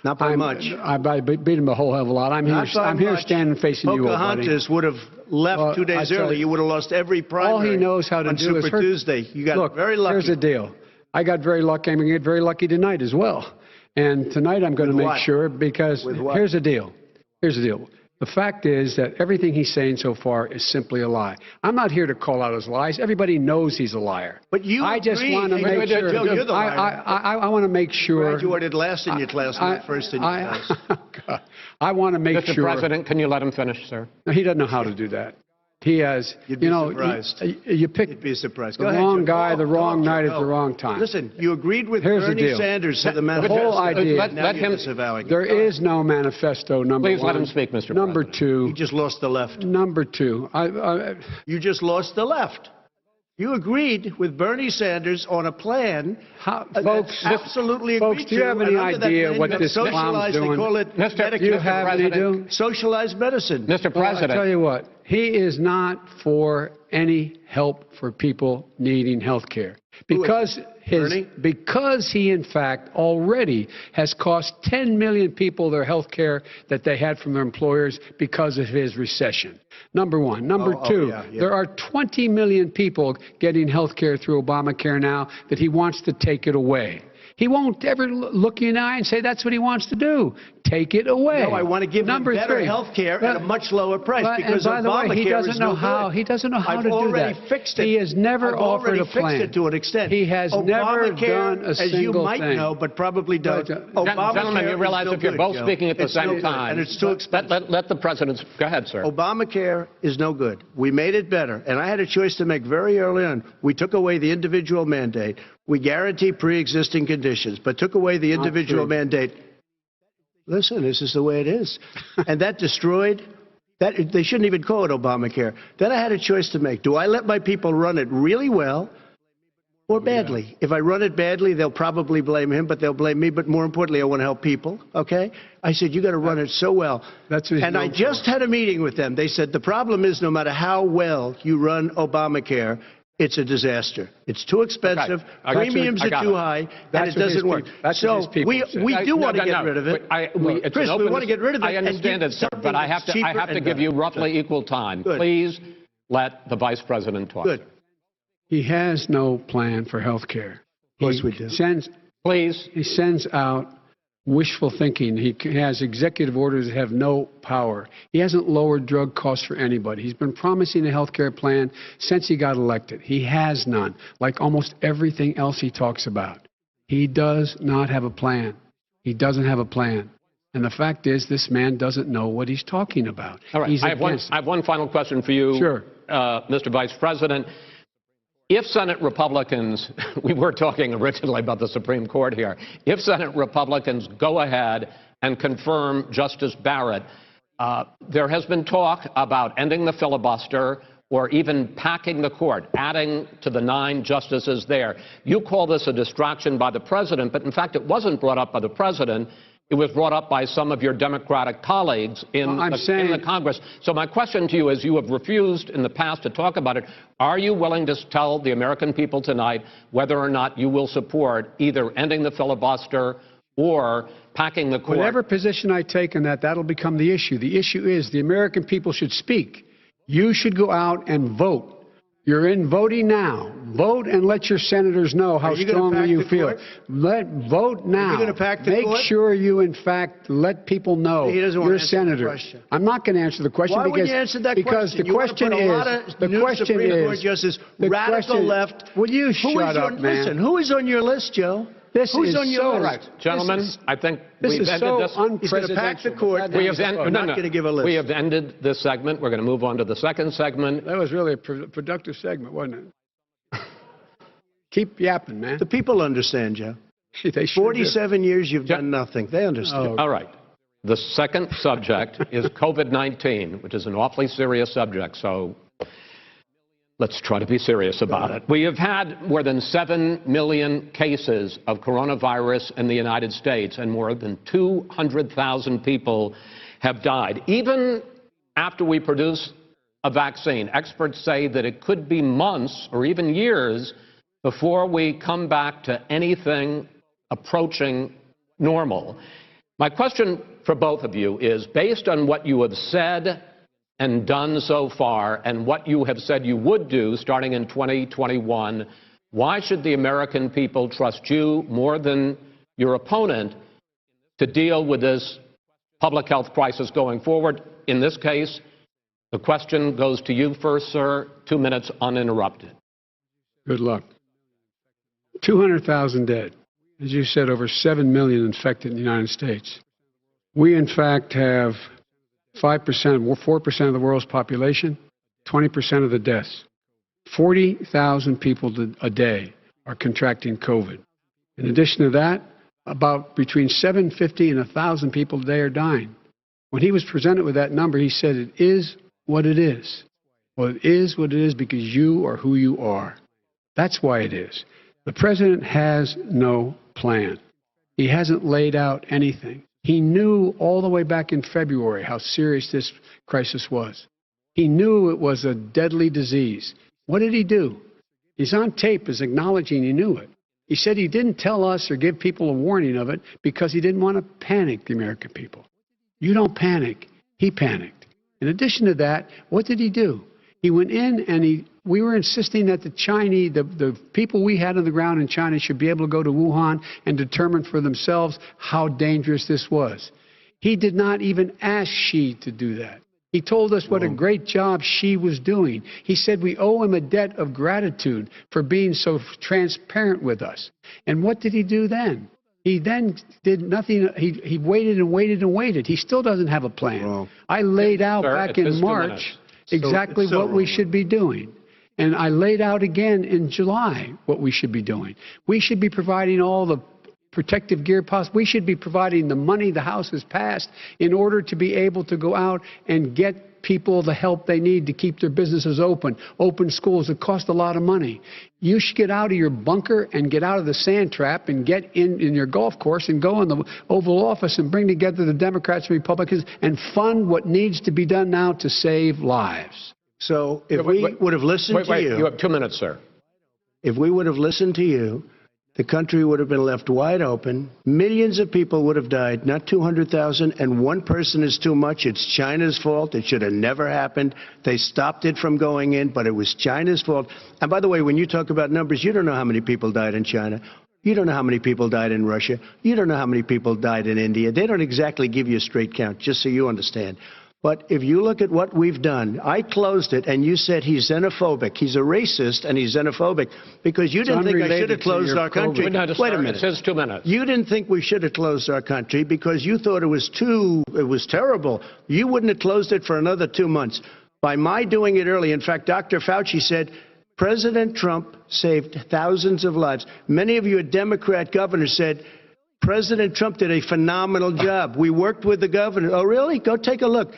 Not by much. I beat him a whole hell of a lot. I'm here standing facing you, old buddy. Pocahontas would have left 2 days early. You would have lost every primary. All he knows how to on do Super is hurt. Tuesday. You got very lucky. Here's the deal. I got very lucky. I'm going to get very lucky tonight as well. And tonight I'm going to make sure, because here's the deal. Here's the deal. The fact is that everything he's saying so far is simply a lie. I'm not here to call out his lies. Everybody knows he's a liar. But you I just want to make sure. Joe, you're the liar. I want to make sure. You graduated last in your class, not first in your class. I want to make sure. Mr. President, can you let him finish, sir? No, he doesn't know how to do that. He has, You'd be surprised. You picked You'd be surprised. the wrong guy, the wrong night at the wrong time. Listen, you agreed with Here's Bernie Sanders to the manifesto. The whole idea. Let him. There is no manifesto, number one. Please let him speak, Mr. President. Number two. You just lost the left. Number two. You just lost the left. You agreed with Bernie Sanders on a plan. Folks, absolutely agreed folks, do you have any idea what this clown's doing? They call it Mr. You have any idea? Socialized medicine. Mr. President. I'll tell you what. He is not for any help for people needing health care. Because he, in fact, already has cost 10 million people their health care that they had from their employers because of his recession. Number one. Number two, there are 20 million people getting health care through Obamacare now that he wants to take it away. He won't ever look you in the eye and say that's what he wants to do. Take it away. No, I want to give them better health care at a much lower price because Obamacare he doesn't know how. He doesn't know how to do that. I've already fixed it. He has never offered a plan. Fixed it to an extent. He has never done a single thing. As you might know, but probably don't. Gentlemen, you realize if you're both speaking at the same time, and it's too expensive. Let the president. Go ahead, sir. Obamacare is no good. We made it better, and I had a choice to make very early on. We took away the individual mandate. We guarantee pre-existing conditions, but took away the individual mandate. Listen, this is the way it is. And that destroyed, they shouldn't even call it Obamacare. Then I had a choice to make. Do I let my people run it really well or badly? If I run it badly, they'll probably blame him, but they'll blame me. But more importantly, I want to help people, okay? I said, you got to run it so well. And I just had a meeting with them. They said, the problem is no matter how well you run Obamacare, it's a disaster. It's too expensive. Premiums are too high, and it doesn't work. So we do want to get rid of it. Chris, we want to get rid of it. I understand it, sir, but I have to give you roughly equal time. Please let the vice president talk. Good. He has no plan for health care. Of course we do. He sends out wishful thinking. He has executive orders that have no power. He hasn't lowered drug costs for anybody. He's been promising a health care plan since he got elected. He has none, like almost everything else he talks about. He does not have a plan. He doesn't have a plan. And the fact is, this man doesn't know what he's talking about. All right. I have one final question for you, Mr. Vice President. If Senate Republicans, we were talking originally about the Supreme Court here, if Senate Republicans go ahead and confirm Justice Barrett, there has been talk about ending the filibuster or even packing the court, adding to the 9 justices there. You call this a distraction by the president, but in fact it wasn't brought up by the president. It was brought up by some of your Democratic colleagues in the Congress. So my question to you is, you have refused in the past to talk about it. Are you willing to tell the American people tonight whether or not you will support either ending the filibuster or packing the court? Whatever position I take on that, that'll become the issue. The issue is the American people should speak. You should go out and vote. You're in voting now. Vote and let your senators know how strongly you feel. Vote now. You're going to pack the court? Make sure you, in fact, let people know you're a senator. I'm not going to answer the question. Why would you answer that because question? The question is, radical left. Will you shut up, man? Listen, who is on your list, Joe? Who's on your list? Gentlemen, I think we've ended this. He's going to pack the court. Not going to give a list. We have ended this segment. We're going to move on to the second segment. That was really a productive segment, wasn't it? Keep yapping, man. The people understand, Joe. They sure 47 years you've done nothing. They understand. All right. The second subject is COVID-19, which is an awfully serious subject, so let's try to be serious about it. We have had more than 7 million cases of coronavirus in the United States, and more than 200,000 people have died. Even after we produce a vaccine, experts say that it could be months or even years before we come back to anything approaching normal. My question for both of you is, based on what you have said and done so far and what you have said you would do starting in 2021, why should the American people trust you more than your opponent to deal with this public health crisis going forward? In this case, the question goes to you first, sir. 2 minutes uninterrupted. Good luck. 200,000 dead. As you said, over 7 million infected in the United States. We, in fact, have 4% of the world's population, 20% of the deaths. 40,000 people a day are contracting COVID. In addition to that, about between 750 and 1,000 people a day are dying. When he was presented with that number, he said, it is what it is. Well, it is what it is because you are who you are. That's why it is. The president has no plan. He hasn't laid out anything. He knew all the way back in February how serious this crisis was. He knew it was a deadly disease. What did he do? He's on tape as acknowledging he knew it. He said he didn't tell us or give people a warning of it because he didn't want to panic the American people. You don't panic. He panicked. In addition to that, what did he do? He went in and we were insisting that the Chinese, the people we had on the ground in China should be able to go to Wuhan and determine for themselves how dangerous this was. He did not even ask Xi to do that. He told us what a great job Xi was doing. He said we owe him a debt of gratitude for being so transparent with us. And what did he do then? He then did nothing. He waited and waited and waited. He still doesn't have a plan. I laid out back in March exactly what we should be doing. And I laid out again in July what we should be doing. We should be providing all the protective gear possible. We should be providing the money the House has passed in order to be able to go out and get people the help they need to keep their businesses open schools that cost a lot of money. You should get out of your bunker and get out of the sand trap and get in your golf course and go in the Oval Office and bring together the Democrats and Republicans and fund what needs to be done now to save lives. So if we would have listened to you... You have 2 minutes, sir. If we would have listened to you, the country would have been left wide open. Millions of people would have died, not 200,000, and one person is too much. It's China's fault. It should have never happened. They stopped it from going in, but it was China's fault. And by the way, when you talk about numbers, you don't know how many people died in China. You don't know how many people died in Russia. You don't know how many people died in India. They don't exactly give you a straight count, just so you understand. But if you look at what we've done, I closed it, and you said he's xenophobic. He's a racist, and he's xenophobic because you didn't think I should have closed our country. Wait a minute. It says 2 minutes. You didn't think we should have closed our country because you thought it was terrible. You wouldn't have closed it for another 2 months. By my doing it early, in fact, Dr. Fauci said, President Trump saved thousands of lives. Many of you Democrat governors said, President Trump did a phenomenal job. We worked with the governor. Oh, really? Go take a look.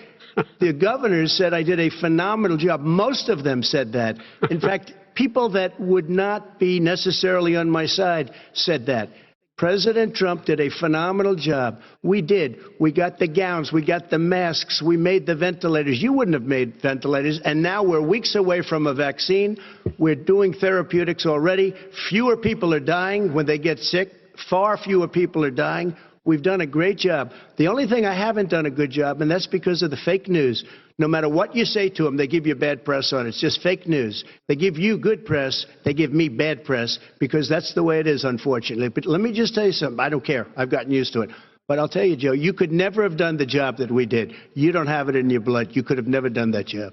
The governors said I did a phenomenal job. Most of them said that. In fact, people that would not be necessarily on my side said that. President Trump did a phenomenal job. We did. We got the gowns. We got the masks. We made the ventilators. You wouldn't have made ventilators. And now we're weeks away from a vaccine. We're doing therapeutics already. Fewer people are dying when they get sick. Far fewer people are dying. We've done a great job. The only thing I haven't done a good job, and that's because of the fake news. No matter what you say to them, they give you bad press on it. It's just fake news. They give you good press. They give me bad press because that's the way it is, unfortunately. But let me just tell you something. I don't care. I've gotten used to it. But I'll tell you, Joe, you could never have done the job that we did. You don't have it in your blood. You could have never done that job.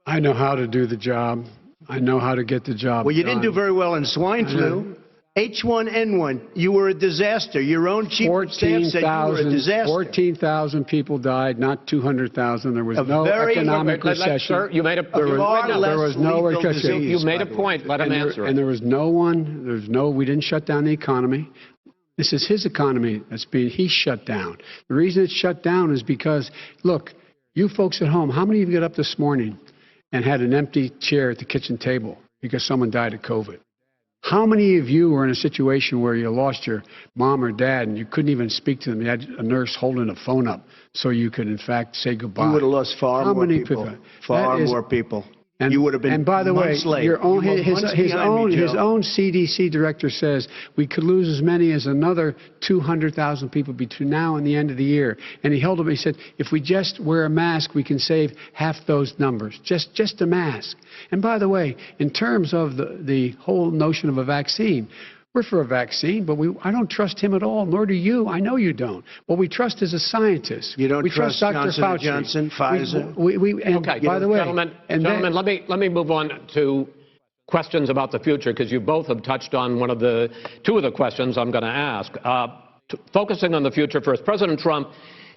I know how to do the job. I know how to get the job done. Well, you didn't do very well in swine flu. H1N1, you were a disaster. Your own chief of staff said you were a disaster. 14,000 people died, not 200,000. There was no economic recession. Sir, you made a there was no recession. You made a point. Let him answer it. And there was we didn't shut down the economy. This is his economy he's shut down. The reason it's shut down is because, look, you folks at home, how many of you got up this morning and had an empty chair at the kitchen table because someone died of COVID? How many of you were in a situation where you lost your mom or dad and you couldn't even speak to them? You had a nurse holding a phone up so you could, in fact, say goodbye. You would have lost far more people. Far more people. And, you would have been and by the way, months late. your own, You were months behind me, his Joe. own CDC director says we could lose as many as another 200,000 people between now and the end of the year. And he held up, he said, if we just wear a mask, we can save half those numbers. Just a mask. And by the way, in terms of the whole notion of a vaccine, we're for a vaccine, but I don't trust him at all, nor do you. I know you don't. What we trust is a scientist. You don't we trust Dr. Johnson Fauci. & Johnson, Pfizer? Okay, by the way, gentlemen, let me move on to questions about the future, because you both have touched on two of the questions I'm going to ask. Focusing on the future first, President Trump,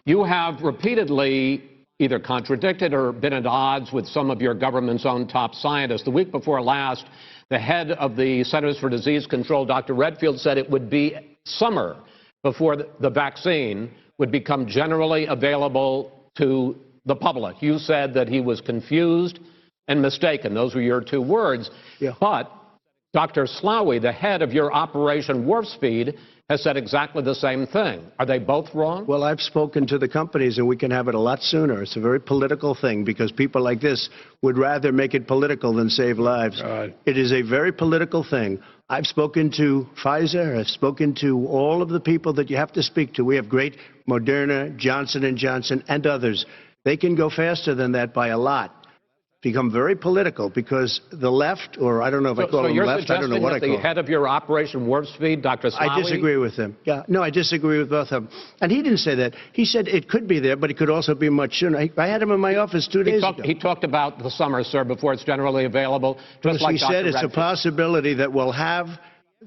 you have repeatedly either contradicted or been at odds with some of your government's own top scientists. The week before last, the head of the Centers for Disease Control, Dr. Redfield, said it would be summer before the vaccine would become generally available to the public. You said that he was confused and mistaken. Those were your two words. Yeah. But Dr. Slaoui, the head of your Operation Warp Speed, has said exactly the same thing. Are they both wrong? Well, I've spoken to the companies, and we can have it a lot sooner. It's a very political thing, because people like this would rather make it political than save lives. God. It is a very political thing. I've spoken to Pfizer. I've spoken to all of the people that you have to speak to. We have great Moderna, Johnson & Johnson, and others. They can go faster than that by a lot. Become very political, because the left, or I don't know if I call them left, I don't know what I call them. The head of your Operation Warp Speed, Dr. Slaoui? I disagree with him. Yeah, no, I disagree with both of them. And he didn't say that. He said it could be there, but it could also be much sooner. I had him in my office 2 days ago. He talked about the summer, sir, before it's generally available. Just like he said it's a possibility that we'll have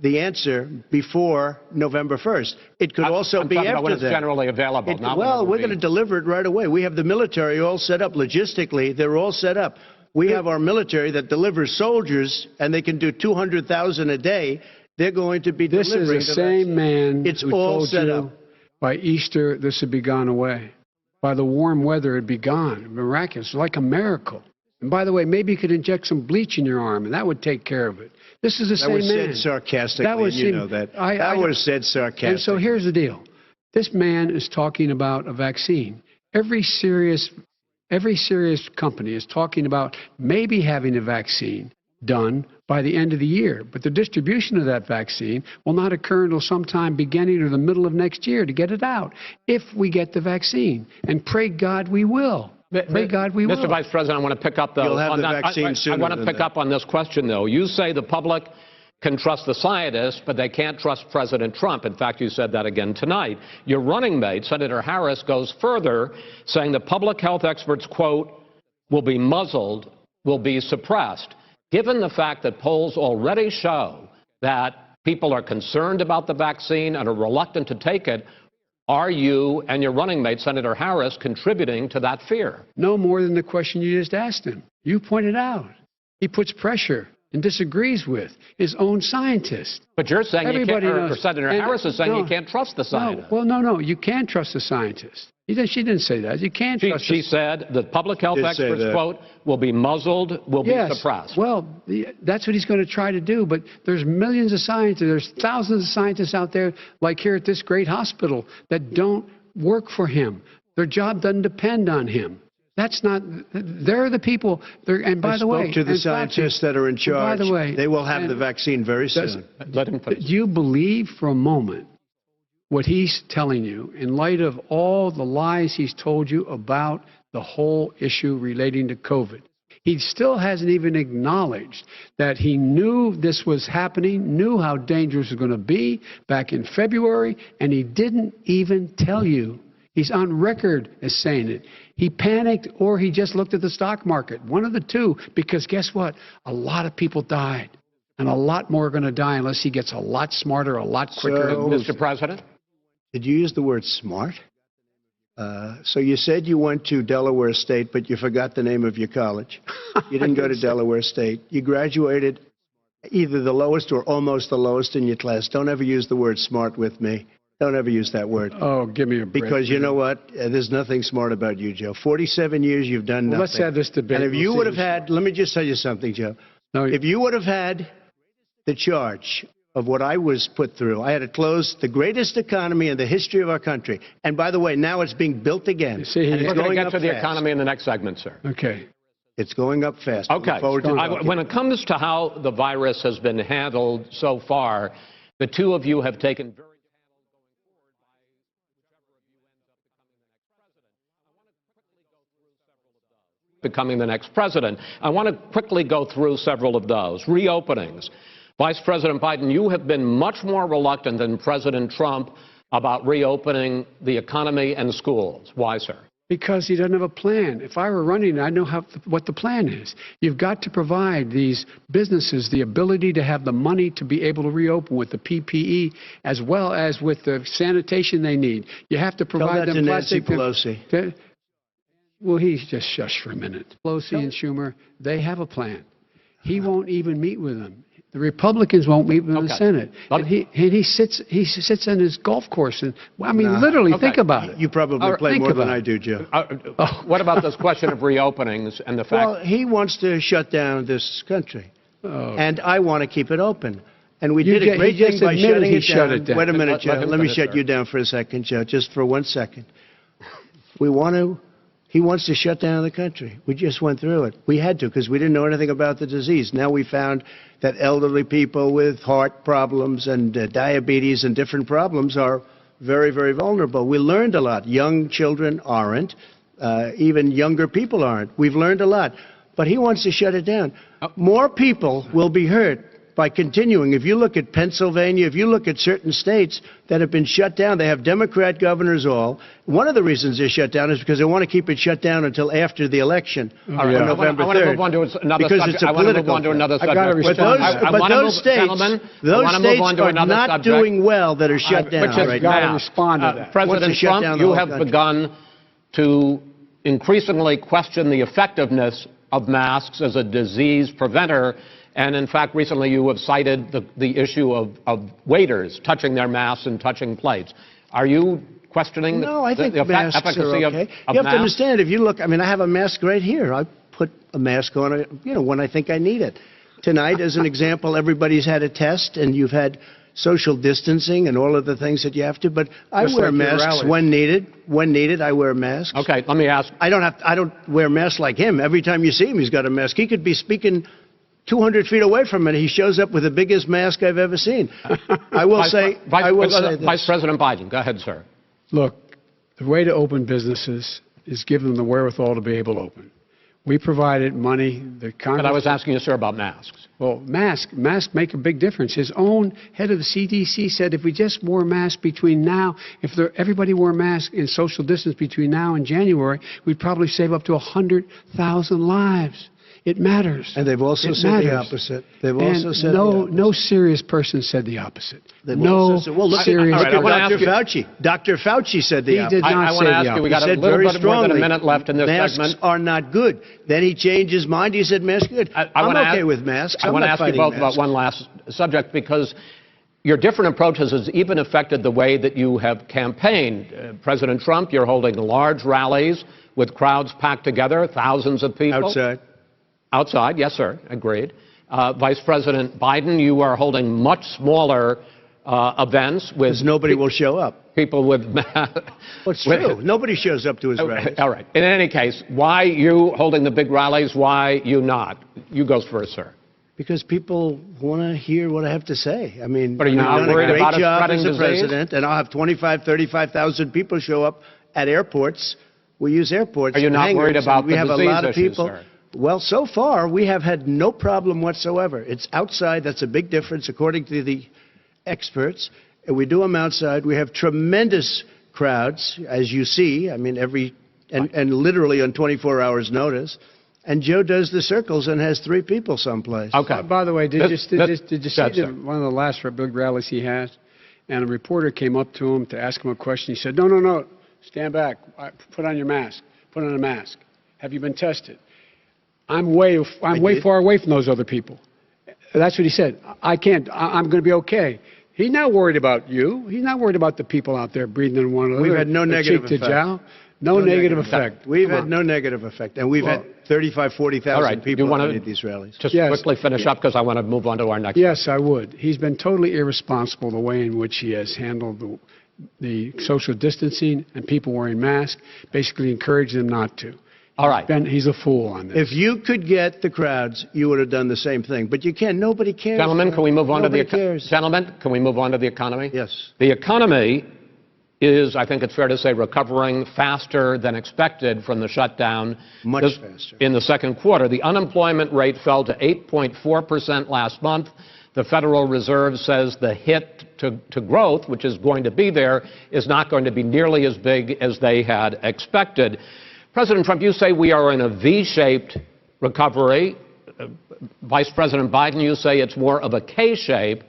the answer before November 1st. It could also be after that. When it's generally available. Well, we're going to deliver it right away. We have the military all set up. Logistically, they're all set up. We have our military that delivers soldiers, and they can do 200,000 a day. They're going to be delivering. This is the same man it's who all told set you up. By Easter this would be gone away. By the warm weather it'd be gone. Miraculous, like a miracle. And by the way, maybe you could inject some bleach in your arm, and that would take care of it. This is the same man. That was said sarcastically, and you know that. That was said sarcastically. And so here's the deal. This man is talking about a vaccine. Every serious company is talking about maybe having a vaccine done by the end of the year. But the distribution of that vaccine will not occur until sometime beginning or the middle of next year to get it out, if we get the vaccine. And pray God we will. Pray God we will. Mr. Vice President, I want to pick up You'll have the vaccine sooner. I want to pick up on this question, though. You say the public can trust the scientists, but they can't trust President Trump. In fact, you said that again tonight. Your running mate, Senator Harris, goes further, saying the public health experts, quote, will be muzzled, will be suppressed. Given the fact that polls already show that people are concerned about the vaccine and are reluctant to take it, are you and your running mate, Senator Harris, contributing to that fear? No more than the question you just asked him. You pointed out. He puts pressure and disagrees with his own scientists. But you're saying Everybody you can't, knows. or Senator Harris is saying you can't trust the scientists. No, you can trust the scientists. She didn't say that. You can't trust She said the public health experts, quote, will be muzzled, will be suppressed. Well, that's what he's going to try to do. But there's millions of scientists, there's thousands of scientists out there, like here at this great hospital, that don't work for him. Their job doesn't depend on him. That's not, they're the people, and by the way. I spoke to the scientists that are in charge. By the way. They will have the vaccine very soon. Let him finish. Do you believe for a moment what he's telling you in light of all the lies he's told you about the whole issue relating to COVID? He still hasn't even acknowledged that he knew this was happening, knew how dangerous it was going to be back in February, and he didn't even tell you. He's on record as saying it. He panicked, or he just looked at the stock market. One of the two, because guess what? A lot of people died, and a lot more are going to die unless he gets a lot smarter, a lot quicker. So, Mr. President? Did you use the word smart? So you said you went to Delaware State, but you forgot the name of your college. You didn't go to Delaware State. You graduated either the lowest or almost the lowest in your class. Don't ever use the word smart with me. Don't ever use that word. Oh, give me a break. Because you know what? There's nothing smart about you, Joe. 47 years you've done nothing. Let's have this debate. And if you would have had, let me just tell you something, Joe. No, if you would have had the charge of what I was put through, I had to close the greatest economy in the history of our country. And by the way, now it's being built again. You see, we're going to get to the economy in the next segment, sir. Okay. It's going up fast. Okay. When it comes to how the virus has been handled so far, the two of you have taken very becoming the next president. I want to quickly go through several of those. Reopenings. Vice President Biden, you have been much more reluctant than President Trump about reopening the economy and schools. Why, sir? Because he doesn't have a plan. If I were running, I'd know what the plan is. You've got to provide these businesses the ability to have the money to be able to reopen with the PPE as well as with the sanitation they need. You have to provide them plastic. Tell that to Nancy Pelosi. Well, he's just shush for a minute. Pelosi and Schumer, they have a plan. He won't even meet with them. The Republicans won't meet with the Senate. And he sits on his golf course. And I mean, literally, think about it. You probably play more than I do, Joe. What about this question of reopenings and the fact? Well, he wants to shut down this country, and I want to keep it open. And we did a great thing by shutting it down. Wait a minute, Joe. Let me shut you down for a second, Joe, just for 1 second. He wants to shut down the country. We just went through it. We had to because we didn't know anything about the disease. Now we found that elderly people with heart problems and diabetes and different problems are very, very vulnerable. We learned a lot. Young children aren't. Even younger people aren't. We've learned a lot. But he wants to shut it down. More people will be hurt by continuing. If you look at Pennsylvania, if you look at certain states that have been shut down, they have Democrat governors all. One of the reasons they're shut down is because they want to keep it shut down until after the election on November 3rd. I want to move on to another subject. It's a political But those states are not doing well that are shut down right now. President Trump, you have begun to increasingly question the effectiveness of masks as a disease preventer. And in fact, recently you have cited the issue of waiters touching their masks and touching plates. Are you questioning the efficacy of masks? You have to understand, if you look, I mean, I have a mask right here. I put a mask on, when I think I need it. Tonight, as an example, everybody's had a test, and you've had social distancing and all of the things that you have to. But I wear masks when needed. When needed, I wear masks. Okay, let me ask. I don't wear masks like him. Every time you see him, he's got a mask. He could be speaking 200 feet away from it. He shows up with the biggest mask I've ever seen. I will say this. Vice President Biden, go ahead, sir. Look, the way to open businesses is give them the wherewithal to be able to open. We provided money. But I was asking you, sir, about masks. Well, masks make a big difference. His own head of the CDC said if we just wore masks between now, everybody wore masks in social distance between now and January, we'd probably save up to 100,000 lives. It matters. And they've also said the opposite. They've also said no serious person said the opposite. Serious. Dr. Fauci. Dr. Fauci said the opposite. He did not say the opposite. We got a little bit more than a minute left in this segment. Masks are not good. Then he changed his mind. He said masks are good. I'm okay with masks. I want to ask you both about one last subject because your different approaches has even affected the way that you have campaigned. President Trump, you're holding large rallies with crowds packed together, thousands of people. Outside, yes, sir, agreed. Vice President Biden, you are holding much smaller events with... Because nobody will show up. People with... Well, it's true. Nobody shows up to his rallies. All right. In any case, why you holding the big rallies? Why you not? You go first, sir. Because people want to hear what I have to say. I mean, but are you not worried about a spreading disease? President, and I'll have 25,000, 35,000 people show up at airports. We use airports. Are you not worried about the disease issues? We have a lot of people. Sir? Well, so far, we have had no problem whatsoever. It's outside. That's a big difference, according to the experts. And we do them outside. We have tremendous crowds, as you see. I mean, and literally on 24 hours' notice. And Joe does the circles and has 3 people someplace. Okay. By the way, did you see one of the last big rallies he has? And a reporter came up to him to ask him a question. He said, no, stand back. Put on your mask. Put on a mask. Have you been tested? I'm way far away from those other people. That's what he said. I can't. I'm going to be okay. He's not worried about you. He's not worried about the people out there breathing in one another. We've had no negative effect. No negative effect. We've had no negative effect. And we've had 35,000, 40,000 people at these rallies. Just quickly finish up because I want to move on to our next. Yes, I would. He's been totally irresponsible the way in which he has handled the social distancing and people wearing masks, basically encouraging them not to. All right. He's a fool on this. If you could get the crowds, you would have done the same thing. But you can't. Nobody cares. Gentlemen, can we move on Nobody to the cares. Gentlemen, can we move on to the economy? Yes. The economy is, I think it's fair to say, recovering faster than expected from the shutdown. Much faster. In the second quarter, the unemployment rate fell to 8.4% last month. The Federal Reserve says the hit to growth, which is going to be there, is not going to be nearly as big as they had expected. President Trump, you say we are in a V-shaped recovery. Vice President Biden, you say it's more of a K-shape.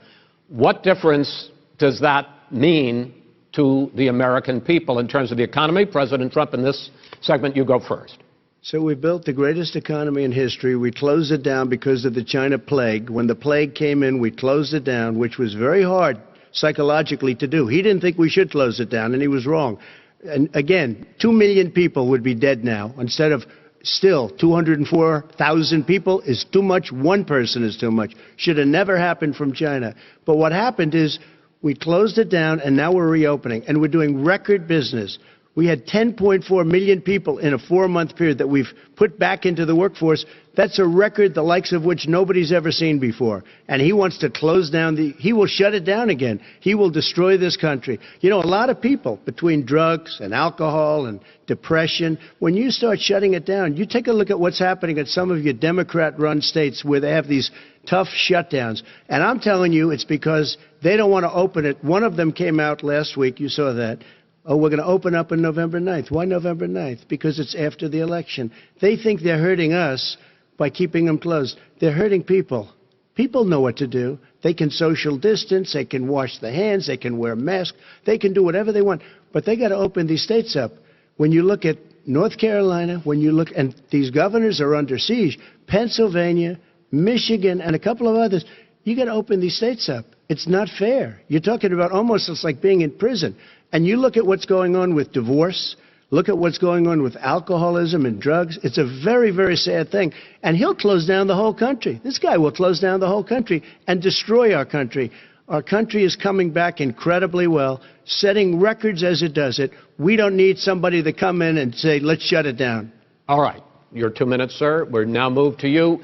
What difference does that mean to the American people in terms of the economy? President Trump, in this segment, you go first. So we built the greatest economy in history. We closed it down because of the China plague. When the plague came in, we closed it down, which was very hard psychologically to do. He didn't think we should close it down, and he was wrong. And again, 2 million people would be dead now instead of still 204,000 people is too much. One person is too much. Should have never happened from China. But what happened is we closed it down, and now we're reopening, and we're doing record business. We had 10.4 million people in a 4-month period that we've put back into the workforce. That's a record the likes of which nobody's ever seen before. And he wants to close down he will shut it down again. He will destroy this country. You know, a lot of people, between drugs and alcohol and depression, when you start shutting it down, you take a look at what's happening at some of your Democrat-run states where they have these tough shutdowns. And I'm telling you, it's because they don't want to open it. One of them came out last week. You saw that. Oh, we're going to open up on November 9th. Why November 9th? Because it's after the election. They think they're hurting us by keeping them closed. They're hurting people. People know what to do. They can social distance. They can wash their hands. They can wear masks. They can do whatever they want. But they got to open these states up. When you look at North Carolina, and these governors are under siege, Pennsylvania, Michigan, and a couple of others, you got to open these states up. It's not fair. You're talking about almost it's like being in prison. And you look at what's going on with divorce, look at what's going on with alcoholism and drugs. It's a very, very sad thing. And he'll close down the whole country. This guy will close down the whole country and destroy our country. Our country is coming back incredibly well, setting records as it does it. We don't need somebody to come in and say, let's shut it down. All right. Your 2 minutes, sir. We're now moved to you.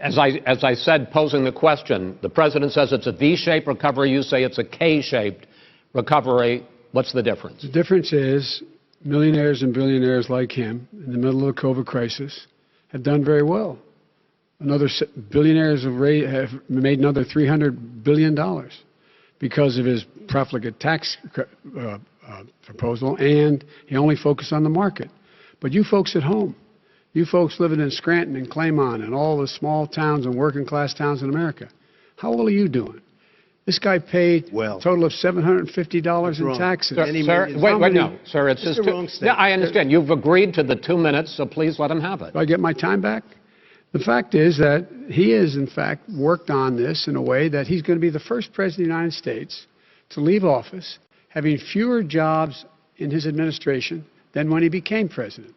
As I said, posing the question, the president says it's a V-shaped recovery. You say it's a K-shaped recovery. What's the difference? The difference is millionaires and billionaires like him in the middle of the COVID crisis have done very well. Billionaires have made another $300 billion because of his profligate tax proposal, and he only focused on the market. But you folks at home, you folks living in Scranton and Claymont and all the small towns and working class towns in America, how well are you doing? This guy paid a total of $750 in taxes. Sir, wait, no, sir, it's just yeah, I understand. You've agreed to the 2 minutes, so please let him have it. Do I get my time back? The fact is that he has, in fact, worked on this in a way that he's going to be the first president of the United States to leave office having fewer jobs in his administration than when he became president.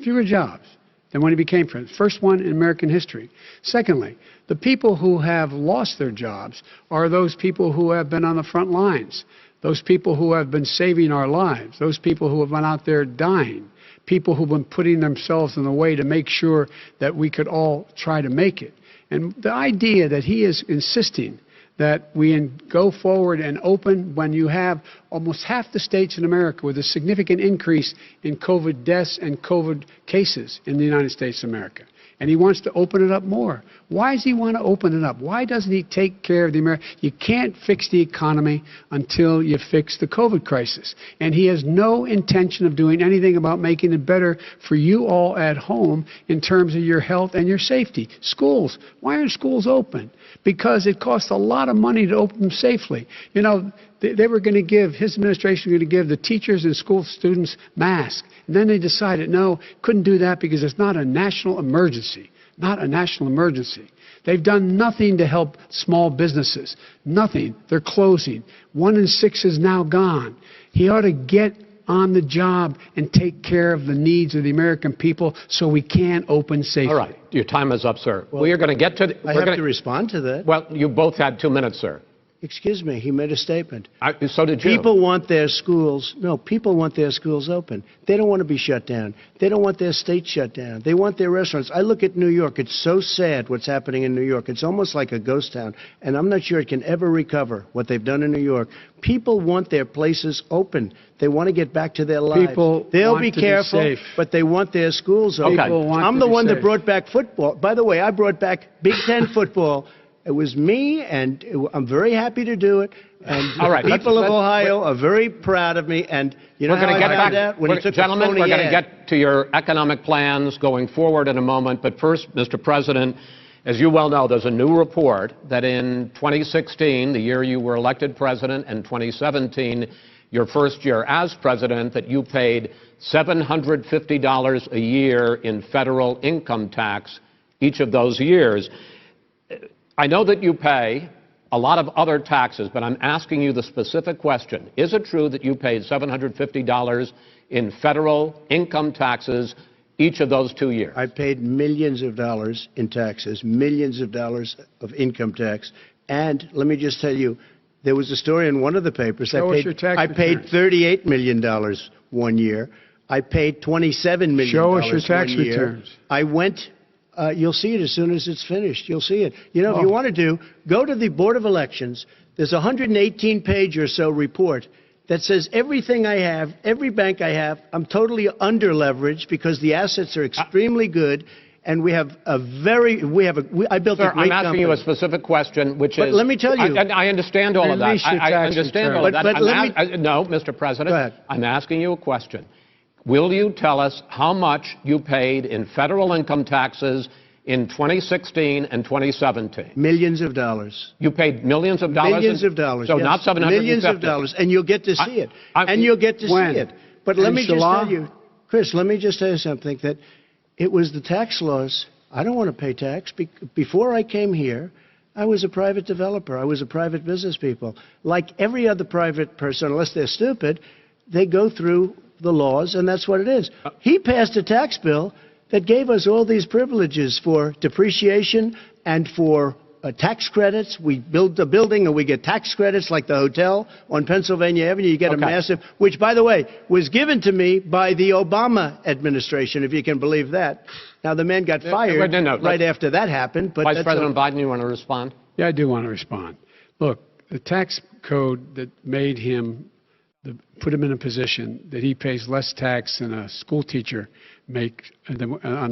Fewer jobs than when he became president. First one in American history. Secondly, the people who have lost their jobs are those people who have been on the front lines, those people who have been saving our lives, those people who have been out there dying, people who've been putting themselves in the way to make sure that we could all try to make it. And the idea that he is insisting that we go forward and open when you have almost half the states in America with a significant increase in COVID deaths and COVID cases in the United States of America. And he wants to open it up more. Why does he want to open it up? Why doesn't he take care of the American? You can't fix the economy until you fix the COVID crisis. And he has no intention of doing anything about making it better for you all at home in terms of your health and your safety. Schools. Why aren't schools open? Because it costs a lot of money to open them safely. You know, they were going to give, his administration was going to give the teachers and school students masks. And then they decided, no, couldn't do that because it's not a national emergency. Not a national emergency. They've done nothing to help small businesses. Nothing. They're closing. 1 in 6 is now gone. He ought to get on the job and take care of the needs of the American people so we can open safely. All right. Your time is up, sir. Well, we are going to get to... I have to respond to that. Well, you both had 2 minutes, sir. Excuse me, he made a statement. So did you. People want their schools, no, people want their schools open. They don't want to be shut down. They don't want their state shut down. They want their restaurants. I look at New York. It's so sad what's happening in New York. It's almost like a ghost town, and I'm not sure it can ever recover what they've done in New York. People want their places open. They want to get back to their lives. They'll be careful, but they want their schools open. I'm the one that brought back football. By the way, I brought back Big Ten football. It was me, and I'm very happy to do it. And all right, the people of Ohio are very proud of me. And you know how I found out? When he took gentlemen, a phony we're going to ad. get to your economic plans going forward in a moment. But first, Mr. President, as you well know, there's a new report that in 2016, the year you were elected president, and 2017, your first year as president, that you paid $750 a year in federal income tax each of those years. I know that you pay a lot of other taxes, but I'm asking you the specific question. Is it true that you paid $750 in federal income taxes each of those 2 years? I paid millions of dollars in taxes, millions of dollars of income tax. And let me just tell you, there was a story in one of the papers. I paid $38 million 1 year. I paid $27 million Show us your tax 1 year. returns. I went... you'll see it as soon as it's finished. You'll see it. You know, if you want to go to the Board of Elections. There's a 118-page or so report that says everything I have, every bank I have, I'm totally under-leveraged because the assets are extremely good, and I built a great company. I'm asking you a specific question, which is... let me tell you... I understand all of that. I understand all of that. No, Mr. President. Go ahead. I'm asking you a question. Will you tell us how much you paid in federal income taxes in 2016 and 2017? Millions of dollars. You paid millions of dollars? Millions of dollars, So yes. not $750? Millions of dollars, and you'll get to see it. And you'll get to see it. But let me just tell you, Chris, let me just tell you something, that it was the tax laws. I don't want to pay tax. Before I came here, I was a private developer. I was a private business people. Like every other private person, unless they're stupid, they go through the laws, and that's what it is. He passed a tax bill that gave us all these privileges for depreciation and for tax credits. We build a building and we get tax credits, like the hotel on Pennsylvania Avenue. You get a massive, which, by the way, was given to me by the Obama administration, if you can believe that. Now, the man got fired right after that happened. But Vice President Biden, you want to respond? Yeah, I do want to respond. Look, the tax code that made him put him in a position that he pays less tax than a school teacher makes on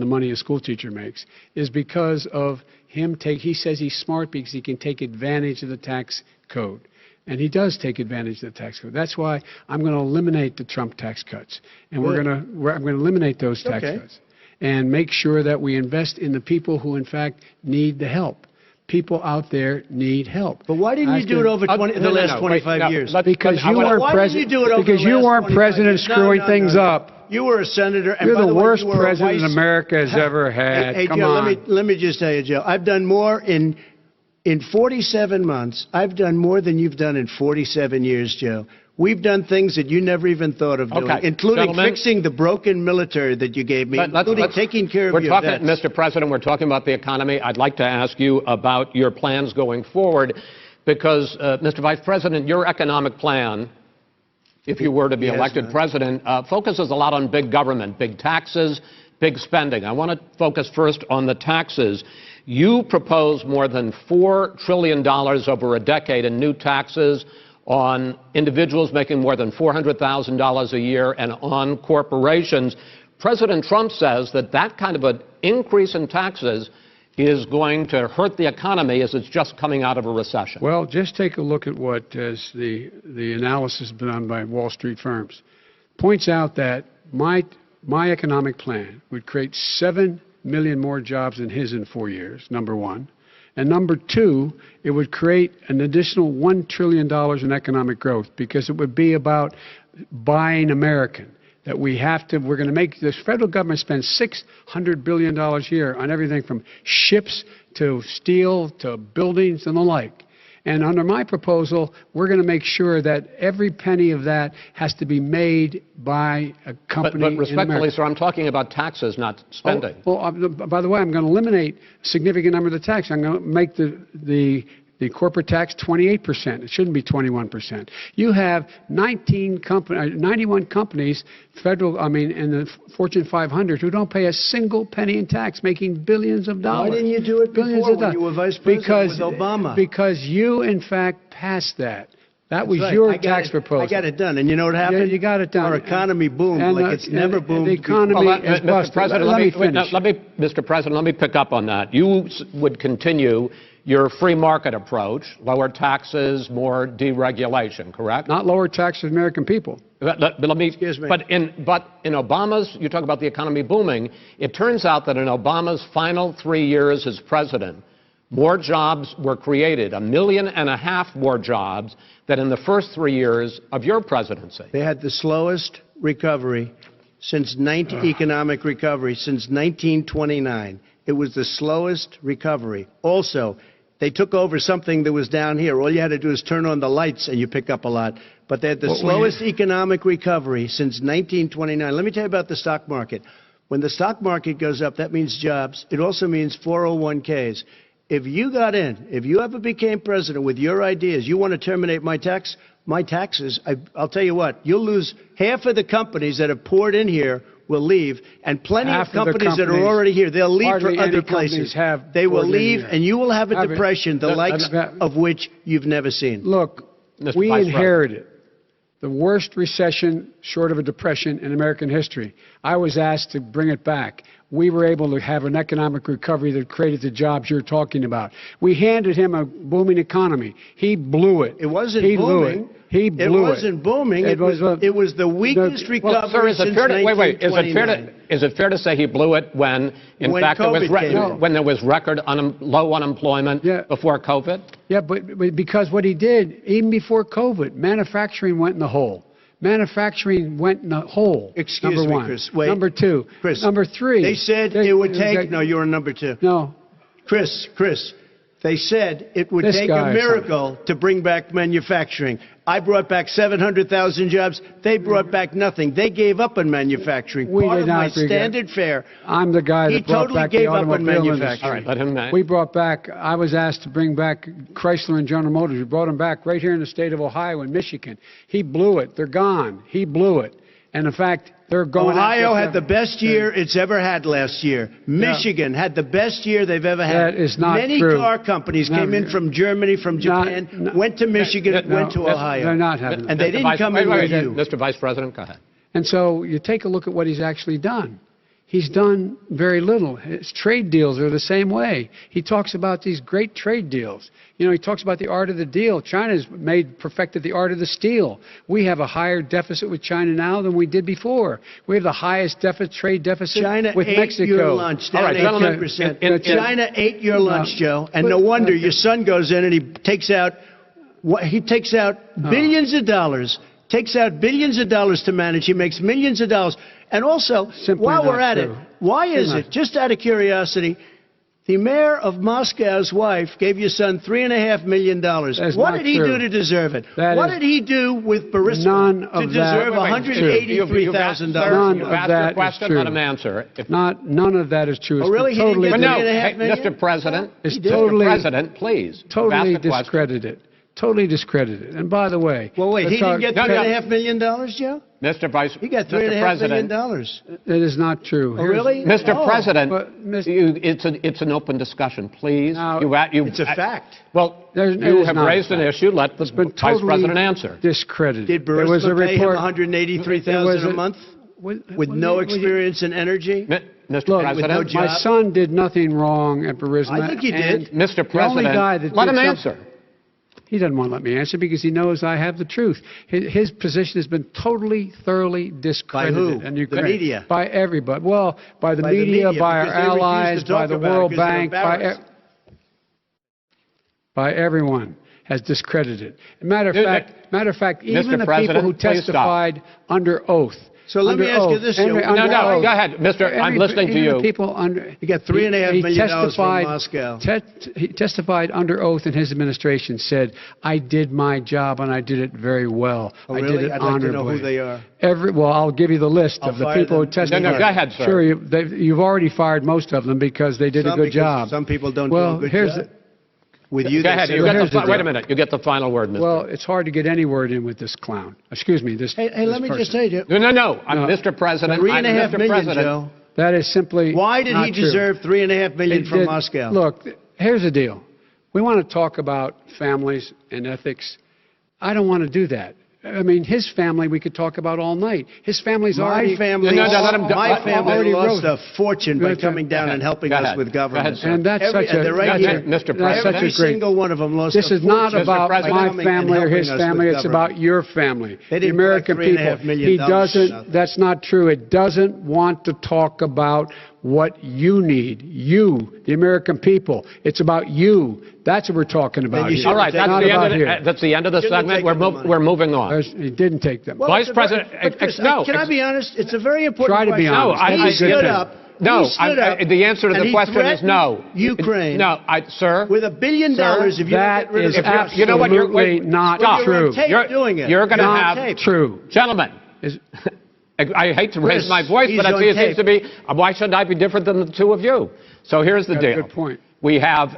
the money a school teacher makes is because of him he says he's smart because he can take advantage of the tax code. And he does take advantage of the tax code. That's why I'm going to eliminate the Trump tax cuts. And I'm going to eliminate those tax cuts and make sure that we invest in the people who, in fact, need the help. People out there need help. But why didn't you do it over the last 25 years? Because you weren't president. Because you weren't president screwing things up. You were a senator. And You're by the worst way, president America has ever had. Hey, Come Joe, on. let me just tell you, Joe. I've done more in 47 months. I've done more than you've done in 47 years, Joe. We've done things that you never even thought of doing, including fixing the broken military that you gave me, including taking care of your vets. Mr. President, we're talking about the economy. I'd like to ask you about your plans going forward, because, Mr. Vice President, your economic plan, if you were to be elected president, focuses a lot on big government, big taxes, big spending. I want to focus first on the taxes. You propose more than $4 trillion over a decade in new taxes on individuals making more than $400,000 a year and on corporations. President Trump says that that kind of an increase in taxes is going to hurt the economy as it's just coming out of a recession. Well, just take a look at what the analysis done by Wall Street firms. Points out that my economic plan would create 7 million more jobs than his in 4 years, number one. And number two, it would create an additional $1 trillion in economic growth, because it would be about buying American. That we're going to make this federal government spend $600 billion a year on everything from ships to steel to buildings and the like. And under my proposal, we're going to make sure that every penny of that has to be made by a company but respectfully, sir, I'm talking about taxes, not spending. By the way, I'm going to eliminate a significant number of the tax. I'm going to make the The corporate tax, 28%. It shouldn't be 21%. You have 91 companies, in the Fortune 500, who don't pay a single penny in tax, making billions of dollars. Why didn't you do it before when you were vice president with Obama? Because you, in fact, passed that. That was your tax proposal. I got it done. And you know what happened? Yeah, you got it done. Our economy boomed like it's never boomed. The economy is busted. Mr. President, let me pick up on that. You would continue your free market approach, lower taxes, more deregulation, correct? Not lower taxes for American people. But let me. Excuse me. But in Obama's, you talk about the economy booming. It turns out that in Obama's final 3 years as president, more jobs were created, 1.5 million more jobs than in the first 3 years of your presidency. They had the slowest recovery economic recovery since 1929. It was the slowest recovery. Also, they took over something that was down here. All you had to do is turn on the lights and you pick up a lot. But they had the slowest economic recovery since 1929. Let me tell you about the stock market. When the stock market goes up, that means jobs. It also means 401ks. If you got in, if you ever became president with your ideas, you want to terminate my taxes, I'll tell you what, you'll lose half of the companies that have poured in here will leave, and plenty of companies that are already here, they'll leave for other places. They will leave, and you will have a depression, the likes of which you've never seen. Look, we inherited the worst recession short of a depression in American history. I was asked to bring it back. We were able to have an economic recovery that created the jobs you're talking about. We handed him a booming economy. He blew it. It wasn't booming. He blew it. It wasn't booming. It was the weakest recovery since 1929. Is it fair to say he blew it when fact, when there was record low unemployment before COVID? Yeah, but because what he did, even before COVID, manufacturing went in the hole. Manufacturing went in the hole. Excuse me, Chris. Wait. Number two. Chris. Number three. They said it would take... No, you're on number two. No. Chris. They said it would take a miracle to bring back manufacturing. I brought back 700,000 jobs. They brought back nothing. They gave up on manufacturing. Part of my standard fare. I'm the guy that brought back the automobile industry. All right, let him know. We brought back, I was asked to bring back Chrysler and General Motors. We brought them back right here in the state of Ohio and Michigan. He blew it. They're gone. He blew it. And in fact, they're going. Ohio had the best year it's ever had last year. Michigan had the best year they've ever had. That is not true. Many car companies came in from Germany, from Japan, went to Michigan, went to Ohio. They're not having that. And they didn't come in with you. Mr. Vice President, go ahead. And so you take a look at what he's actually done. He's done very little. His trade deals are the same way. He talks about these great trade deals. You know, he talks about the art of the deal. China's perfected the art of the steal. We have a higher deficit with China now than we did before. We have the highest trade deficit with Mexico. China ate your lunch, down 18%. China ate your lunch, Joe, and no wonder your son goes in and he takes out billions of dollars. Takes out billions of dollars to manage. He makes millions of dollars. And also, while we're at it, why is it, just out of curiosity, the mayor of Moscow's wife gave your son $3.5 million. What did he do to deserve it? What did he do with Burisma to deserve $183,000? None of that is true. Let him answer. None of that is true. Oh, really? He didn't get $3.5 million? Mr. President, Mr. President, please. Totally discredited. Totally discredited. And by the way... Well, wait, he didn't get $3.5 million, Joe? Mr. Vice He got $3.5 million. It is not true. Oh, really? Mr. President, it's an open discussion, please. It's a fact. Well, you have raised an issue. Let the Vice President answer. Discredited. Did Burisma pay him $183,000 a month with no experience in energy? Mr. President, my son did nothing wrong at Burisma. I think he did. Mr. President, let him answer. He doesn't want to let me answer because he knows I have the truth. His position has been totally, thoroughly discredited. By who? The media? By everybody. Well, by the media, by our allies, by the World Bank, by everyone has discredited. Matter of fact, even the people who testified under oath. So let me ask you this, Joe. No, go ahead, Mr. I'm listening to you. He got $3.5 million from Moscow. He testified under oath in his administration, said, I did my job and I did it very well. Oh, I really? did it I'd honorably. like to know who they are. Well, I'll give you the list of the people who testified. No, go ahead, sir. Sure, you've already fired most of them because they did a good job. Some people don't do a good job. With you, Go ahead. they You say- get wait a minute. You get the final word, Mr. Well, it's hard to get any word in with this clown. Excuse me, this Hey, let me just say, Joe, No. I'm Mr. President. $3.5 I'm Mr. million, President. Joe. that is simply Why did not he true. deserve $3.5 million from Moscow? Look, here's the deal. We want to talk about families and ethics. I don't want to do that. I mean, his family we could talk about all night. His family's already... My family, No, let him go. my family already lost wrote- a fortune by Go coming down ahead. and helping Go us ahead. with Go ahead, government. sir. And that's such a... they're right that's here. it, Mr. That's President. such Every a great... single one of them lost This a is not fortune about by President. my coming and family or helping his us with family. It's government. about your family, They the didn't American collect $3.5 people. million He for doesn't... nothing. That's not true. It doesn't want to talk about what you need. You, the American people. It's about you. That's what we're talking about you here. should All right, that's Not the, about end of here. that's the end of the Shouldn't have segment. taken the money. We're moving on. He didn't take them. Well, Vice it's a very- President, but Chris, no, can I be honest? It's a very important Try to be question. honest. No, He stood up. No, He stood up, the answer to and the he question is no. threatened Ukraine. No, sir. With $1 billion, if you don't That get rid of is the press. You know what? You're absolutely not stop. true. on tape doing it. You're going to Not have true. Gentlemen, Is- I hate to raise Chris, my voice, but he's I on see it seems tape. to be. Why should I be different than the two of you? So here's the Got a deal. good point. We have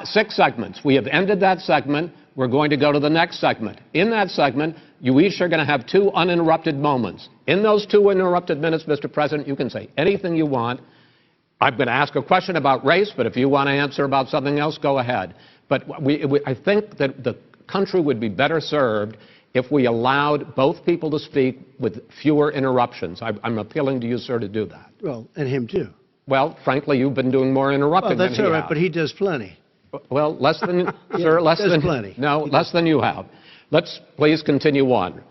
6 segments. We have ended that segment. We're going to go to the next segment. In that segment, you each are going to have 2 uninterrupted moments. In those 2 uninterrupted minutes, Mr. President, you can say anything you want. I'm going to ask a question about race, but if you want to answer about something else, go ahead. But I think that the country would be better served if we allowed both people to speak with fewer interruptions. I'm appealing to you, sir, to do that. Well, and him too. Well, frankly, you've been doing more interrupting Well, that's than all he right, has. but he does plenty. Well, less than, sir, less there's than, plenty. no, less than you have. Let's please continue on.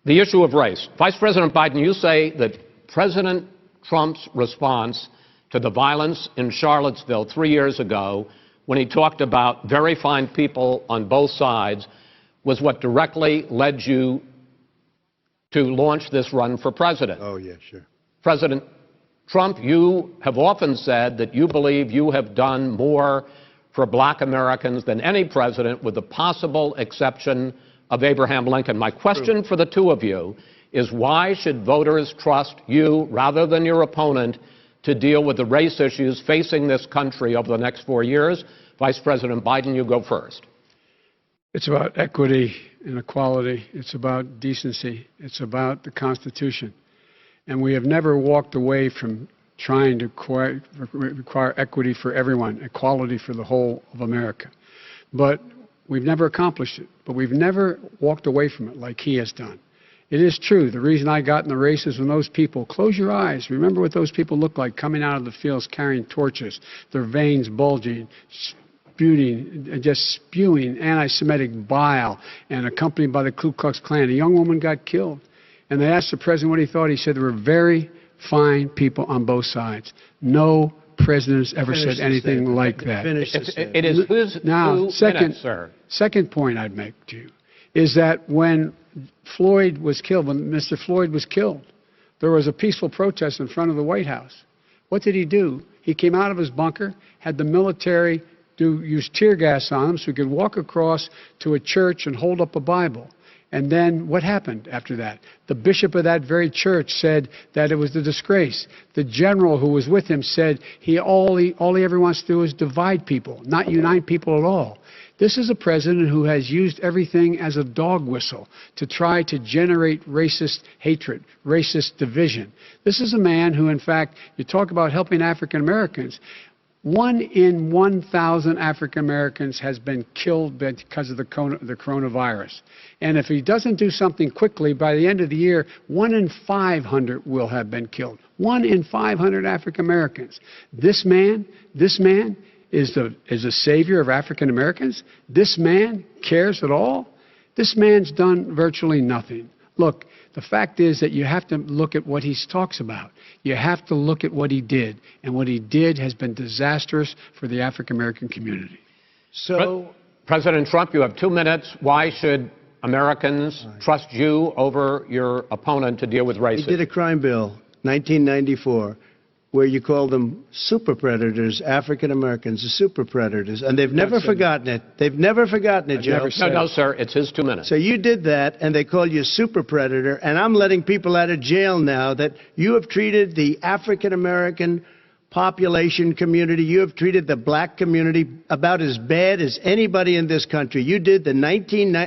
The issue of race. Vice President Biden, you say that President Trump's response to the violence in Charlottesville 3 years ago, when he talked about very fine people on both sides, was what directly led you to launch this run for president. Oh, yeah, sure. President Trump, you have often said that you believe you have done more for black Americans than any president, with the possible exception of Abraham Lincoln. My question for the two of you is, why should voters trust you rather than your opponent to deal with the race issues facing this country over the next 4 years? Vice President Biden, you go first. It's about equity and equality. It's about decency. It's about the Constitution. And we have never walked away from trying to require equity for everyone, equality for the whole of America. But we've never accomplished it. But we've never walked away from it like he has done. It is true. The reason I got in the race is when those people, close your eyes, remember what those people looked like coming out of the fields carrying torches, their veins bulging, just spewing anti-Semitic bile, and accompanied by the Ku Klux Klan. A young woman got killed. And they asked the president what he thought. He said there were very fine people on both sides. No president has ever said anything like that. It is who's now, 2 minutes, sir. Second point I'd make to you is that when Floyd was killed, when Mr. Floyd was killed, there was a peaceful protest in front of the White House. What did he do? He came out of his bunker, had the military use tear gas on him so he could walk across to a church and hold up a Bible. And then what happened after that? The bishop of that very church said that it was a disgrace. The general who was with him said all he ever wants to do is divide people, not unite people at all. This is a president who has used everything as a dog whistle to try to generate racist hatred, racist division. This is a man who, in fact, you talk about helping African Americans. 1 in 1,000 African Americans has been killed because of the coronavirus. And if he doesn't do something quickly, by the end of the year, 1 in 500 will have been killed. 1 in 500 African Americans. This man is the savior of African Americans? This man cares at all? This man's done virtually nothing. Look, the fact is that you have to look at what he talks about. You have to look at what he did. And what he did has been disastrous for the African American community. So, President Trump, you have 2 minutes. Why should Americans trust you over your opponent to deal with racism? he did a crime bill, 1994, where you call them super predators, African Americans, the super predators, and they've never forgotten it. They've never forgotten it, Joe. No, sir, it's his 2 minutes. So you did that, and they call you a super predator, and I'm letting people out of jail now that you have treated the African American population community. You have treated the black community about as bad as anybody in this country. You did the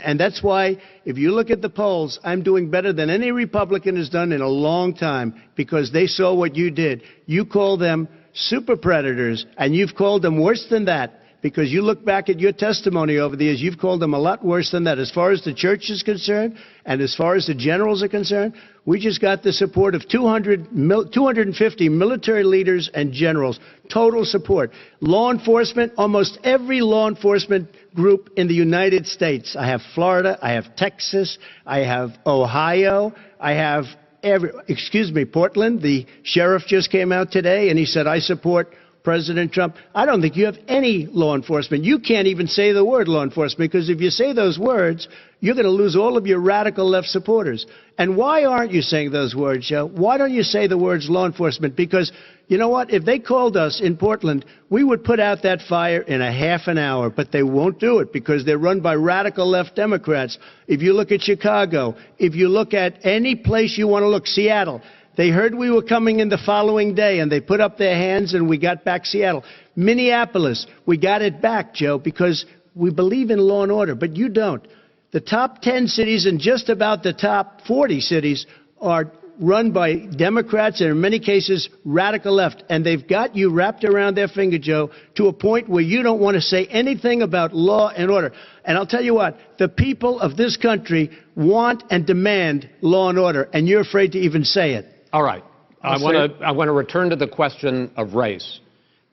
and that's why, if you look at the polls, I'm doing better than any Republican has done in a long time, because they saw what you did. You call them super predators, and you've called them worse than that. Because you look back at your testimony over the years, you've called them a lot worse than that. As far as the church is concerned, and as far as the generals are concerned, we just got the support of 250 military leaders and generals, total support. Law enforcement, almost every law enforcement group in the United States. I have Florida, I have Texas, I have Ohio, I have Portland. The sheriff just came out today and he said, I support President Trump. I don't think you have any law enforcement. You can't even say the word law enforcement, because if you say those words, you're going to lose all of your radical left supporters. And why aren't you saying those words, Joe? Why don't you say the words law enforcement? Because you know what? If they called us in Portland, we would put out that fire in a half an hour, but they won't do it because they're run by radical left Democrats. If you look at Chicago, if you look at any place you want to look, Seattle, they heard we were coming in the following day, and they put up their hands, and we got back Seattle. Minneapolis, we got it back, Joe, because we believe in law and order, but you don't. The top 10 cities and just about the top 40 cities are run by Democrats and, in many cases, radical left. And they've got you wrapped around their finger, Joe, to a point where you don't want to say anything about law and order. And I'll tell you what, the people of this country want and demand law and order, and you're afraid to even say it. All right. I want to return to the question of race.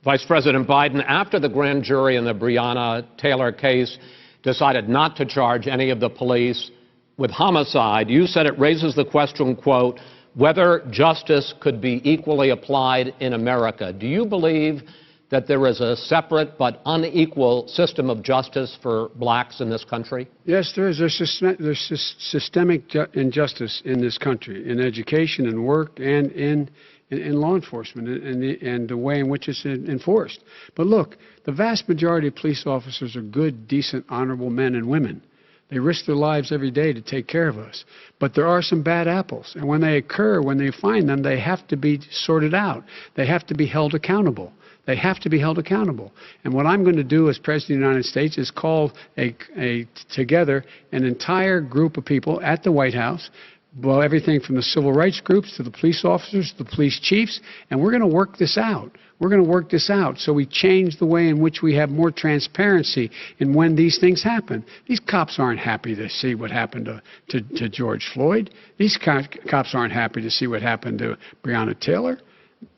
Vice President Biden, after the grand jury in the Breonna Taylor case decided not to charge any of the police with homicide, you said it raises the question, quote, whether justice could be equally applied in America. Do you believe that there is a separate but unequal system of justice for blacks in this country? Yes, there is. There's systemic injustice in this country, in education and work and in law enforcement and the way in which it's enforced. But look, the vast majority of police officers are good, decent, honorable men and women. They risk their lives every day to take care of us. But there are some bad apples. And when they occur, when they find them, they have to be sorted out. They have to be held accountable. They have to be held accountable. And what I'm going to do as President of the United States is call together an entire group of people at the White House, well, everything from the civil rights groups to the police officers, to the police chiefs, and we're going to work this out. We're going to work this out so we change the way in which we have more transparency in when these things happen. These cops aren't happy to see what happened to George Floyd. These cops aren't happy to see what happened to Breonna Taylor.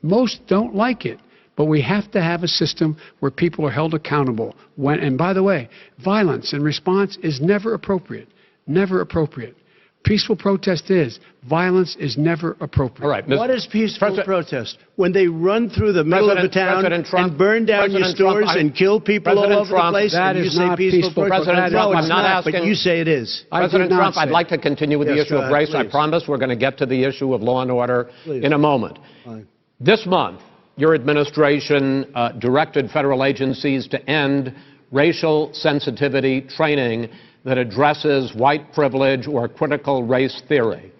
Most don't like it. But we have to have a system where people are held accountable. And by the way, violence in response is never appropriate. Never appropriate. Peaceful protest is. Violence is never appropriate. All right, what is peaceful protest? When they run through the middle of the town and burn down your stores and kill people all over the place, that and you is say not peaceful protest? President Trump, No, I'm not asking. But you say it is. President Trump, I'd like to continue with the issue of race. Please. I promise we're going to get to the issue of law and order in a moment. Fine. This month, your administration directed federal agencies to end racial sensitivity training that addresses white privilege or critical race theory.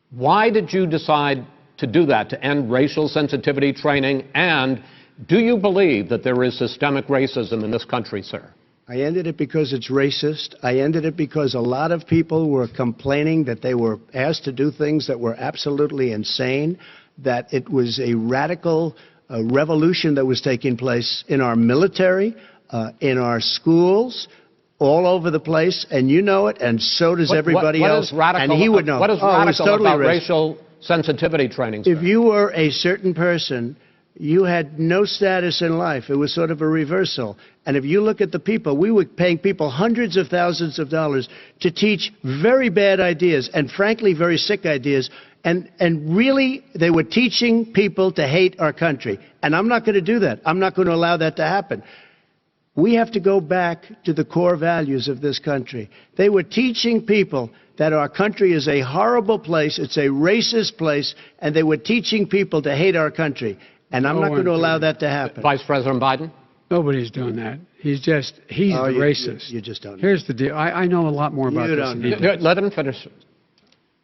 Why did you decide to do that, to end racial sensitivity training? And do you believe that there is systemic racism in this country, sir? I ended it because it's racist. I ended it because a lot of people were complaining that they were asked to do things that were absolutely insane, that it was a radical revolution that was taking place in our military, in our schools, all over the place, and you know it, and so does everybody else. Radical, and he would know. What is radical totally about racial sensitivity training, sir? If you were a certain person, you had no status in life. It was sort of a reversal. And if you look at the people, we were paying people hundreds of thousands of dollars to teach very bad ideas, and frankly, very sick ideas. And really, they were teaching people to hate our country. And I'm not going to do that. I'm not going to allow that to happen. We have to go back to the core values of this country. They were teaching people that our country is a horrible place, it's a racist place, and they were teaching people to hate our country. And I'm not going to allow that to happen. Vice President Biden? Nobody's doing that. He's the racist. You just don't know. Here's the deal. I know a lot more about this. Let him finish.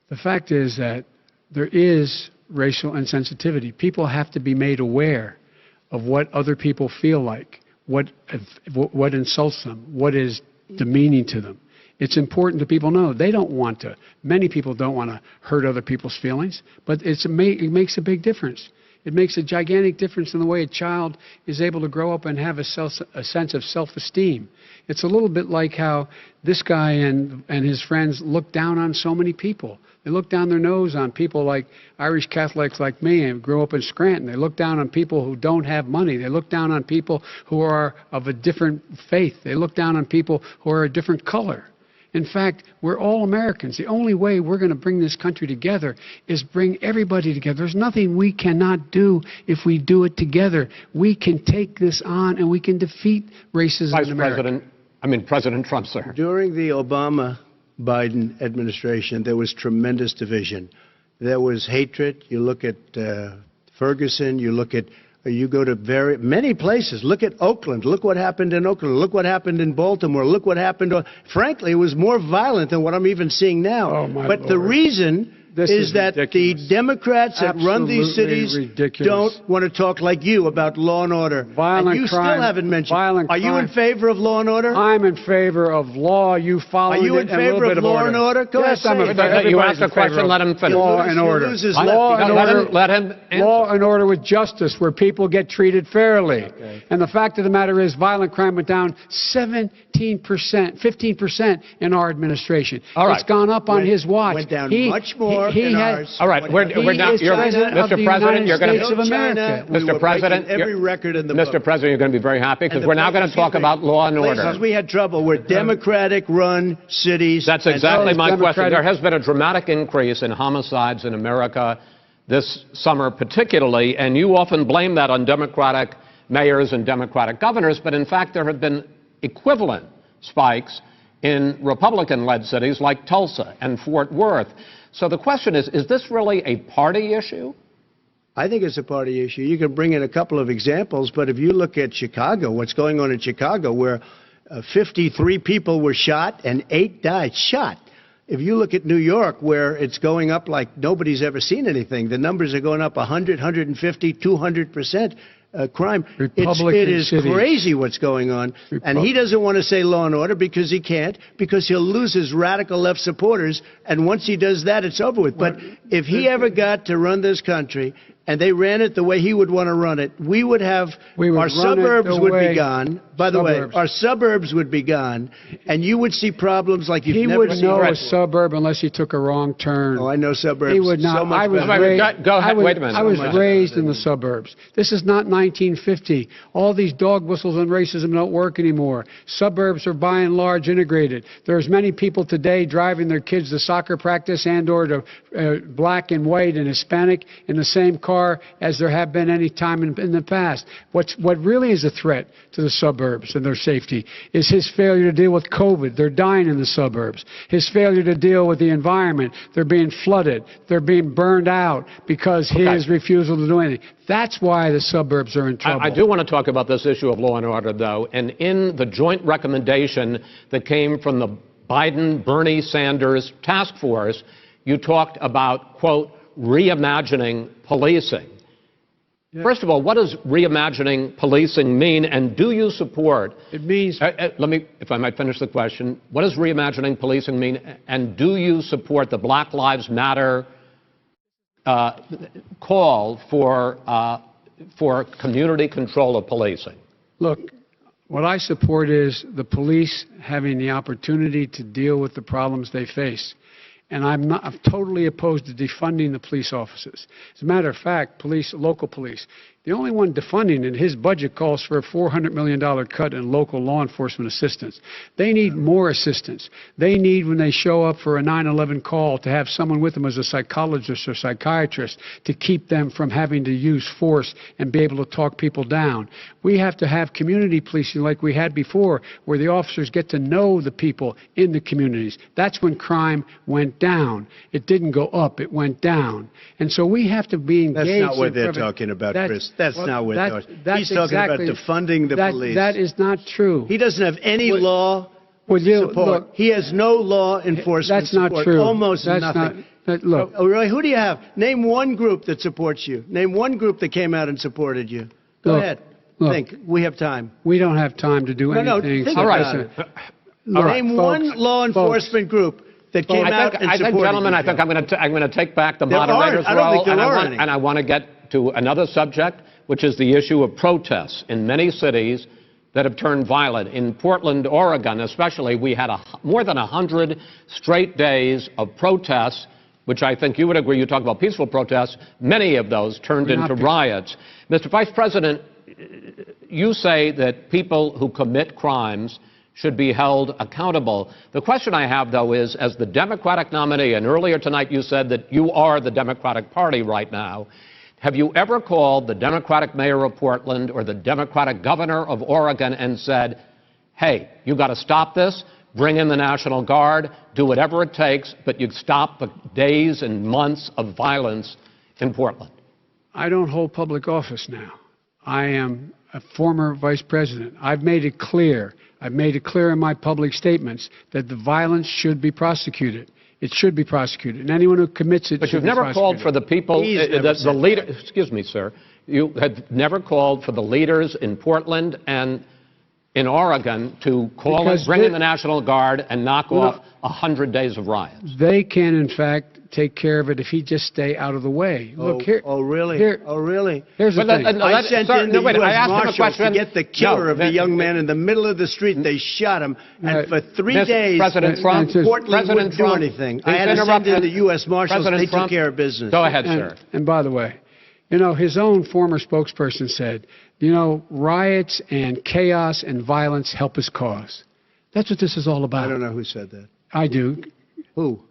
The fact is that there is racial insensitivity. People have to be made aware of what other people feel like, what insults them, what is demeaning to them. It's important that people know they don't want to. Many people don't want to hurt other people's feelings, but it makes a big difference. It makes a gigantic difference in the way a child is able to grow up and have a sense of self-esteem. It's a little bit like how this guy and his friends look down on so many people. They look down their nose on people like Irish Catholics like me and grew up in Scranton. They look down on people who don't have money. They look down on people who are of a different faith. They look down on people who are a different color. In fact, we're all Americans. The only way we're going to bring this country together is bring everybody together. There's nothing we cannot do if we do it together. We can take this on and we can defeat racism in America. President Trump, sir. During the Obama-Biden administration, there was tremendous division. There was hatred. You look at Ferguson, you go to many places. Look at Oakland. Look what happened in Oakland. Look what happened in Baltimore. Look what happened. Frankly, it was more violent than what I'm even seeing now. Oh, my but Lord. The reason is that ridiculous. the Democrats that run these cities ridiculous. don't want to talk like you about law and order. Violent and you crime, still haven't mentioned. Violent Are you in crime. favor of law and order? I'm in favor of law. You follow it. Are you in favor of law and order? Go yes, ahead, I'm say it. You asked a question, let him finish. Law and order. Law and order. Let him answer. Law and order with justice, where people get treated fairly. Okay. And the fact of the matter is, violent crime went down 17%, 15% in our administration. All right. It's gone up on his watch. Went down much more he in had, ours. All right, we're now. Mr. President, you're going to. Mr. President, every record in the book. Mr. President, you're going to be very happy because we're now going to talk about law and order. Places we had trouble were Democratic-run cities. That's exactly my question. There has been a dramatic increase in homicides in America this summer particularly, and you often blame that on Democratic mayors and Democratic governors, but in fact there have been equivalent spikes in Republican-led cities like Tulsa and Fort Worth. So the question is this really a party issue? I think it's a party issue. You can bring in a couple of examples, but if you look at Chicago, what's going on in Chicago, where 53 people were shot and 8 died, shot. If you look at New York, where it's going up like nobody's ever seen anything, the numbers are going up 100, 150, 200%. Crime. It is crazy what's going on. And he doesn't want to say law and order because he can't, because he'll lose his radical left supporters. And once he does that, it's over with. But if he ever got to run this country and they ran it the way he would want to run it, our suburbs would be gone. By the way, our suburbs would be gone, and you would see problems like you've never seen. He wouldn't know a suburb unless he took a wrong turn. Oh, I know suburbs. He would not. So much Go ahead. Wait a minute. I was raised in the suburbs. This is not 1950. All these dog whistles on racism don't work anymore. Suburbs are by and large integrated. There's many people today driving their kids to soccer practice and or to black and white and Hispanic in the same car as there have been any time in the past. What really is a threat to the suburbs and their safety is his failure to deal with COVID. They're dying in the suburbs. His failure to deal with the environment. They're being flooded. They're being burned out because his refusal to do anything. That's why the suburbs are in trouble. I do want to talk about this issue of law and order, though. And in the joint recommendation that came from the Biden-Bernie Sanders task force, you talked about, quote, reimagining policing. Yeah. First of all, what does reimagining policing mean, and do you support... It means... let me, if I might finish the question. What does reimagining policing mean, and do you support the Black Lives Matter call for community control of policing? Look, what I support is the police having the opportunity to deal with the problems they face. And I'm totally opposed to defunding the police offices. As a matter of fact, local police, the only one defunding it, his budget calls for a $400 million cut in local law enforcement assistance. They need more assistance. They need, when they show up for a 9/11 call, to have someone with them as a psychologist or psychiatrist to keep them from having to use force and be able to talk people down. We have to have community policing like we had before, where the officers get to know the people in the communities. That's when crime went down. It didn't go up, it went down. And so we have to be engaged. That's not what they're talking about, Chris. That's not what they're talking about. He's talking about defunding the police. That is not true. He doesn't have any law support. Look, he has no law enforcement That's not support. true. Almost nothing. Look. Really, who do you have? Name one group that supports you. Name one group that came out and supported you. Go Look, ahead. look. Think. We have time. We don't have time to do No, anything. think All right. about it. Look, Name folks, one law enforcement group that came out and I think, supported gentlemen, you, I think Joe. I'm going to take back the There aren't. moderator's I don't role, think there and are any. I want to get to another subject, which is the issue of protests in many cities that have turned violent. In Portland, Oregon, especially, we had more than 100 straight days of protests, which I think you would agree. You talk about peaceful protests. Many of those turned into riots. Mr. Vice President, you say that people who commit crimes should be held accountable. The question I have, though, is, as the Democratic nominee, and earlier tonight you said that you are the Democratic Party right now, have you ever called the Democratic mayor of Portland or the Democratic governor of Oregon and said, hey, you got to stop this, bring in the National Guard, do whatever it takes, but you stop the days and months of violence in Portland? I don't hold public office now. I am a former vice president. I've made it clear. I've made it clear in my public statements that the violence should be prosecuted. It should be prosecuted, and anyone who commits it. But you've never called for the people, the leader. Excuse me, sir. You had never called for the leaders in Portland and in Oregon to call and bring in the National Guard and knock off 100 days of riots. They can, in fact, take care of it if he just stay out of the way. Look here. Oh, really? Here, oh, really? Here's the thing. I sent in the U.S. Marshals to get the killer No, of the young man in the middle of the street. They shot him, and for 3 days, President Trump, Portland wouldn't do anything. I had to send in the U.S. Marshals. They took care of business. Go ahead, sir. And by the way, you know, his own former spokesperson said, you know, riots and chaos and violence help his cause. That's what this is all about. I don't know who said that. I do. Who?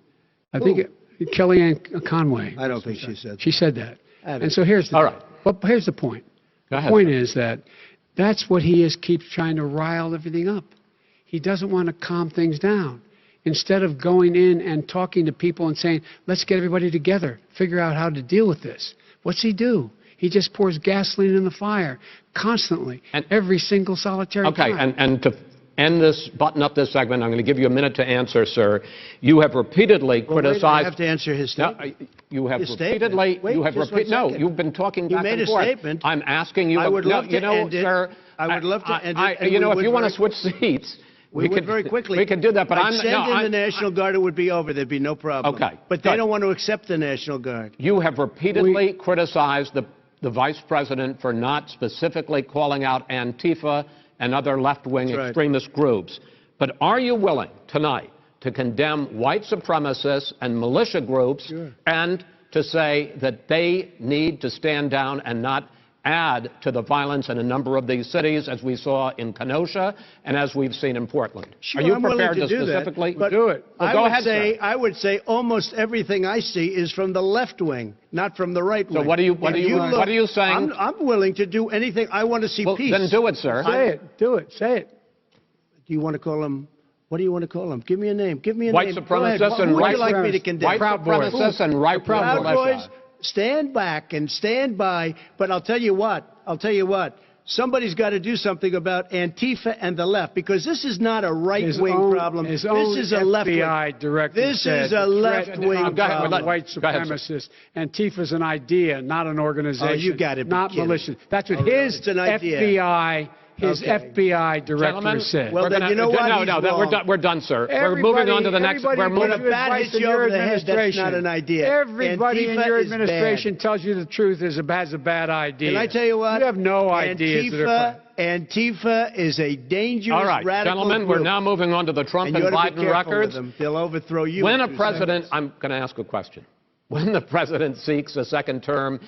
I think Kellyanne Conway. I don't think she said that. She said that. And so here's the here's the point. Go ahead, the point is that that's what he keeps trying to rile everything up. He doesn't want to calm things down. Instead of going in and talking to people and saying, let's get everybody together, figure out how to deal with this. What's he do? He just pours gasoline in the fire constantly, and every single solitary time. And to end this, button up this segment, I'm going to give you a minute to answer, sir. You have repeatedly criticized. Wait, I have to answer his statement. No, you have his repeatedly. Statement. You have repeatedly. No, you've been talking back and forth. You made a statement. I'm asking you. I would love to end it. Sir, I would love to end it. You know, if you want to switch seats. We would very quickly. We could do that, but I'd send in the National Guard, it would be over. There'd be no problem. Okay. But they don't want to accept the National Guard. You have repeatedly criticized the Vice President for not specifically calling out Antifa and other left-wing extremist groups. But are you willing tonight to condemn white supremacists and militia groups and to say that they need to stand down and not add to the violence in a number of these cities, as we saw in Kenosha and as we've seen in Portland? Sure, are you I'm prepared willing to do specifically that, but do it? Well, go ahead, sir. I would say almost everything I see is from the left wing, not from the right wing. So what are you saying? I'm willing to do anything. I want to see peace. Then do it, sir. Say it. Do it. Say it. Do you want to call them? What do you want to call them? Give me a name. Give me a white name. Supremacists and who would you like me to condemn? White supremacists and right Proud Boys. Stand back and stand by. But I'll tell you what. Somebody's got to do something about Antifa and the left, because this is not a right-wing problem. This is a left-wing. FBI director This is a left-wing problem. White supremacists. Antifa's an idea, not an organization. Oh, you got to be not kidding. malicious. That's what his FBI. His FBI director said. Well, then you know what? No, we're done, sir. We're moving on to the next. We're moving. When a bat hits you over the head, that's not an idea. Everybody in your administration tells you the truth has a bad idea. Can I tell you what? You have no idea. Antifa is a dangerous, all right, radical gentlemen, group. We're now moving on to the Trump and Biden records. They'll overthrow you. When a president, I'm going to ask a question. When the president seeks a second term,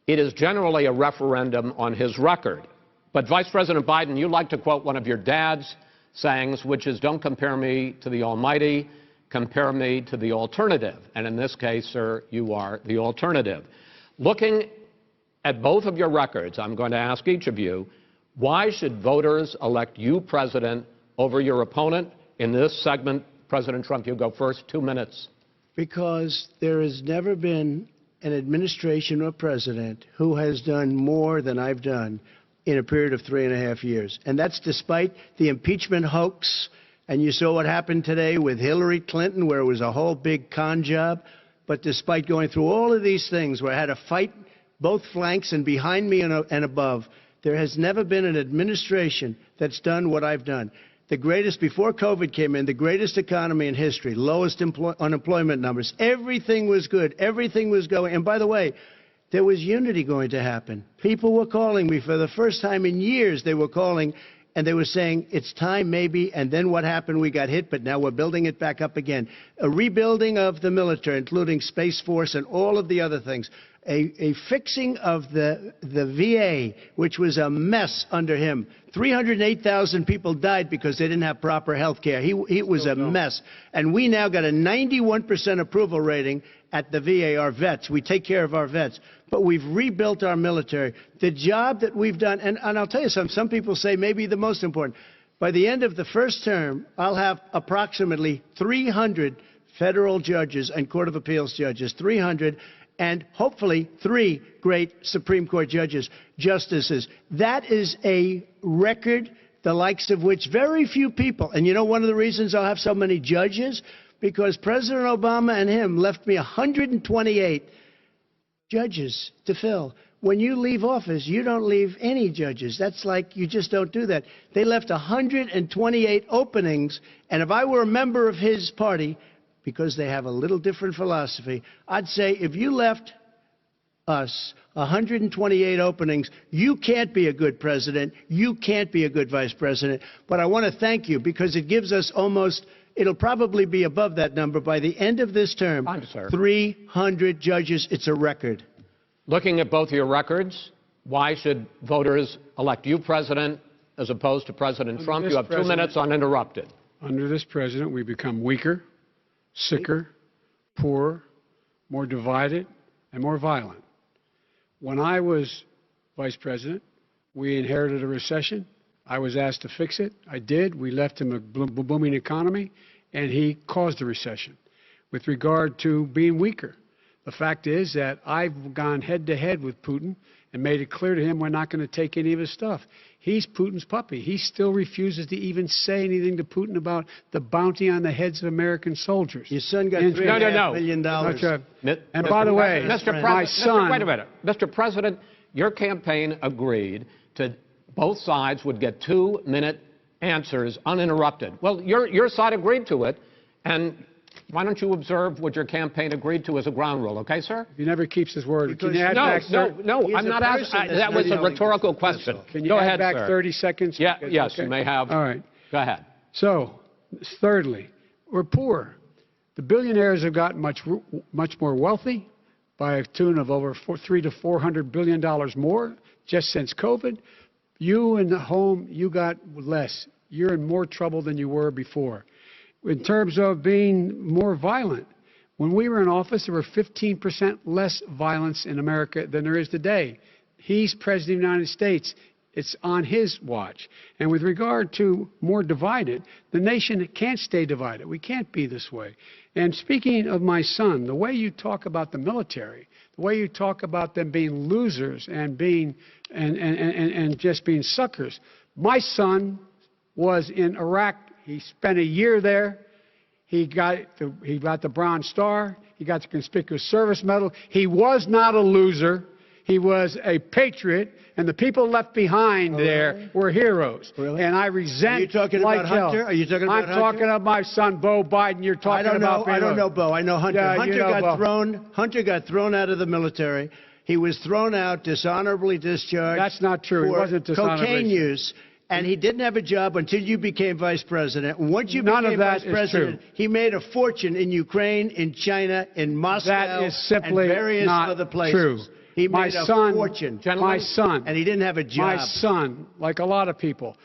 it is generally a referendum on his record. But Vice President Biden, you like to quote one of your dad's sayings, which is, don't compare me to the almighty, compare me to the alternative. And in this case, sir, you are the alternative. Looking at both of your records, I'm going to ask each of you, why should voters elect you president over your opponent? In this segment, President Trump, you go first, 2 minutes. Because there has never been an administration or president who has done more than I've done in a period of 3.5 years. And that's despite the impeachment hoax. And you saw what happened today with Hillary Clinton, where it was a whole big con job. But despite going through all of these things, where I had to fight both flanks and behind me and above, There has never been an administration that's done what I've done. The greatest, before COVID came in, the greatest economy in history, lowest unemployment numbers. Everything was good. Everything was going. And by the way, there was unity going to happen. People were calling me for the first time in years. They were calling and they were saying, it's time maybe. And then what happened? We got hit, but now we're building it back up again. A rebuilding of the military, including Space Force and all of the other things. A fixing of the VA, which was a mess under him. 308,000 people died because they didn't have proper health care. It was a mess. And we now got a 91% approval rating at the VA, our vets. We take care of our vets. But we've rebuilt our military. The job that we've done, and I'll tell you something, some people say maybe the most important. By the end of the first term, I'll have approximately 300 federal judges and Court of Appeals judges, 300, and hopefully 3 great Supreme Court justices. That is a record, the likes of which very few people, and you know one of the reasons I'll have so many judges? Because President Obama and him left me 128 judges to fill. When you leave office, you don't leave any judges. That's like you just don't do that. They left 128 openings, and if I were a member of his party, because they have a little different philosophy, I'd say if you left us 128 openings, you can't be a good president, you can't be a good vice president. But I want to thank you because it gives us almost, it'll probably be above that number by the end of this term, 300 judges. It's a record. Looking at both your records, why should voters elect you president as opposed to President Trump? You have 2 minutes uninterrupted. Under this president, we become weaker, sicker, poorer, more divided, and more violent. When I was vice president, we inherited a recession. I was asked to fix it. I did. We left him a booming economy, and he caused the recession. With regard to being weaker, the fact is that I've gone head-to-head with Putin and made it clear to him we're not going to take any of his stuff. He's Putin's puppy. He still refuses to even say anything to Putin about the bounty on the heads of American soldiers. Your son got $3.5 million. And by the way, my son... Wait a minute. Mr. President, your campaign agreed to both sides would get 2-minute answers uninterrupted. Well, your side agreed to it, and why don't you observe what your campaign agreed to as a ground rule, okay, sir? He never keeps his word. Can you add no, back I'm not asking. That was a rhetorical question. Can you Go add ahead, back sir. 30 seconds? Yeah, yes, okay. you may have. All right. Go ahead. So, thirdly, we're poor. The billionaires have gotten much more wealthy by a tune of over $300 to $400 billion more just since COVID. You in the home, you got less. You're in more trouble than you were before. In terms of being more violent, when we were in office, there were 15% less violence in America than there is today. He's President of the United States. It's on his watch. And with regard to more divided, the nation can't stay divided. We can't be this way. And speaking of my son, the way you talk about the military, the way you talk about them being losers and being and just being suckers. My son was in Iraq. He spent a year there. He got the Bronze Star. He got the Conspicuous Service Medal. He was not a loser. He was a patriot, and the people left behind there were heroes. Really? And I resent. Are you talking about Hunter? Are you talking about Hunter? I'm talking about my son, Beau Biden. You're talking about. I don't know Beau. I know Hunter. Yeah, Hunter got thrown out of the military. He was thrown out, dishonorably discharged. That's not true. He wasn't dishonorably. Cocaine use. And he didn't have a job until you became vice president. Once you became vice president, he made a fortune in Ukraine, in China, in Moscow, that is simply and various not other places. True. He made a fortune. My son. And he didn't have a job. My son, like a lot of people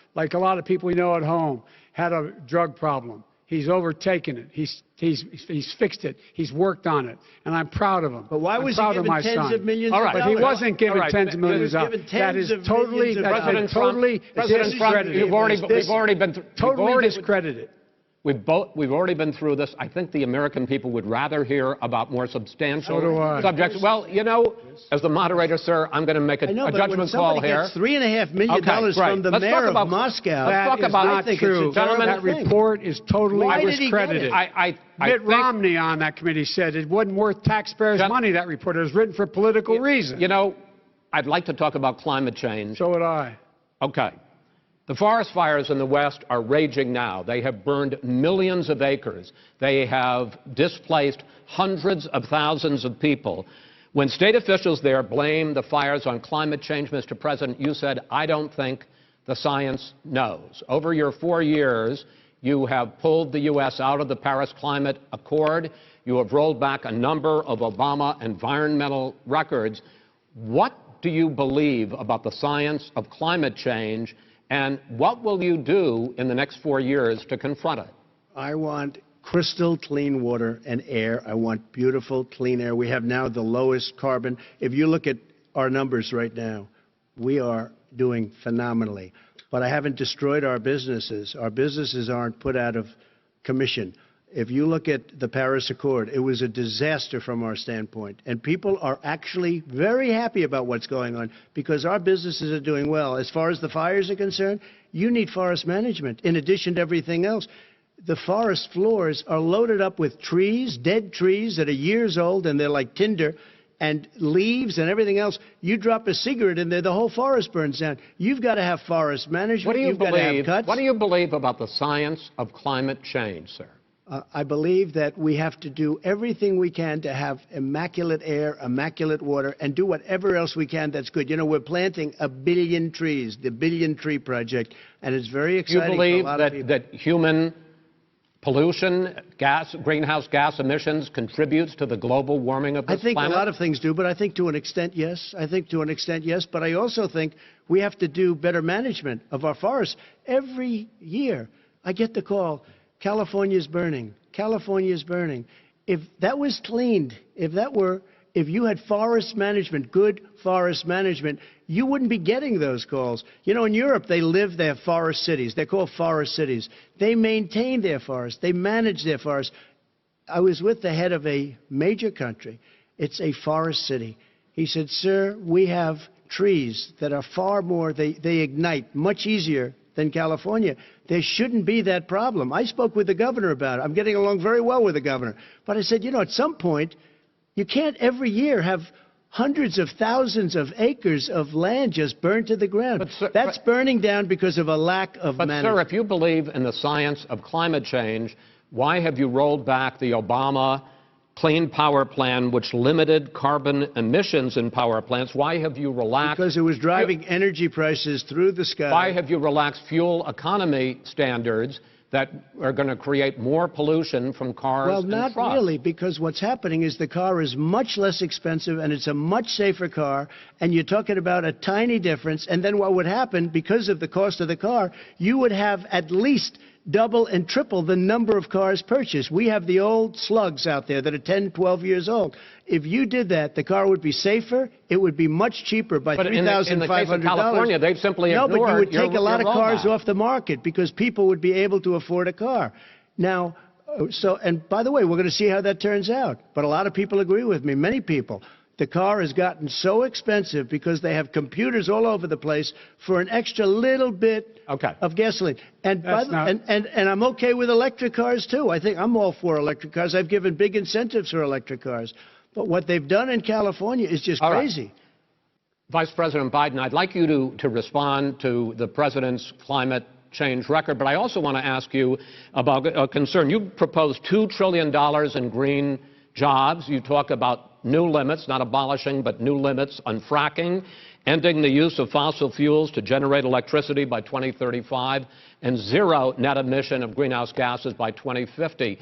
we know at home, had a drug problem. He's overtaken it. He's fixed it. He's worked on it. And I'm proud of him. But why was he given tens of millions of dollars? But he wasn't given tens of millions of dollars. That is totally discredited. We've already been totally discredited. We've already been through this. I think the American people would rather hear about more substantial subjects. Well, you know, as the moderator, sir, I'm going to make a judgment call here. Gets $3.5 million from the mayor of Moscow. That is not true. Gentlemen, that report is totally discredited. Mitt Romney on that committee said it wasn't worth taxpayers' money, that report. It was written for political reasons. You know, I'd like to talk about climate change. So would I. Okay. The forest fires in the West are raging now. They have burned millions of acres. They have displaced hundreds of thousands of people. When state officials there blame the fires on climate change, Mr. President, you said, I don't think the science knows. Over your 4 years, you have pulled the U.S. out of the Paris Climate Accord. You have rolled back a number of Obama environmental records. What do you believe about the science of climate change, and what will you do in the next 4 years to confront it? I want crystal clean water and air. I want beautiful, clean air. We have now the lowest carbon. If you look at our numbers right now, we are doing phenomenally. But I haven't destroyed our businesses. Our businesses aren't put out of commission. If you look at the Paris Accord, it was a disaster from our standpoint. And people are actually very happy about what's going on because our businesses are doing well. As far as the fires are concerned, you need forest management in addition to everything else. The forest floors are loaded up with trees, dead trees that are years old, and they're like tinder, and leaves and everything else. You drop a cigarette in there, the whole forest burns down. You've got to have forest management. What do you believe? Cuts. What do you believe about the science of climate change, sir? I believe that we have to do everything we can to have immaculate air, immaculate water, and do whatever else we can that's good. You know, we're planting 1 billion trees, the Billion Tree Project, and it's very exciting. You believe for a lot of people. that human pollution, greenhouse gas emissions contributes to the global warming of this planet? I think a lot of things do, but I think to an extent, yes. I think to an extent, yes. But I also think we have to do better management of our forests. Every year, I get the call, California's burning. California's burning. If that was cleaned, if you had forest management, good forest management, you wouldn't be getting those calls. You know, in Europe, they have forest cities. They're called forest cities. They maintain their forests. They manage their forests. I was with the head of a major country. It's a forest city. He said, sir, we have trees that are far more, they ignite much easier than California. There shouldn't be that problem. I spoke with the governor about it. I'm getting along very well with the governor. But I said, you know, at some point, you can't every year have hundreds of thousands of acres of land just burned to the ground. That's burning down because of a lack of management. But, sir, if you believe in the science of climate change, why have you rolled back the Obama Clean Power Plan, which limited carbon emissions in power plants? Why have you relaxed? Because it was driving energy prices through the sky. Why have you relaxed fuel economy standards that are going to create more pollution from cars and trucks? Well, not really, because what's happening is the car is much less expensive and it's a much safer car, and you're talking about a tiny difference. And then what would happen, because of the cost of the car, you would have at least double and triple the number of cars purchased. We have the old slugs out there that are 10, 12 years old. If you did that, the car would be safer. It would be much cheaper by $3,500. In the case of California, they've simply ignored No, but you would take a lot of cars rollback off the market because people would be able to afford a car. Now, and by the way, we're going to see how that turns out. But a lot of people agree with me, many people. The car has gotten so expensive because they have computers all over the place for an extra little bit of gasoline. And I'm okay with electric cars, too. I think I'm all for electric cars. I've given big incentives for electric cars. But what they've done in California is just crazy. Right. Vice President Biden, I'd like you to respond to the president's climate change record, but I also want to ask you about a concern. You proposed $2 trillion in green jobs. You talk about new limits, not abolishing, but new limits on fracking, ending the use of fossil fuels to generate electricity by 2035, and zero net emission of greenhouse gases by 2050.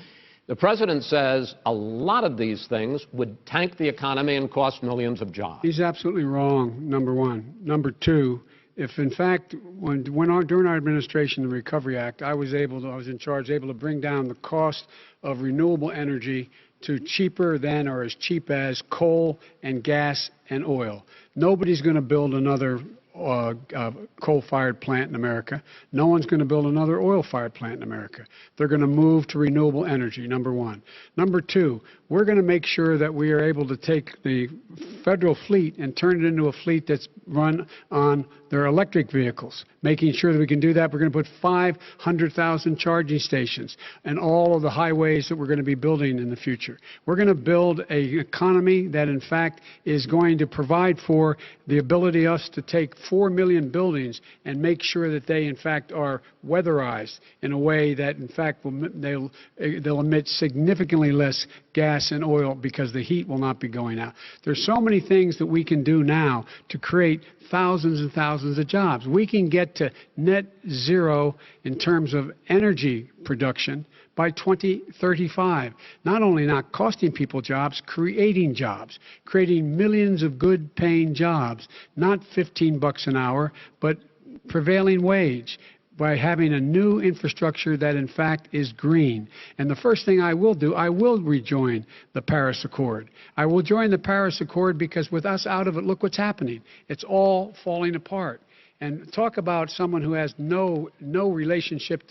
The president says a lot of these things would tank the economy and cost millions of jobs. He's absolutely wrong, number one. Number two, if in fact, during our administration, the Recovery Act, I was in charge, able to bring down the cost of renewable energy to cheaper than or as cheap as coal and gas and oil. Nobody's going to build another coal-fired plant in America. No one's going to build another oil-fired plant in America. They're going to move to renewable energy, number one. Number two, we're going to make sure that we are able to take the federal fleet and turn it into a fleet that's run on their electric vehicles. Making sure that we can do that, we're going to put 500,000 charging stations and all of the highways that we're going to be building in the future. We're going to build an economy that, in fact, is going to provide for the ability of us to take 4 million buildings and make sure that they, in fact, are weatherized in a way that, in fact, they'll emit significantly less gas and oil because the heat will not be going out. There's so many things that we can do now to create thousands and thousands of jobs. We can get to net zero in terms of energy production by 2035. Not only not costing people jobs, creating millions of good paying jobs, not $15 an hour, but prevailing wage, by having a new infrastructure that, in fact, is green. And the first thing I will do, I will rejoin the Paris Accord. I will join the Paris Accord because with us out of it, look what's happening. It's all falling apart. And talk about someone who has no relationship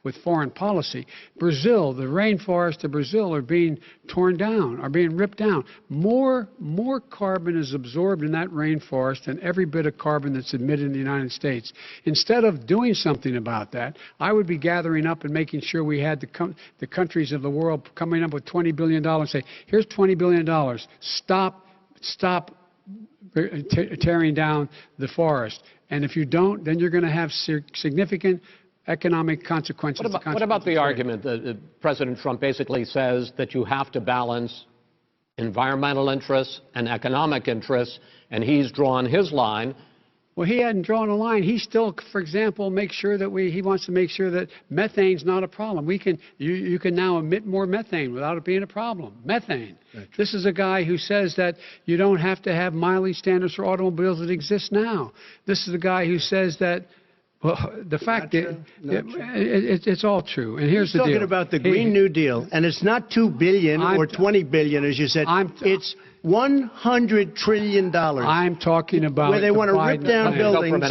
with foreign policy. Brazil, the rainforests of Brazil are being torn down, are being ripped down. More carbon is absorbed in that rainforest than every bit of carbon that's emitted in the United States. Instead of doing something about that, I would be gathering up and making sure we had the countries of the world coming up with $20 billion and say, here's $20 billion. Stop tearing down the forest. And if you don't, then you're going to have significant economic consequences. What about the argument that President Trump basically says that you have to balance environmental interests and economic interests, and he's drawn his line? Well, he hadn't drawn a line. He still, for example, he wants to make sure that methane's not a problem. You can now emit more methane without it being a problem. Methane. Right. This is a guy who says that you don't have to have mileage standards for automobiles that exist now. This is a guy who says that, well, the fact that it's all true. And here's the deal. He's talking about the Green New Deal, and it's not $2 billion or $20 billion, as you said. It's $100 trillion. I'm talking about where they want to rip down buildings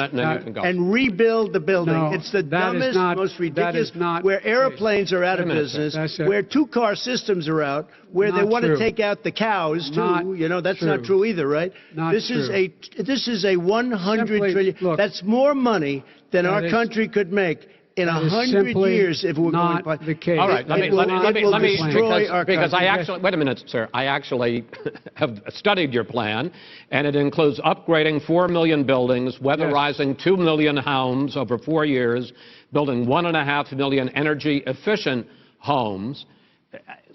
and rebuild the building. No, it's the dumbest, most ridiculous. Where airplanes are out of business, where two-car systems are out, where they want to take out the cows too. That's not true either, right? This is a $100 trillion. Look, that's more money than our country could make in 100 years if we're not going to the case. All right, let me destroy our country. because I actually, wait a minute, sir. I actually have studied your plan, and it includes upgrading 4 million buildings, weatherizing 2 million homes over 4 years, building 1.5 million energy-efficient homes.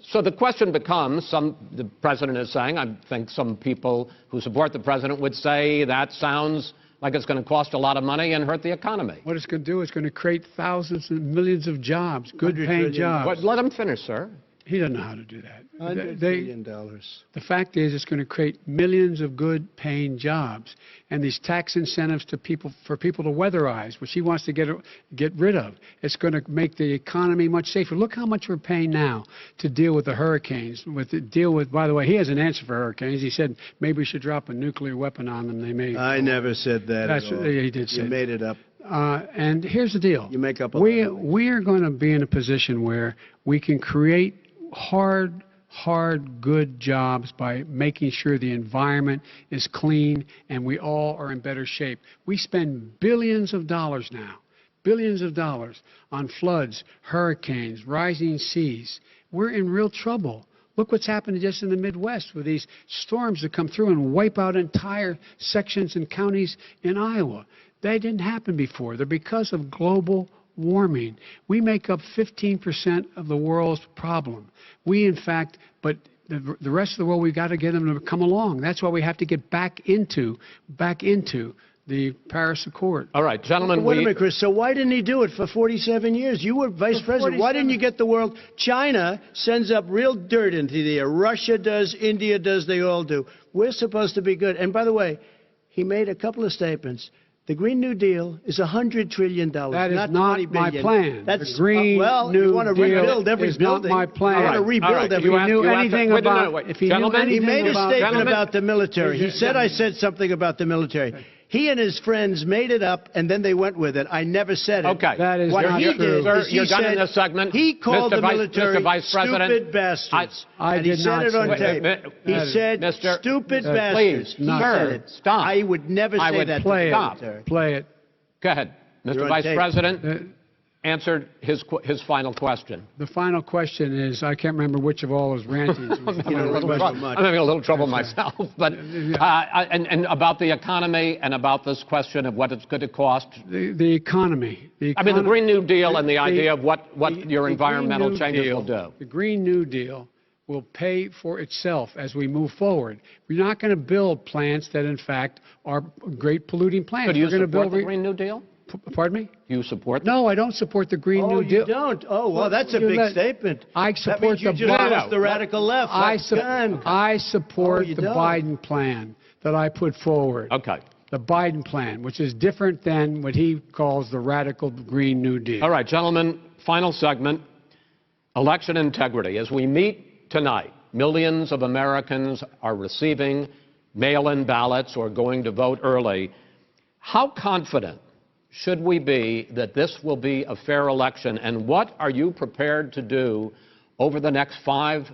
So the question becomes, the president is saying, I think some people who support the president would say that sounds like it's going to cost a lot of money and hurt the economy. What it's going to do is going to create thousands and millions of jobs, good-paying jobs. But let him finish, sir. He doesn't know how to do that. $100 billion. The fact is, it's going to create millions of good-paying jobs, and these tax incentives for people to weatherize, which he wants to get rid of. It's going to make the economy much safer. Look how much we're paying now to deal with the hurricanes. By the way, he has an answer for hurricanes. He said maybe we should drop a nuclear weapon on them. They may. I never said that. That's what he did say. You made it up. And here's the deal. You make up a we are going to be in a position where we can create hard, good jobs by making sure the environment is clean and we all are in better shape. We spend billions of dollars now, on floods, hurricanes, rising seas. We're in real trouble. Look what's happened just in the Midwest with these storms that come through and wipe out entire sections and counties in Iowa. They didn't happen before. They're because of global warming. We make up 15% of the world's problem. But the rest of the world, we've got to get them to come along. That's why we have to get back into the Paris Accord. All right, gentlemen. Wait a minute, Chris. So why didn't he do it for 47 years? You were vice president. Why didn't you get the world? China sends up real dirt into the air. Russia does. India does. They all do. We're supposed to be good. And by the way, he made a couple of statements. The Green New Deal is $100 trillion. That is not not my plan. That's the Green New you want to rebuild every is building. not my plan. You want to rebuild every building. He made a statement about the military. He said I said something about the military. He and his friends made it up, and then they went with it. I never said it. Okay. That is What not he true. did is he You're done in said this segment. he called Mr. the military Vice President, stupid bastards. I and he did said not it on say tape. that. He said Mr. stupid Please, bastards. He sir, said it. stop. I would never I say would that Play to the it. military. Play it. Go ahead. You're Mr. on Vice tape. President answered his final question. The final question is, I can't remember which of all his rantings. I'm having a little trouble myself. But and about the economy and about this question of what it's going to cost. The economy. I mean, the Green New Deal and the idea of what your the environmental Green New changes Deal, will do. The Green New Deal will pay for itself as we move forward. We're not going to build plants that, in fact, are great polluting plants. So do you We're going to support build the Green New Deal? Pardon me? Do you support that? No, I don't support the Green New Oh, Deal. you don't? Oh, well, that's a big statement. I That support means you the just Biden. lost the radical left. I Oh, support you the don't. Biden plan that I put forward. Okay. The Biden plan, which is different than what he calls the radical Green New Deal. All right, gentlemen, final segment, election integrity. As we meet tonight, millions of Americans are receiving mail-in ballots or going to vote early. How confident should we be that this will be a fair election, and what are you prepared to do over the next 5+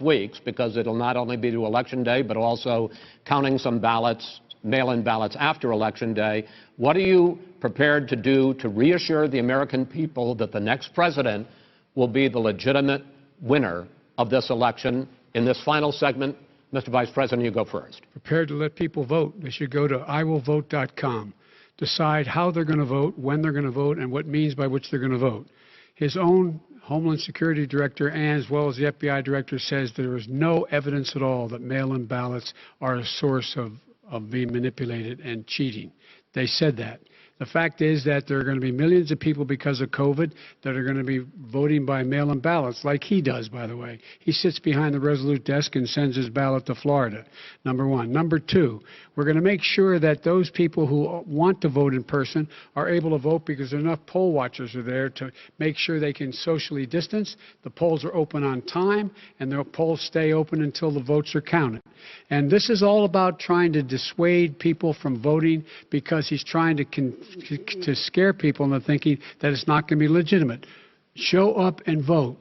weeks, because it'll not only be to Election Day, but also counting some ballots, mail-in ballots after Election Day. What are you prepared to do to reassure the American people that the next president will be the legitimate winner of this election? In this final segment, Mr. Vice President, you go first. Prepared to let people vote. They should go to iwillvote.com. Decide how they're going to vote, when they're going to vote, and what means by which they're going to vote. His own Homeland Security Director, and as well as the FBI Director, says there is no evidence at all that mail-in ballots are a source of being manipulated and cheating. They said that. The fact is that there are going to be millions of people because of COVID that are going to be voting by mail-in ballots, like he does, by the way. He sits behind the Resolute desk and sends his ballot to Florida, number one. Number two, we're going to make sure that those people who want to vote in person are able to vote because enough poll watchers are there to make sure they can socially distance. The polls are open on time, and the polls stay open until the votes are counted. And this is all about trying to dissuade people from voting because he's trying to scare people into thinking that it's not going to be legitimate. Show up and vote.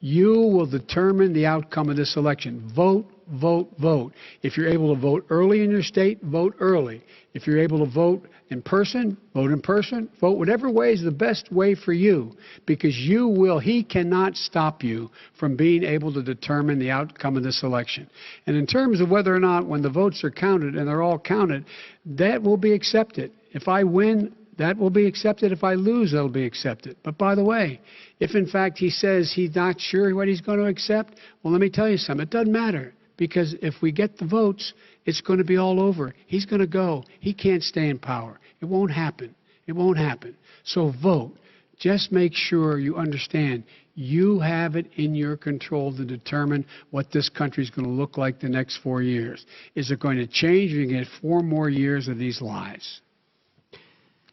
You will determine the outcome of this election. Vote, vote, vote. If you're able to vote early in your state, vote early. If you're able to vote in person, vote in person. Vote whatever way is the best way for you, because he cannot stop you from being able to determine the outcome of this election. And in terms of whether or not when the votes are counted, and they're all counted, that will be accepted. If I win, that will be accepted. If I lose, that will be accepted. But by the way, if in fact he says he's not sure what he's going to accept, well, let me tell you something. It doesn't matter, because if we get the votes, it's going to be all over. He's going to go. He can't stay in power. It won't happen. It won't happen. So vote. Just make sure you understand you have it in your control to determine what this country is going to look like the next 4 years. Is it going to change, or you get 4 more years of these lies?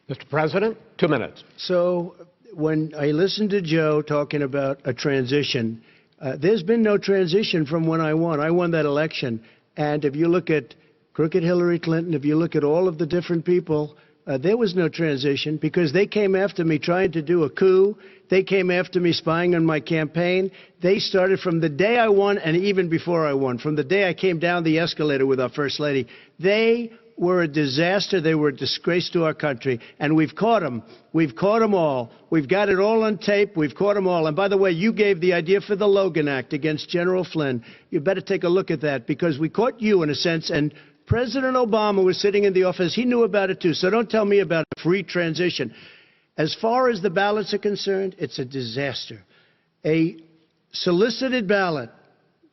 Mr. President, 2 minutes. So when I listened to Joe talking about a transition, there's been no transition from when I won. I won that election. And if you look at crooked Hillary Clinton, if you look at all of the different people, there was no transition, because they came after me trying to do a coup. They came after me spying on my campaign. They started from the day I won, and even before I won, from the day I came down the escalator with our First Lady. They were a disaster. They were a disgrace to our country. And we've caught them. We've caught them all. We've got it all on tape. We've caught them all. And by the way, you gave the idea for the Logan Act against General Flynn. You better take a look at that, because we caught you in a sense. And President Obama was sitting in the office. He knew about it too. So don't tell me about a free transition. As far as the ballots are concerned, it's a disaster. A solicited ballot,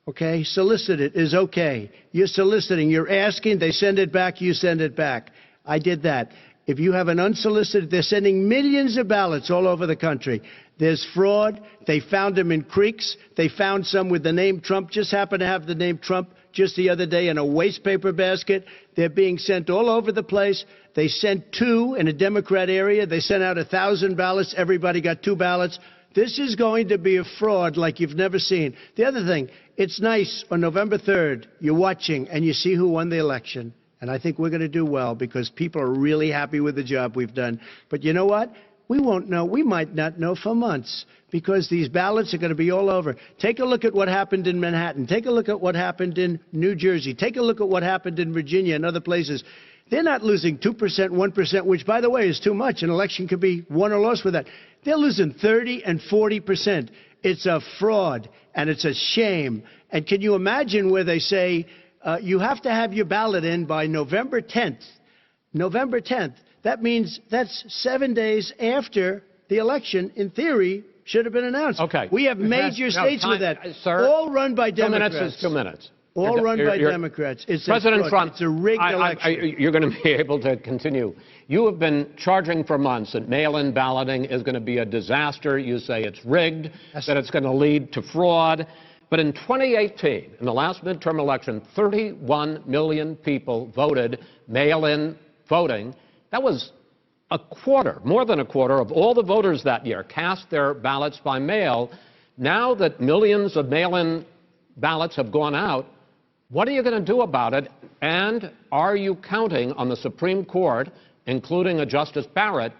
okay, solicited is okay. You're soliciting, you're asking, they send it back, you send it back. I did that. If you have an unsolicited, they're sending millions of ballots all over the country. There's fraud. They found them in creeks. They found some with the name Trump, just happened to have the name Trump just the other day in a waste paper basket. They're being sent all over the place. They sent 2 in a Democrat area. They sent out 1,000 ballots. Everybody got 2 ballots. This is going to be a fraud like you've never seen. The other thing, it's nice on November 3rd, you're watching and you see who won the election. And I think we're going to do well because people are really happy with the job we've done. But you know what? We won't know. We might not know for months because these ballots are going to be all over. Take a look at what happened in Manhattan. Take a look at what happened in New Jersey. Take a look at what happened in Virginia and other places. They're not losing 2%, 1%, which, by the way, is too much. An election could be won or lost with that. They're losing 30 and 40%. It's a fraud, and it's a shame. And can you imagine where they say you have to have your ballot in by November 10th? November 10th. That means that's 7 days after the election, in theory, should have been announced. Okay. We have major states with that, sir, all run by Democrats. 2 minutes is 2 minutes. All run by Democrats. It's President Trump, it's a rigged election. you're going to be able to continue. You have been charging for months that mail-in balloting is going to be a disaster. You say it's rigged, that it's going to lead to fraud. But in 2018, in the last midterm election, 31 million people voted mail-in voting. That was a quarter, more than a quarter, of all the voters that year cast their ballots by mail. Now that millions of mail-in ballots have gone out, what are you going to do about it? And are you counting on the Supreme Court, including a Justice Barrett,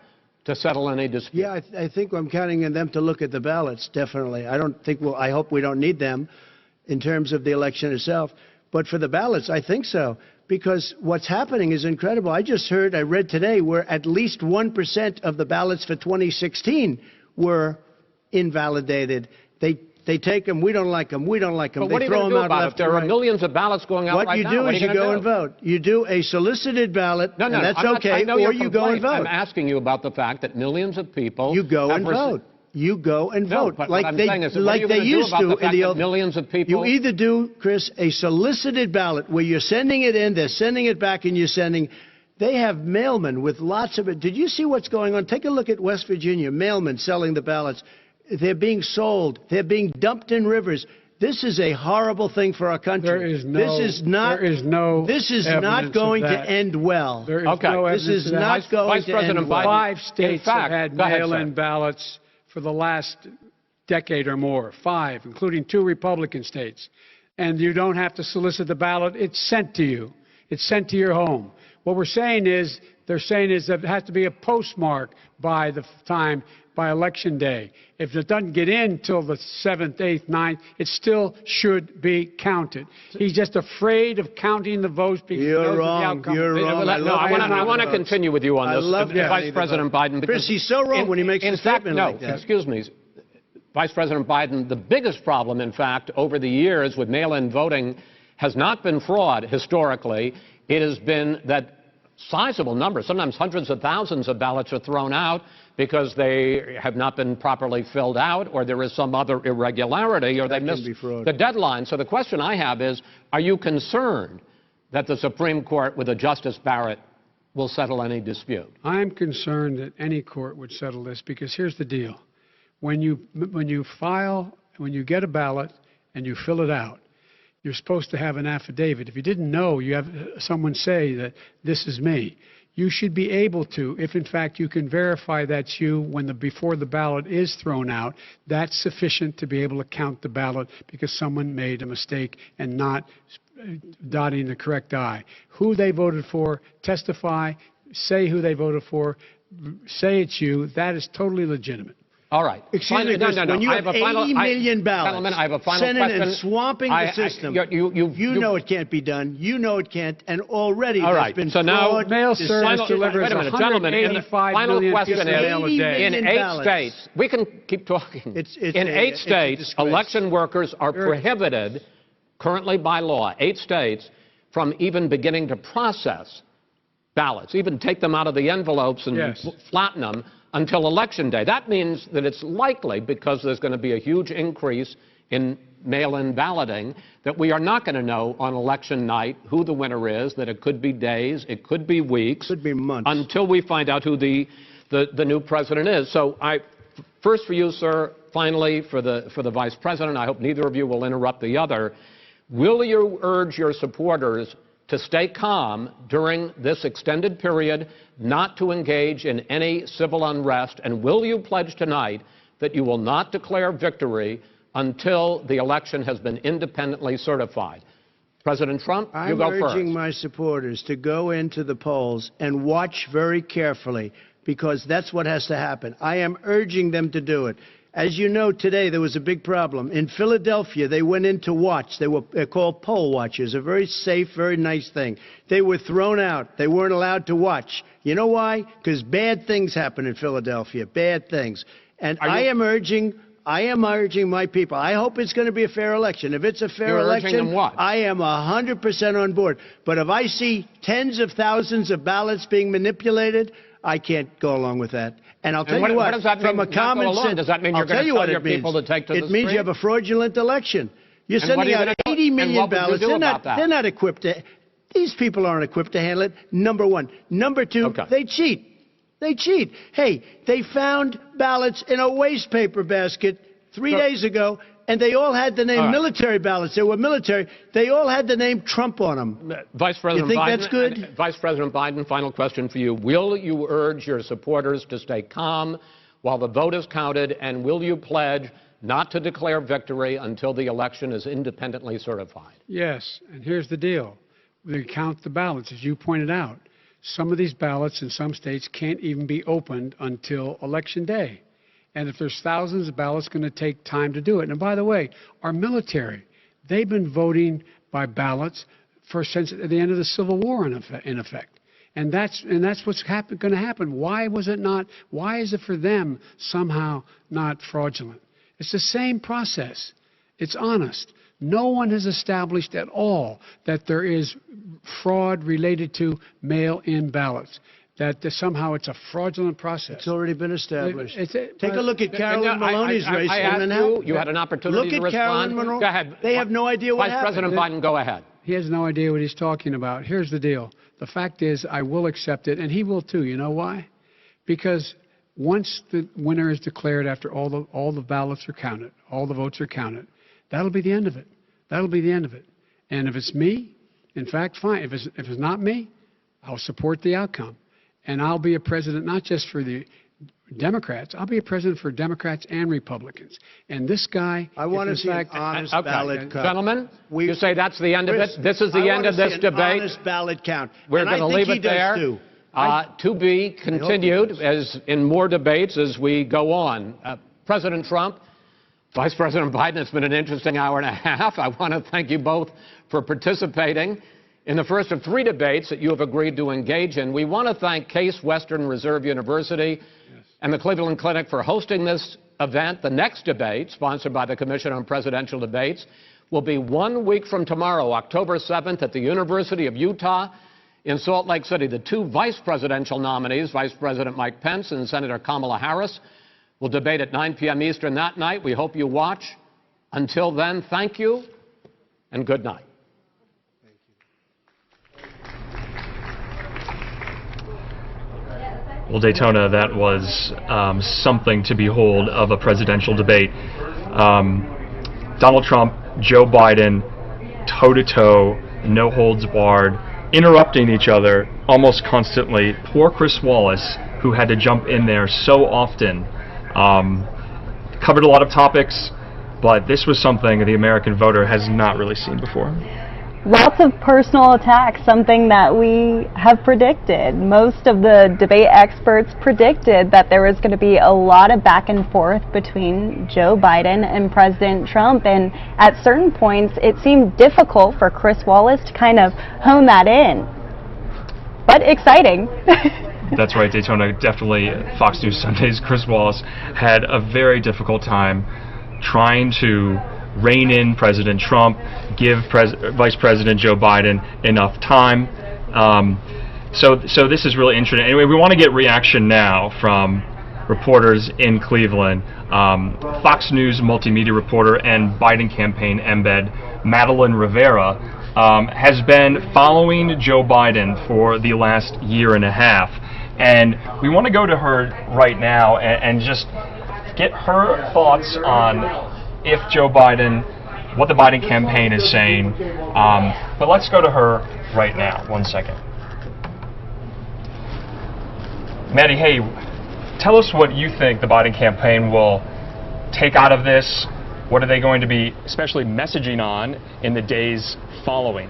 to settle any dispute? Yeah, I think I'm counting on them to look at the ballots, definitely. I hope we don't need them in terms of the election itself. But for the ballots, I think so. Because what's happening is incredible. I read today, where at least 1% of the ballots for 2016 were invalidated. They take them, we don't like them, we don't like them. But what are you going to do about it? There are millions of ballots going out right now. What you do is you go and vote. You do a solicited ballot, and that's okay, or you go and vote. I'm asking you about the fact that millions of people... You go and vote. You go and vote. But what I'm saying is, what are you going to do about the fact that millions of people... You either do, Chris, a solicited ballot where you're sending it in, they're sending it back, and you're sending... They have mailmen with lots of it. Did you see what's going on? Take a look at West Virginia, mailmen selling the ballots. They're being sold. They're being dumped in rivers. This is a horrible thing for our country. This is not going to end well. There is no evidence this is not going to end well. 5 states have had mail-in ballots for the last decade or more. 5, including 2 Republican states. And you don't have to solicit the ballot. It's sent to you. It's sent to your home. What they're saying is that it has to be a postmark by election day. If it doesn't get in till the 7th, 8th, 9th, it still should be counted. He's just afraid of counting the votes because you're wrong. You're wrong. I want to continue with you on this, Vice President Biden. Chris, he's so wrong when he makes a statement like that. Excuse me, Vice President Biden. The biggest problem, in fact, over the years with mail-in voting has not been fraud historically. It has been that sizable numbers, sometimes hundreds of thousands of ballots are thrown out because they have not been properly filled out, or there is some other irregularity, or they missed the deadline. So the question I have is, are you concerned that the Supreme Court, with a Justice Barrett, will settle any dispute? I'm concerned that any court would settle this because here's the deal. When you get a ballot and you fill it out, you're supposed to have an affidavit. If you didn't know, you have someone say that this is me. You should be able to, if in fact you can verify that's you before the ballot is thrown out, that's sufficient to be able to count the ballot because someone made a mistake and not dotting the correct I. Who they voted for, testify, say who they voted for, say it's you. That is totally legitimate. All right. Excuse me, when you have 80 million ballots I have a final sent in question. and swamping the system, you know it can't be done. You know it can't. And already there's been so now mail service delivers wait a minute, gentlemen. The final question is, in 8 states, we can keep talking. In 8 states, election workers are prohibited currently by law, 8 states, from even beginning to process ballots, even take them out of the envelopes and flatten them until Election Day. That means that it's likely, because there's going to be a huge increase in mail-in balloting, that we are not going to know on election night who the winner is, that it could be days, it could be weeks, could be months, until we find out who the new president is. So first for you, sir, finally for the Vice President, I hope neither of you will interrupt the other. Will you urge your supporters to stay calm during this extended period, not to engage in any civil unrest, and will you pledge tonight that you will not declare victory until the election has been independently certified? President Trump, you go first. I'm urging my supporters to go into the polls and watch very carefully, because that's what has to happen. I am urging them to do it. As you know, today there was a big problem. In Philadelphia, they went in to watch. They're called poll watchers, a very safe, very nice thing. They were thrown out. They weren't allowed to watch. You know why? Because bad things happen in Philadelphia, bad things. And I am urging my people. I hope it's going to be a fair election. If it's a fair election, I am 100% on board. But if I see tens of thousands of ballots being manipulated, I can't go along with that. And I'll tell you what, from a common sense, does that mean you're going to tell your people to take to the street? It means you have a fraudulent election. You're sending out 80 million ballots. They're not equipped to. These people aren't equipped to handle it. Number one. Number two, they cheat. They cheat. Hey, they found ballots in a waste paper basket 3 days ago, and they all had the name military ballots. They were military. They all had the name Trump on them. Vice President you think Biden, that's good? Vice President Biden, final question for you. Will you urge your supporters to stay calm while the vote is counted, and will you pledge not to declare victory until the election is independently certified? Yes, and here's the deal. We count the ballots, as you pointed out. Some of these ballots in some states can't even be opened until Election Day. And if there's thousands of ballots, it's going to take time to do it. And by the way, our military, they've been voting by ballots since the end of the Civil War, in effect. And that's what's going to happen. Why is it for them somehow not fraudulent? It's the same process. It's honest. No one has established at all that there is fraud related to mail-in ballots, that somehow it's a fraudulent process. It's already been established. Take a look at Carolyn Maloney's race. You had an opportunity to respond. Look at Carolyn Maloney. Go ahead. They have no idea what happened. Vice President Biden, go ahead. He has no idea what he's talking about. Here's the deal. The fact is, I will accept it, and he will too. You know why? Because once the winner is declared, after all the ballots are counted, all the votes are counted, that'll be the end of it. That'll be the end of it. And if it's me, in fact, fine. If it's not me, I'll support the outcome. And I'll be a president not just for the Democrats. I'll be a president for Democrats and Republicans. And this guy, I want to see an honest ballot count. Gentlemen, you say that's the end of it? This is the end of this debate? Honest ballot count. We're going to leave it there. To be continued as in more debates as we go on. President Trump, Vice President Biden, it's been an interesting hour and a half. I want to thank you both for participating in the first of 3 debates that you have agreed to engage in. We want to thank Case Western Reserve University and the Cleveland Clinic for hosting this event. The next debate, sponsored by the Commission on Presidential Debates, will be 1 week from tomorrow, October 7th, at the University of Utah in Salt Lake City. The 2 vice presidential nominees, Vice President Mike Pence and Senator Kamala Harris, will debate at 9 p.m. Eastern that night. We hope you watch. Until then, thank you and good night. Well, Daytona, that was something to behold of a presidential debate. Donald Trump, Joe Biden, toe-to-toe, no holds barred, interrupting each other almost constantly. Poor Chris Wallace, who had to jump in there so often. Covered a lot of topics, but this was something the American voter has not really seen before. Lots of personal attacks, something that we have predicted. Most of the debate experts predicted that there was going to be a lot of back and forth between Joe Biden and President Trump, and at certain points it seemed difficult for Chris Wallace to kind of hone that in. But exciting. That's right, Daytona. Definitely Fox News Sunday's Chris Wallace had a very difficult time trying to rein in President Trump, give Vice President Joe Biden enough time. So this is really interesting. Anyway, we want to get reaction now from reporters in Cleveland. Fox News multimedia reporter and Biden campaign embed Madeline Rivera has been following Joe Biden for the last year and a half. And we want to go to her right now and just get her thoughts on if Joe Biden, what the Biden campaign is saying. But let's go to her right now. 1 second. Maddie, hey, tell us what you think the Biden campaign will take out of this. What are they going to be especially messaging on in the days following?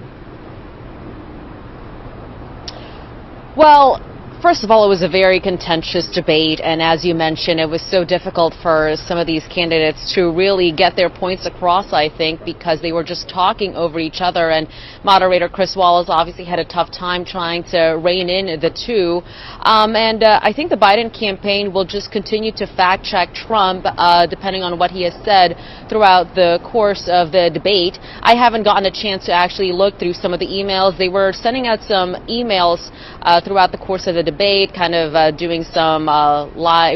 Well, first of all, it was a very contentious debate, and as you mentioned, it was so difficult for some of these candidates to really get their points across, I think, because they were just talking over each other, and moderator Chris Wallace obviously had a tough time trying to rein in the two. I think the Biden campaign will just continue to fact-check Trump, depending on what he has said throughout the course of the debate. I haven't gotten a chance to actually look through some of the emails. They were sending out some emails throughout the course of the debate, kind of doing some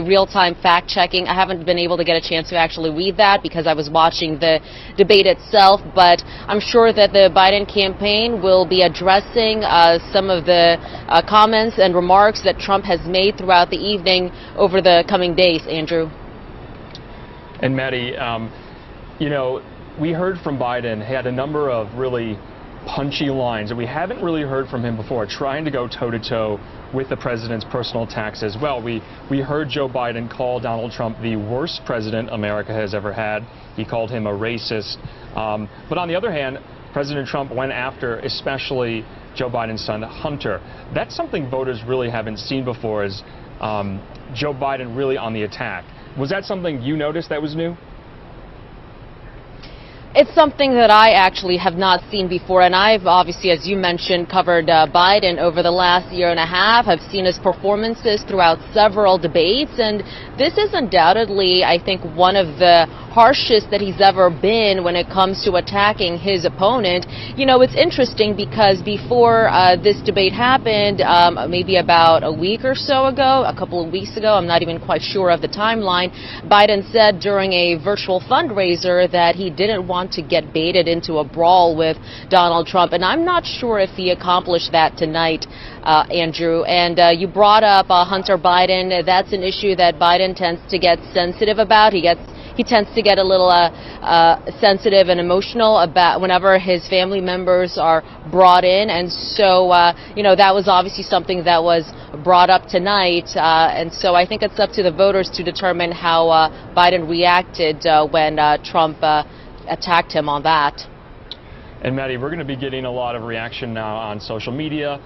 real-time fact-checking. I haven't been able to get a chance to actually read that because I was watching the debate itself, but I'm sure that the Biden campaign will be addressing some of the comments and remarks that Trump has made throughout the evening over the coming days, Andrew. And Maddie, you know, we heard from Biden, he had a number of really punchy lines that we haven't really heard from him before, trying to go toe-to-toe with the president's personal attacks as well. We heard Joe Biden call Donald Trump the worst president America has ever had. He called him a racist. But on the other hand, President Trump went after especially Joe Biden's son, Hunter. That's something voters really haven't seen before, is Joe Biden really on the attack. Was that something you noticed that was new? It's something that I actually have not seen before, and I've obviously, as you mentioned, covered Biden over the last year and a half. I've seen his performances throughout several debates, and this is undoubtedly, I think, one of the harshest that he's ever been when it comes to attacking his opponent. You know, it's interesting because before this debate happened, maybe about a week or so ago, a couple of weeks ago, I'm not even quite sure of the timeline, Biden said during a virtual fundraiser that he didn't want to get baited into a brawl with Donald Trump, and I'm not sure if he accomplished that tonight, Andrew. And you brought up Hunter Biden. That's an issue that Biden tends to get sensitive about. He tends to get a little sensitive and emotional about whenever his family members are brought in, and so you know, that was obviously something that was brought up tonight, and so I think it's up to the voters to determine how Biden reacted when Trump attacked him on that. And Maddie, we're going to be getting a lot of reaction now on social media,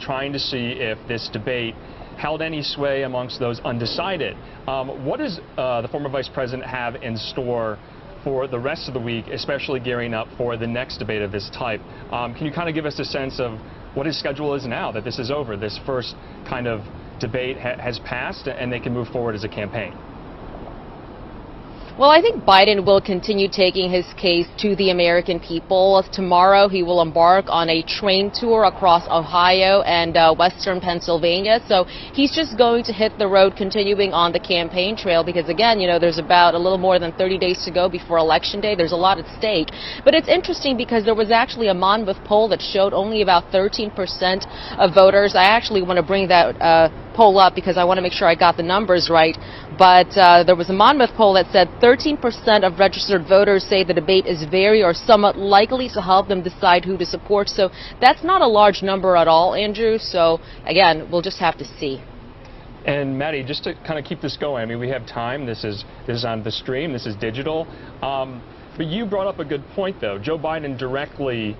trying to see if this debate held any sway amongst those undecided. What does the former vice president have in store for the rest of the week, especially gearing up for the next debate of this type? Can you kind of give us a sense of what his schedule is now that this is over? This first kind of debate has passed and they can move forward as a campaign. Well, I think Biden will continue taking his case to the American people. Tomorrow, he will embark on a train tour across Ohio and western Pennsylvania. So he's just going to hit the road, continuing on the campaign trail, because, again, you know, there's about a little more than 30 days to go before Election Day. There's a lot at stake. But it's interesting because there was actually a Monmouth poll that showed only about 13% of voters. I actually want to bring that poll up because I want to make sure I got the numbers right. But there was a Monmouth poll that said 13% of registered voters say the debate is very or somewhat likely to help them decide who to support. So that's not a large number at all, Andrew. So, again, we'll just have to see. And Maddie, just to kind of keep this going, I mean, we have time. This is on the stream. This is digital. But you brought up a good point, though. Joe Biden directly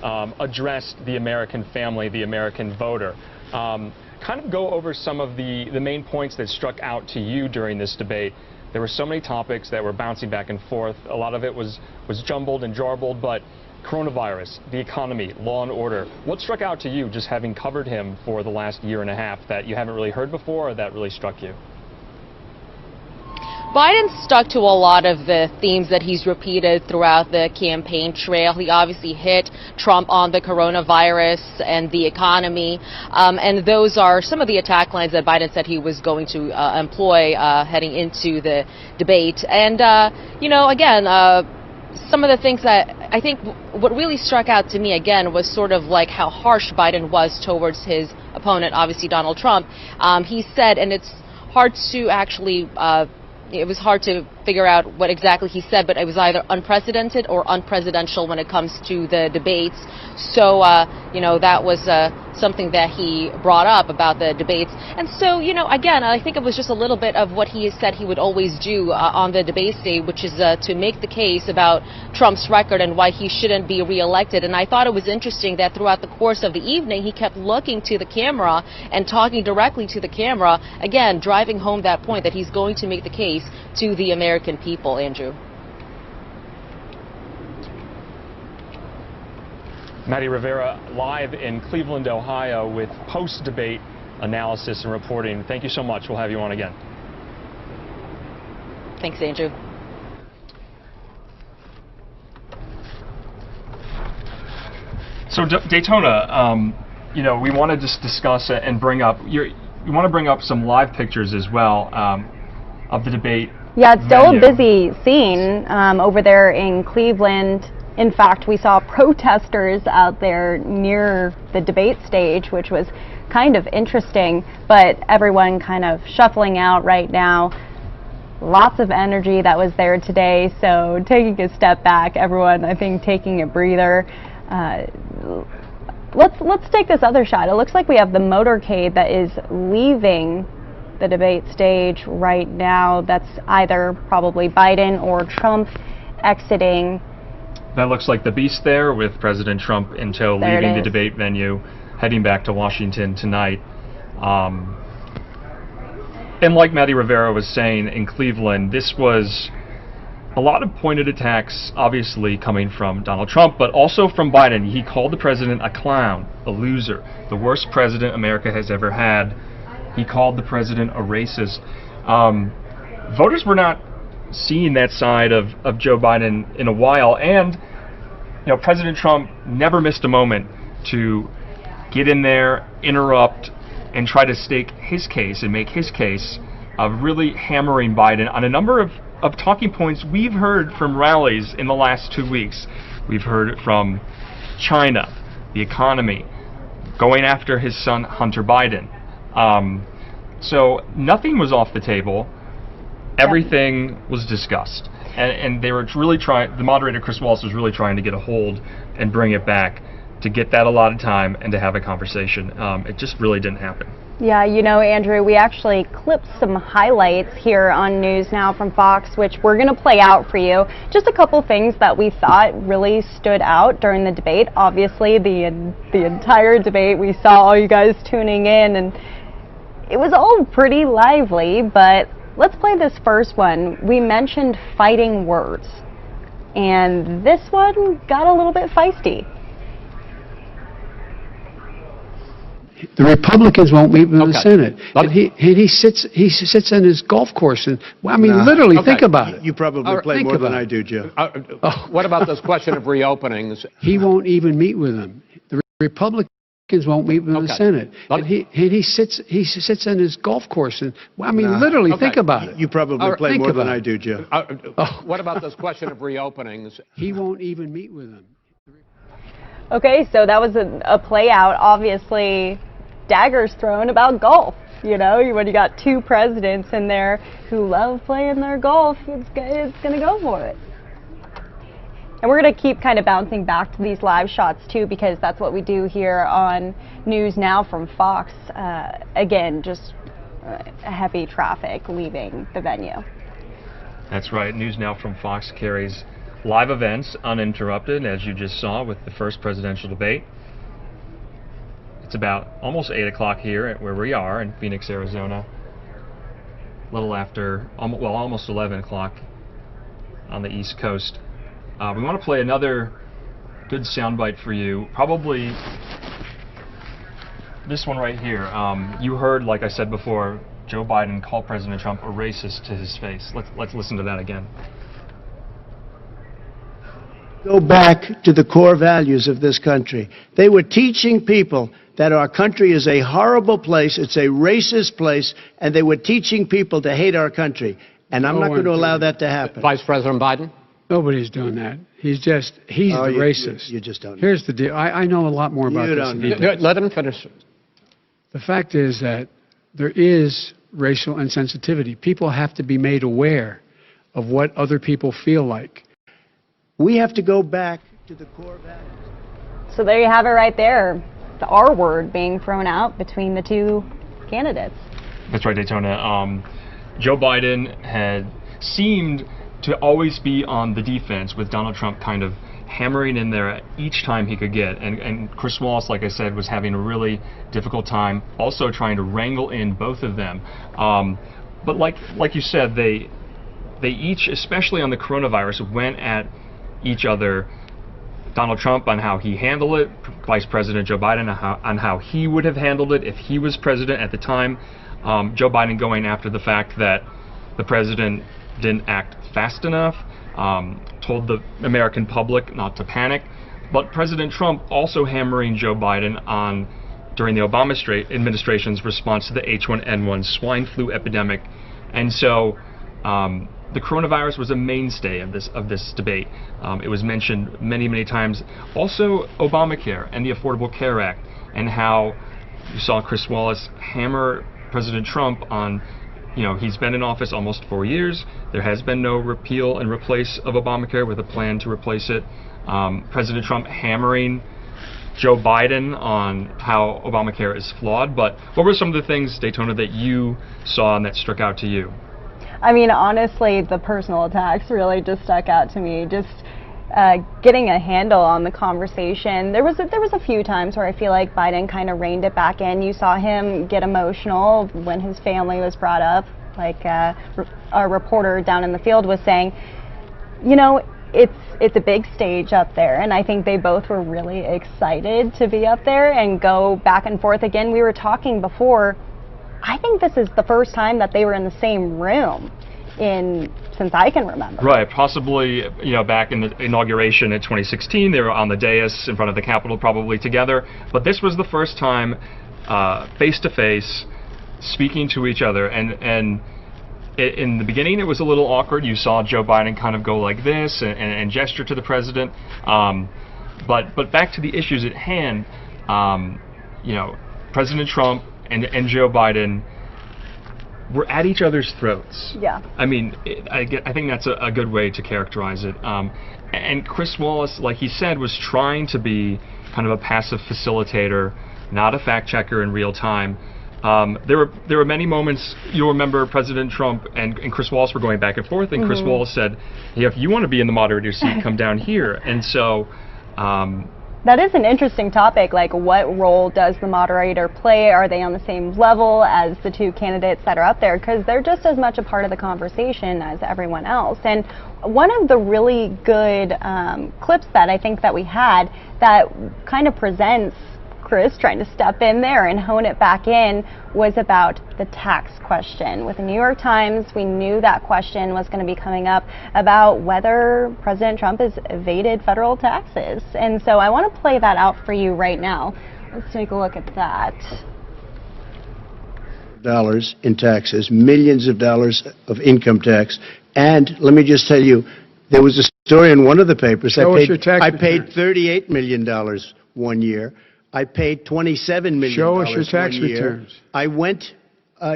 addressed the American family, the American voter. Kind of go over some of the main points that struck out to you during this debate. There were so many topics that were bouncing back and forth. A lot of it was jumbled and jarbled, but coronavirus, the economy, law and order. What struck out to you, just having covered him for the last year and a half, that you haven't really heard before or that really struck you? Biden stuck to a lot of the themes that he's repeated throughout the campaign trail. He obviously hit Trump on the coronavirus and the economy, and those are some of the attack lines that Biden said he was going to employ heading into the debate. And, you know, again, some of the things that I think what really struck out to me, again, was sort of like how harsh Biden was towards his opponent, obviously Donald Trump. He said, and it's hard to actually it was hard to figure out what exactly he said, but it was either unprecedented or unpresidential when it comes to the debates. So, you know, that was something that he brought up about the debates. And so, you know, again, I think it was just a little bit of what he said he would always do on the debate stage, which is to make the case about Trump's record and why he shouldn't be reelected. And I thought it was interesting that throughout the course of the evening, he kept looking to the camera and talking directly to the camera, again, driving home that point that he's going to make the case to the American people, Andrew. Maddie Rivera, live in Cleveland, Ohio, with post-debate analysis and reporting. Thank you so much. We'll have you on again. Thanks, Andrew. So Daytona, you know, we want to just discuss it and bring up we want to bring up some live pictures as well of the debate. Yeah, it's still venue. a busy scene over there in Cleveland. In fact, we saw protesters out there near the debate stage, which was kind of interesting, but everyone kind of shuffling out right now. Lots of energy that was there today, so taking a step back, everyone, I think, taking a breather. Let's take this other shot. It looks like we have the motorcade that is leaving the debate stage right now. That's either probably Biden or Trump exiting. That looks like the beast there, with President Trump in tow, leaving the debate venue, heading back to Washington tonight. And like Maddie Rivera was saying in Cleveland, this was a lot of pointed attacks, obviously coming from Donald Trump, but also from Biden. He called the president a clown, a loser, the worst president America has ever had. He called the president a racist. Voters were not seeing that side of Joe Biden in a while, and you know, President Trump never missed a moment to get in there, interrupt, and try to stake his case and make his case of really hammering Biden on a number of talking points we've heard from rallies in the last 2 weeks. We've heard it from China, the economy, going after his son Hunter Biden. So nothing was off the table. Everything was discussed, and they were really trying. The moderator, Chris Wallace, was really trying to get a hold and bring it back, to get that allotted time and to have a conversation. It just really didn't happen. Yeah, you know, Andrew, we actually clipped some highlights here on NewsNOW from Fox, which we're going to play out for you. Just a couple things that we thought really stood out during the debate. Obviously, the entire debate, we saw all you guys tuning in, and it was all pretty lively, but let's play this first one. We mentioned fighting words, and this one got a little bit feisty. The Republicans won't meet with the Senate. And he sits in his golf course, and well, I mean, literally, think about it. You probably play more than I do, Joe. What about this question of reopenings? He won't even meet with them. The Republicans won't meet with the Senate. And he sits in his golf course, and well, I mean, literally, think about it. You probably play more than I do, Joe. What about this question of reopenings? He won't even meet with them. Okay, so that was a play out. Obviously, daggers thrown about golf. You know, when you got two presidents in there who love playing their golf, it's going to go for it. And we're going to keep kind of bouncing back to these live shots, too, because that's what we do here on NewsNOW from Fox. Again, just heavy traffic leaving the venue. That's right. NewsNOW from Fox carries live events uninterrupted, as you just saw with the first presidential debate. It's about almost 8 o'clock here at where we are in Phoenix, Arizona. A little after, well, almost 11 o'clock on the East Coast. We want to play another good soundbite for you. Probably this one right here. You heard, like I said before, Joe Biden call President Trump a racist to his face. Let's listen to that again. Go back to the core values of this country. They were teaching people that our country is a horrible place, it's a racist place, and they were teaching people to hate our country. And I'm not going to allow that to happen. Vice President Biden? Nobody's doing that. He's the racist. You just don't know. Here's the deal. I know a lot more about this. Let him finish. The fact is that there is racial insensitivity. People have to be made aware of what other people feel like. We have to go back to the core values. So there you have it right there. the R word being thrown out between the two candidates. That's right, Daytona. Joe Biden had seemed to always be on the defense, with Donald Trump kind of hammering in there each time he could get. And Chris Wallace, like I said, was having a really difficult time also trying to wrangle in both of them. But like you said, they each, especially on the coronavirus, went at each other. Donald Trump on how he handled it, Vice President Joe Biden on how he would have handled it if he was president at the time. Joe Biden going after the fact that the president didn't act fast enough, told the American public not to panic. But President Trump also hammering Joe Biden on during the Obama administration's response to the H1N1 swine flu epidemic. And so the coronavirus was a mainstay of this debate. It was mentioned many times. Also Obamacare and the Affordable Care Act, and how you saw Chris Wallace hammer President Trump on, he's been in office almost 4 years. There has been no repeal and replace of Obamacare with a plan to replace it. President Trump hammering Joe Biden on how Obamacare is flawed. But what were some of the things, Daytona, that you saw and that struck out to you? I mean, honestly, the personal attacks really just stuck out to me. Just getting a handle on the conversation. There was a few times where I feel like Biden kind of reined it back in. You saw him get emotional when his family was brought up. Like a reporter down in the field was saying, it's a big stage up there, and I think they both were really excited to be up there and go back and forth again. We were talking before. I think this is the first time that they were in the same room since I can remember. Right, possibly, back in the inauguration in 2016, they were on the dais in front of the Capitol probably together. But this was the first time face to face, speaking to each other. And in the beginning, it was a little awkward. You saw Joe Biden kind of go like this and gesture to the president. But back to the issues at hand, President Trump and Joe Biden were at each other's throats. Yeah. I mean, I think that's a good way to characterize it. And Chris Wallace, like he said, was trying to be kind of a passive facilitator, not a fact checker in real time. There were many moments, you'll remember President Trump and Chris Wallace were going back and forth, and Chris Wallace said, hey, if you want to be in the moderator seat, come down here. And so that is an interesting topic. Like, what role does the moderator play? Are they on the same level as the two candidates that are up there? Because they're just as much a part of the conversation as everyone else. And one of the really good clips that I think that we had that kind of presents Chris trying to step in there and hone it back in was about the tax question. With the New York Times, we knew that question was going to be coming up about whether President Trump has evaded federal taxes. And so I want to play that out for you right now. Let's take a look at that. Dollars in taxes, millions of dollars of income tax. And let me just tell you, there was a story in one of the papers. I paid $38 million 1 year. I paid $27 million. Show us your tax returns. I went,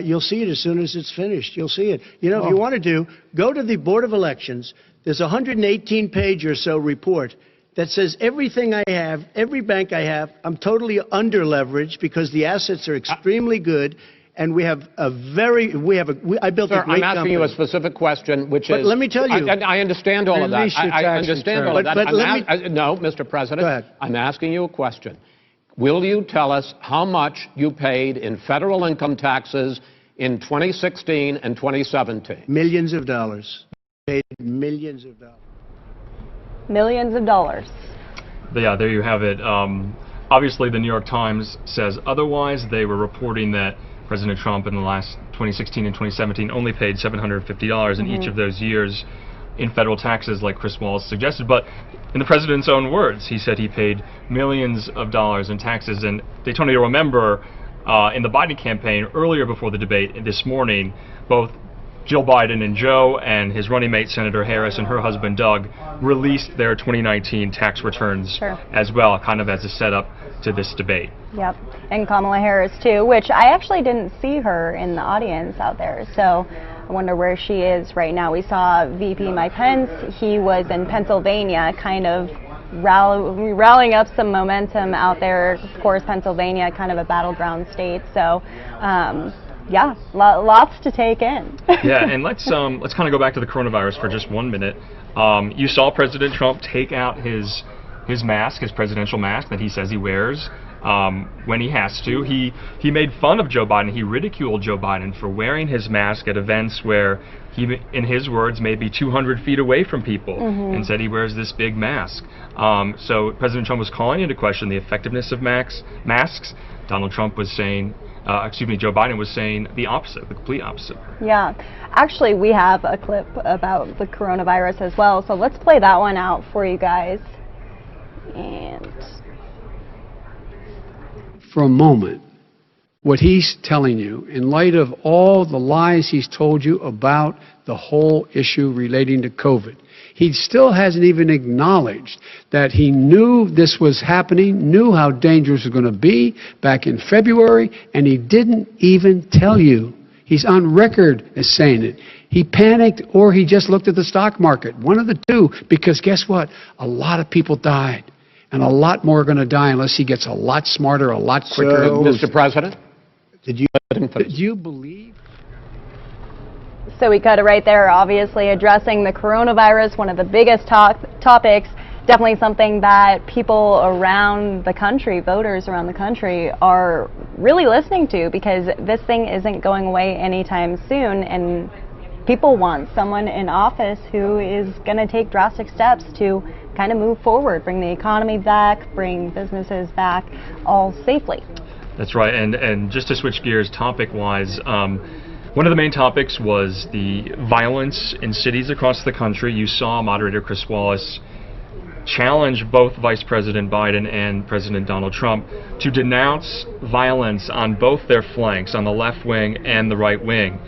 you'll see it as soon as it's finished. You'll see it. If you want to go to the Board of Elections. There's a 118-page or so report that says everything I have, every bank I have, I'm totally under-leveraged because the assets are extremely good. And I built a great company. I'm asking you a specific question, which is... let me tell you. I understand all of that. I understand all of that. No, Mr. President. Go ahead. I'm asking you a question. Will you tell us how much you paid in federal income taxes in 2016 and 2017? Millions of dollars. Paid millions of dollars. Millions of dollars. Yeah, there you have it. Obviously, the New York Times says otherwise. They were reporting that President Trump in the last 2016 and 2017 only paid $750 in each of those years in federal taxes, like Chris Wallace suggested. But in the president's own words, he said he paid millions of dollars in taxes. And Daytona, you'll remember in the Biden campaign earlier before the debate this morning, both Jill Biden and Joe and his running mate Senator Harris and her husband Doug released their 2019 tax returns as well, kind of as a setup to this debate. Yep, and Kamala Harris too, which I actually didn't see her in the audience out there, so I wonder where she is right now. We saw VP Mike Pence. He was in Pennsylvania kind of rallying up some momentum out there. Of course, Pennsylvania, kind of a battleground state. So, yeah, lots to take in. Yeah, and let's kind of go back to the coronavirus for just 1 minute. You saw President Trump take out his mask, his presidential mask that he says he wears when he has to. He made fun of Joe Biden. He ridiculed Joe Biden for wearing his mask at events where he, in his words, may be 200 feet away from people, and said he wears this big mask. So President Trump was calling into question the effectiveness of masks. Donald Trump was saying, Joe Biden was saying the opposite, the complete opposite. Yeah, actually we have a clip about the coronavirus as well, so let's play that one out for you guys. And for a moment, what he's telling you, in light of all the lies he's told you about the whole issue relating to COVID, he still hasn't even acknowledged that he knew this was happening, knew how dangerous it was going to be back in February, and he didn't even tell you. He's on record as saying it. He panicked, or he just looked at the stock market. One of the two, because guess what? A lot of people died, and a lot more are going to die unless he gets a lot smarter, a lot quicker. Mr. President? Did you believe? So we got it right there, obviously addressing the coronavirus, one of the biggest topics, definitely something that people around the country, voters around the country, are really listening to, because this thing isn't going away anytime soon, and people want someone in office who is going to take drastic steps to kind of move forward, bring the economy back, bring businesses back, all safely. That's right, and just to switch gears topic-wise, one of the main topics was the violence in cities across the country. You saw moderator Chris Wallace challenge both Vice President Biden and President Donald Trump to denounce violence on both their flanks, on the left wing and the right wing.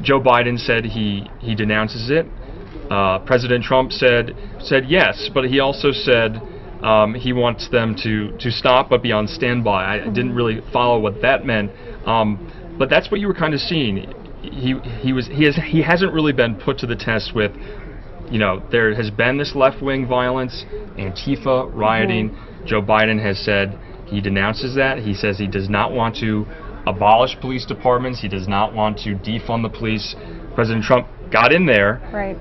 Joe Biden said he denounces it. President Trump said yes, but he also said he wants them to stop but be on standby. I didn't really follow what that meant. But that's what you were kind of seeing. He hasn't really been put to the test with, there has been this left-wing violence, Antifa, rioting. Joe Biden has said he denounces that. He says he does not want to abolish police departments. He does not want to defund the police. President Trump got in there. Right.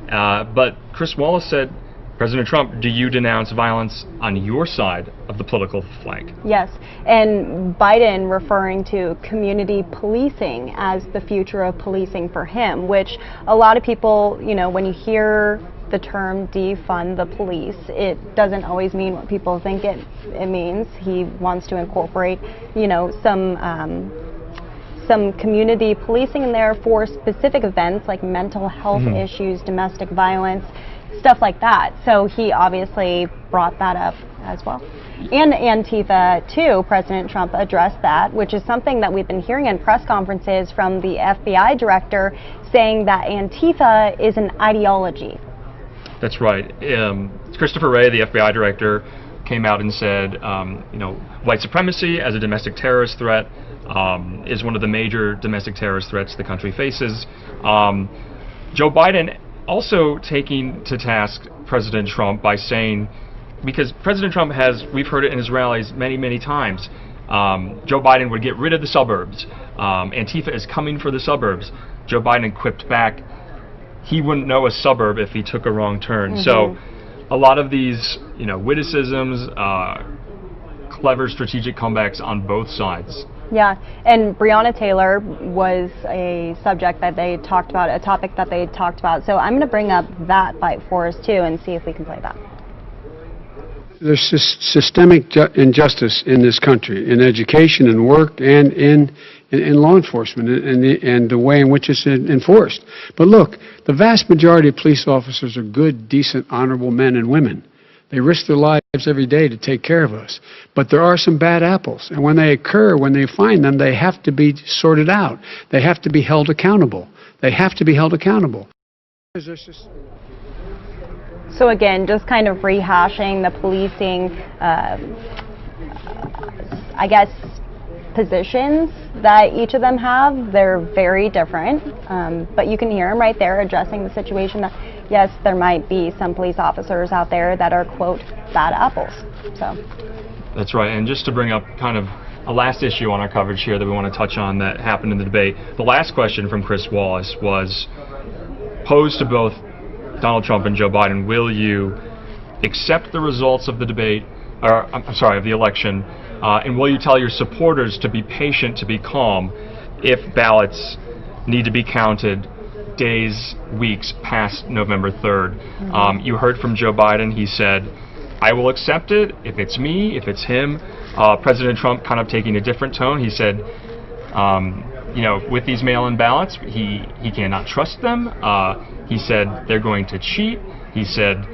But Chris Wallace said, President Trump, do you denounce violence on your side of the political flank? Yes, and Biden referring to community policing as the future of policing for him, which a lot of people, when you hear the term defund the police, it doesn't always mean what people think it means. He wants to incorporate, some community policing in there for specific events like mental health issues, domestic violence, stuff like that. So he obviously brought that up as well. And Antifa, too, President Trump addressed that, which is something that we've been hearing in press conferences from the FBI director, saying that Antifa is an ideology. That's right. Christopher Wray, the FBI director, came out and said, white supremacy as a domestic terrorist threat is one of the major domestic terrorist threats the country faces. Joe Biden also taking to task President Trump by saying, because President Trump we've heard it in his rallies many, many times, Joe Biden would get rid of the suburbs. Antifa is coming for the suburbs. Joe Biden quipped back, he wouldn't know a suburb if he took a wrong turn. So a lot of these, witticisms, clever strategic comebacks on both sides. Yeah, and Breonna Taylor was a subject that they talked about, a topic that they talked about. So I'm going to bring up that bite for us, too, and see if we can play that. There's systemic injustice in this country, in education and work and in law enforcement and the way in which it's enforced. But look, the vast majority of police officers are good, decent, honorable men and women. They risk their lives every day to take care of us. But there are some bad apples. And when they occur, when they find them, they have to be sorted out. They have to be held accountable. They have to be held accountable. So again, just kind of rehashing the policing, positions that each of them have. They're very different, but you can hear him right there addressing the situation that yes, there might be some police officers out there that are, quote, bad apples. So. That's right. And just to bring up kind of a last issue on our coverage here that we want to touch on that happened in the debate, the last question from Chris Wallace was posed to both Donald Trump and Joe Biden. Will you accept the results of the debate, or I'm sorry, of the election, and will you tell your supporters to be patient, to be calm, if ballots need to be counted days, weeks past November 3rd? You heard from Joe Biden. He said, I will accept it if it's me, if it's him. President Trump kind of taking a different tone. He said, you know, with these mail-in ballots, he cannot trust them. He said they're going to cheat. He said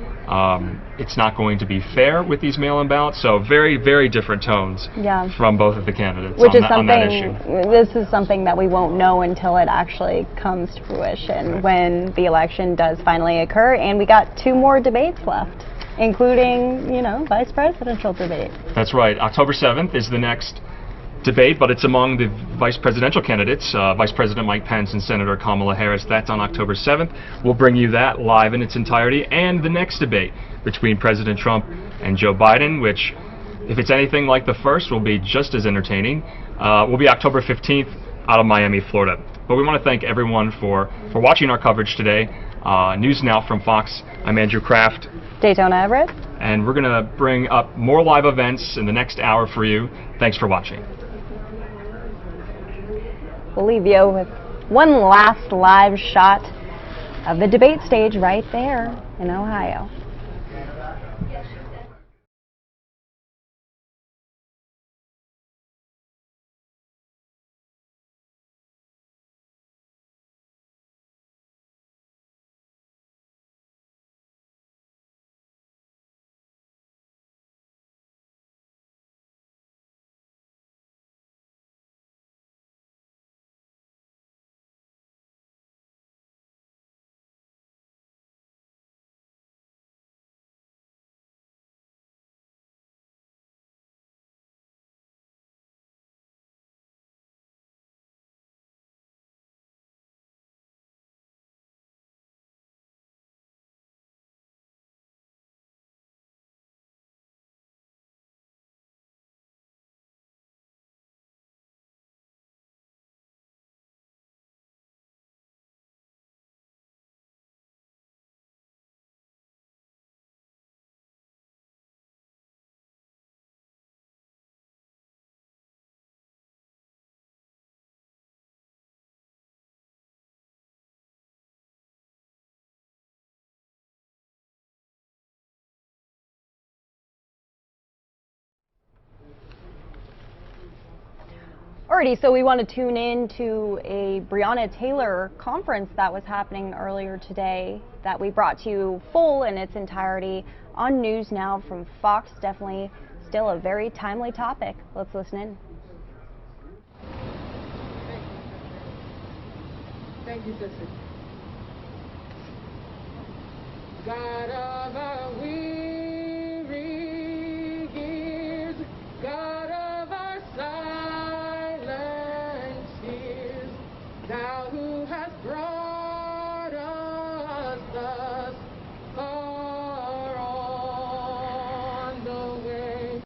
it's not going to be fair with these mail-in ballots. So very, very different tones from both of the candidates on that issue. This is something that we won't know until it actually comes to fruition, when the election does finally occur. And we got 2 more debates left, including, you know, vice presidential debate. That's right. October 7th is the next debate, but it's among the vice presidential candidates, Vice President Mike Pence and Senator Kamala Harris. That's on October 7th. We'll bring you that live in its entirety. And the next debate between President Trump and Joe Biden, which, if it's anything like the first, will be just as entertaining, will be October 15th out of Miami, Florida. But we want to thank everyone for watching our coverage today. News Now from Fox. I'm Andrew Kraft. Daytona Everett. And we're going to bring up more live events in the next hour for you. Thanks for watching. We'll leave you with one last live shot of the debate stage right there in Ohio. Alrighty, so we want to tune in to a Breonna Taylor conference that was happening earlier today that we brought to you full in its entirety on News Now from Fox. Definitely still a very timely topic. Let's listen in. Thank you, sister. God of our weary years, God of our silent tears, thou who hast brought us thus far on the way,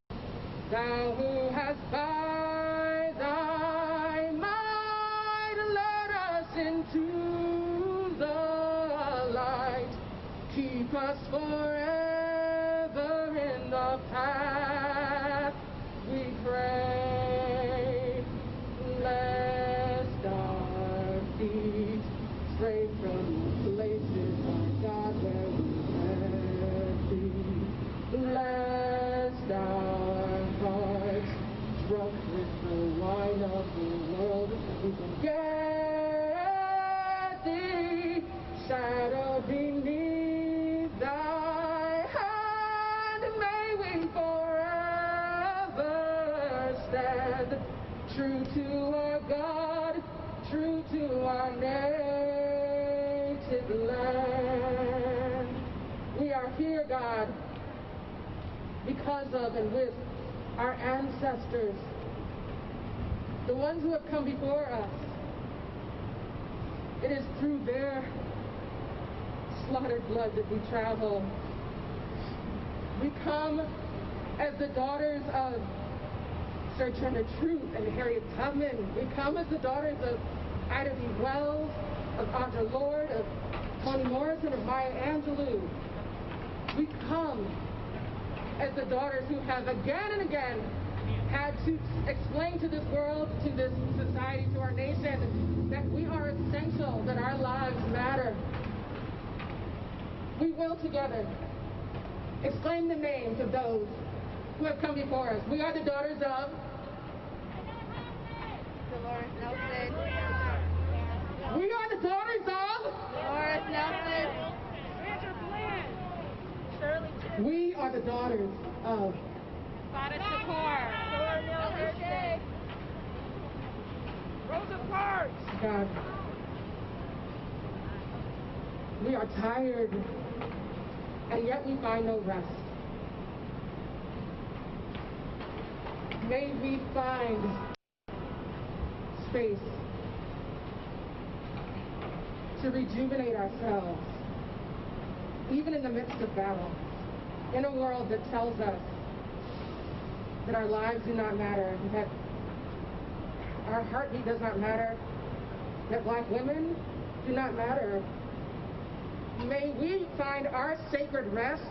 thou who hast by thy might led us into the light, keep us forever in the path we pray, lest our feet stray from places, my God, where we led thee, lest our hearts, drunk with the wine of the world, we forget thee, shadow beneath thy hand, may we forever stand, true to our God, true to our native land. We are here, God, because of and with our ancestors, the ones who have come before us. It is through their slaughtered blood that we travel. We come as the daughters of Sir Turner Truth and Harriet Tubman. We come as the daughters of Ida B. Wells, of Audre Lorde, of Toni Morrison, of Maya Angelou. We come as the daughters who have again and again had to explain to this world, to this society, to our nation, that we are essential, that our lives matter. We will together exclaim the names of those who have come before us. We are the daughters of Dolores Nelson. We are the daughters of Dolores Nelson. Shirley Chisholm. We are the daughters of Sada Shakur. Alicia. Rosa Parks. God. We are tired, and yet we find no rest. May we find space to rejuvenate ourselves, even in the midst of battle, in a world that tells us that our lives do not matter, that our heartbeat does not matter, that Black women do not matter. May we find our sacred rest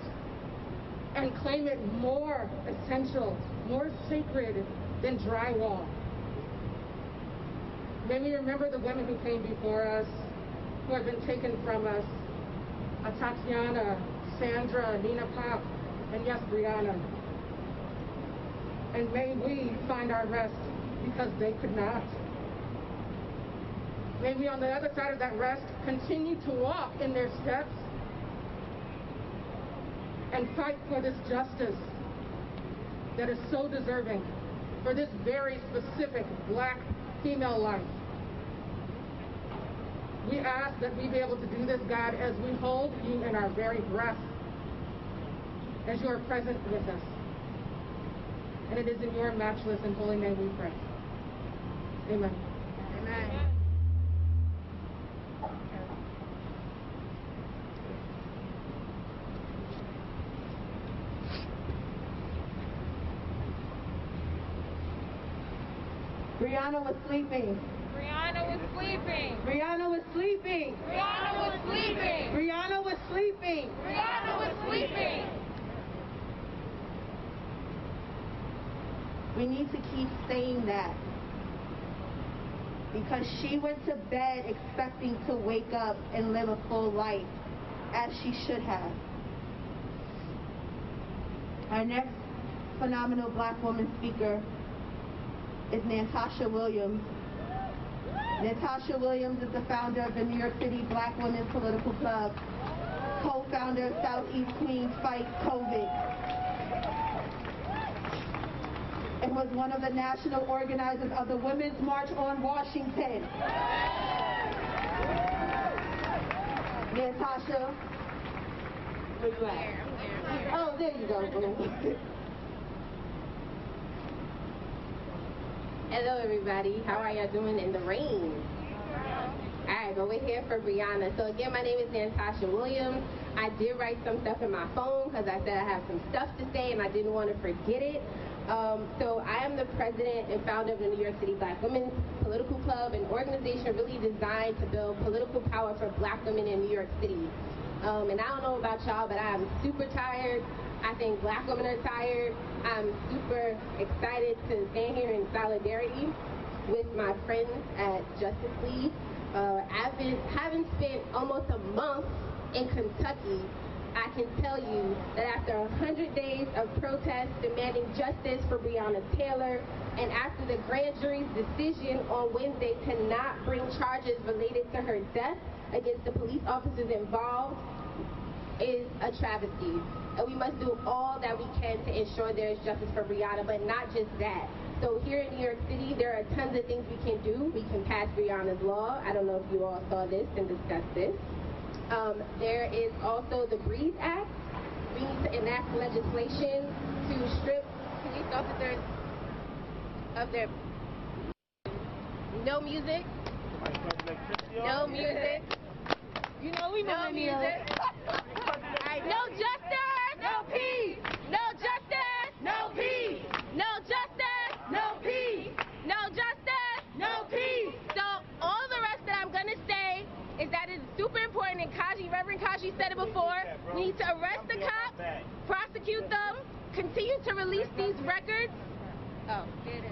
and claim it more essential, more sacred than drywall. May we remember the women who came before us, who have been taken from us, Tatiana, Sandra, Nina Pop, and yes, Breonna. And may we find our rest because they could not. May we, on the other side of that rest, continue to walk in their steps and fight for this justice that is so deserving for this very specific Black female life. We ask that we be able to do this, God, as we hold you in our very breath, as you are present with us. And it is in your matchless and holy name we pray. Amen. Amen. Brianna was sleeping. Brianna was sleeping. Brianna was sleeping. Brianna was sleeping. Brianna was sleeping. Brianna was sleeping. We need to keep saying that, because she went to bed expecting to wake up and live a full life, as she should have. Our next phenomenal Black woman speaker is Natasha Williams. Natasha Williams is the founder of the New York City Black Women's Political Club, co-founder of Southeast Queens Fight COVID, and was one of the national organizers of the Women's March on Washington. Natasha, where you at? Oh, there you go. Hello everybody, how are y'all doing in the rain? Alright, but we're here for Brianna. So again, my name is Natasha Williams. I did write some stuff in my phone because I said I have some stuff to say and I didn't want to forget it. So I am the president and founder of the New York City Black Women's Political Club, an organization really designed to build political power for Black women in New York City. And I don't know about y'all, but I am super tired. I think Black women are tired. I'm super excited to stand here in solidarity with my friends at Justice League. Having spent almost a month in Kentucky, I can tell you that after 100 days of protests demanding justice for Breonna Taylor, and after the grand jury's decision on Wednesday to not bring charges related to her death against the police officers involved, is a travesty. And we must do all that we can to ensure there is justice for Breonna, but not just that. So here in New York City, there are tons of things we can do. We can pass Breonna's law. I don't know if you all saw this and discussed this. There is also the Breathe Act. We need to enact legislation to strip police officers of their... No music. No music. You know we millennials. No justice, no peace. No justice, no peace. No justice, no peace. No justice, no peace. So all the rest that I'm gonna say is that it's super important, and Reverend Kaji said it before. We need to arrest the cops, prosecute them, continue to release these records. Oh, get it.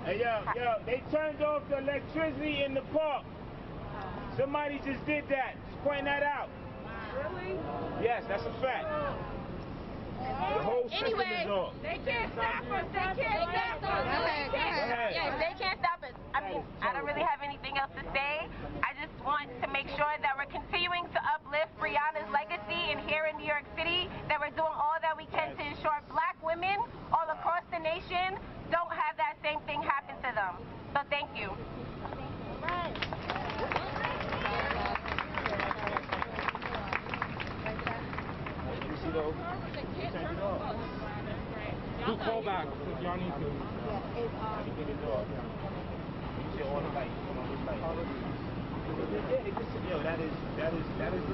Hey, yo, they turned off the electricity in the park. Somebody just did that. Just point that out. Really? Yes, that's a fact. The whole system is off. They can't stop us. They can't stop us. Go ahead. Yeah, they can't stop us. I mean, I don't really have anything else to say. I just want to make sure that we're continuing to uplift Breonna's legacy, and here in New York City, that we're doing all that we can to ensure black women all across the nation don't have that same thing happen to them. So thank you. Do call back if y'all need to. Get it off. You see all the lights, yo, that is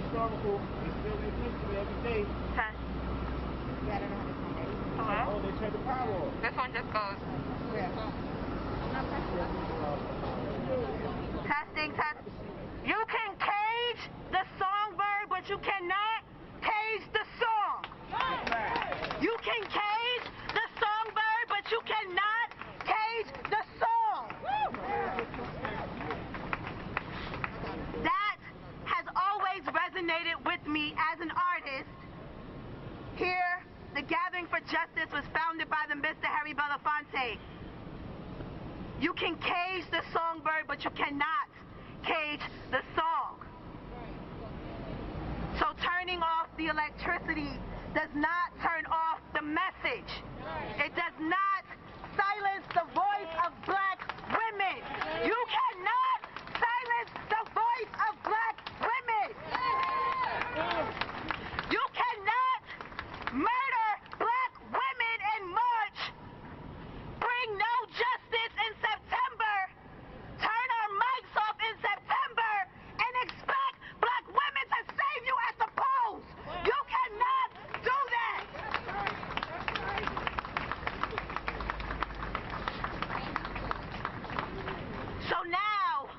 historical. It's still in history every day. Test. Yeah, I don't know how to say it. Hello? Oh, they turned the power off. This one just goes. Testing, test. You can cage the songbird, but you cannot cage the song. You can cage the songbird, but you cannot cage the song. That has always resonated with me as an artist. Here, the Gathering for Justice was founded by the Mr. Harry Belafonte. You can cage the songbird, but you cannot cage the song. So turning off the electricity does not turn off the message. It does not silence the voice of black women. You cannot silence the voice of black women. You cannot murder black women in March, bring no justice in September, turn our mics off in September, and expect black women to save you at the polls. You cannot do that. So now,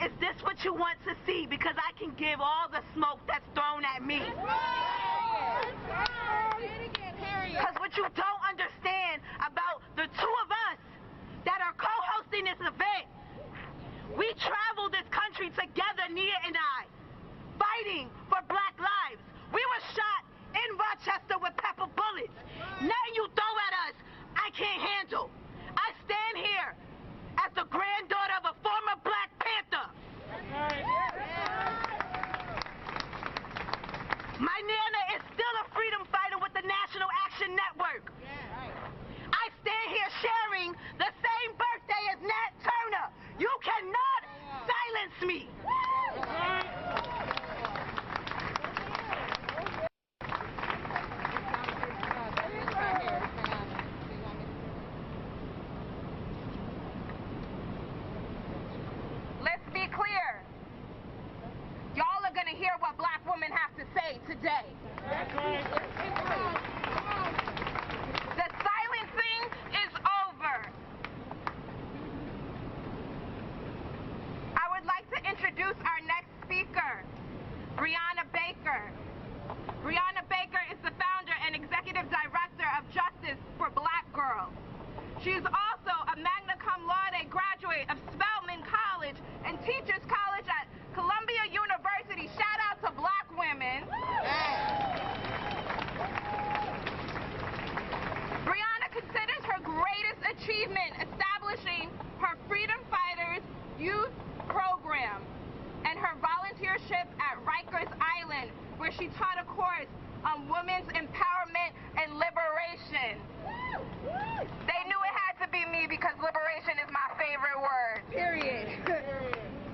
is this what you want to see? Because I can give all the smoke that's thrown at me. Because what you don't understand about the two of us that are co-hosting this event, we traveled this country together, Nia and I, fighting for black lives. We were shot in Rochester with pepper bullets. Nothing you throw at us, I can't handle. I stand here as the granddaughter of a former Black Panther. My Nana is still a freedom fighter with the National Action Network. I stand here sharing the same birthday as Nat Turner. You cannot silence me. Let's be clear. Y'all are going to hear what black women have to say today. The silencing is over. I would like to introduce our next speaker, Breonna Baker. Breonna Baker is the founder and executive director of Justice for Black Girls. She is also a magna cum laude graduate of Spelman College and Teachers College at Columbia University. Shout out to black women. Breonna considers her greatest achievement establishing her Freedom Fighters Youth Program and her volunteership at Rikers Island, where she taught a course on women's empowerment and liberation. They knew it had to be me because liberation is my favorite word. Period.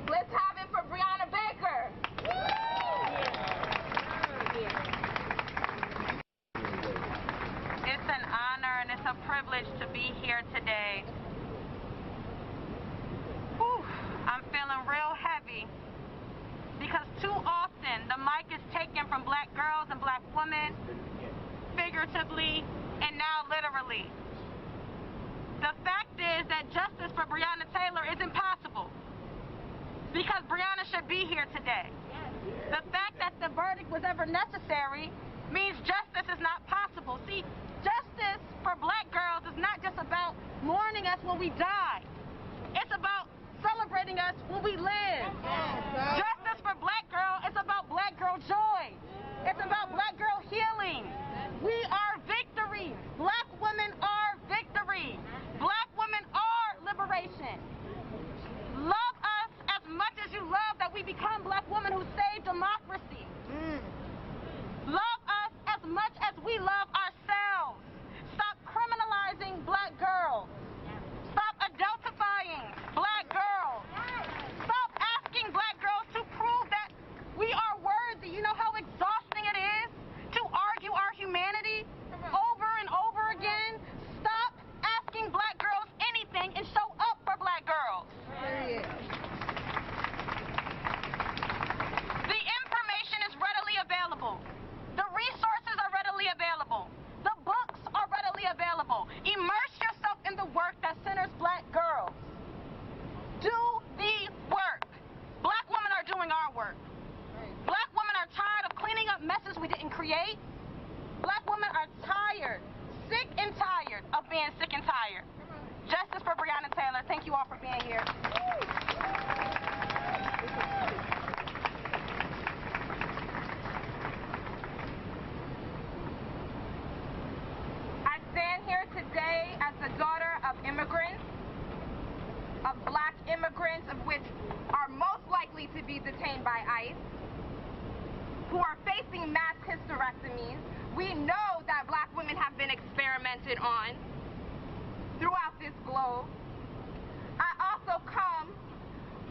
Let's have it for Breonna Baker. It's an honor and it's a privilege to be here today. Whew, I'm feeling real heavy. figuratively and now literally. The fact is that justice for Breonna Taylor is impossible because Breonna should be here today. The fact that the verdict was ever necessary means justice is not possible. See, justice for black girls is not just about mourning us when we die. It's about celebrating us when we live. Justice for black girl is about black girl joy. It's about black girl healing. We are victory. Black women are victory. Black women are liberation. Love us as much as you love that we become black women who save democracy. Love us as much as we love ourselves. Stop criminalizing black girls. Stop adultifying black girls. Stop asking black girls to prove that we are worthy. You know how exhausting it is to argue our humanity over and over again? Stop asking black girls anything and show up for black girls. The information is readily available. The resources are readily available. The books are readily available. Immerse yourself in the work that centers black girls. Do the work. Black women are doing our work. Black women are tired of cleaning up messes we didn't create. Black women are tired, sick and tired of being sick and tired. Justice for Breonna Taylor. Thank you all for being here. I stand here today as the daughter of immigrants, of black immigrants, of which are most likely to be detained by ICE, who are facing mass hysterectomies. We know that black women have been experimented on throughout this globe. I also come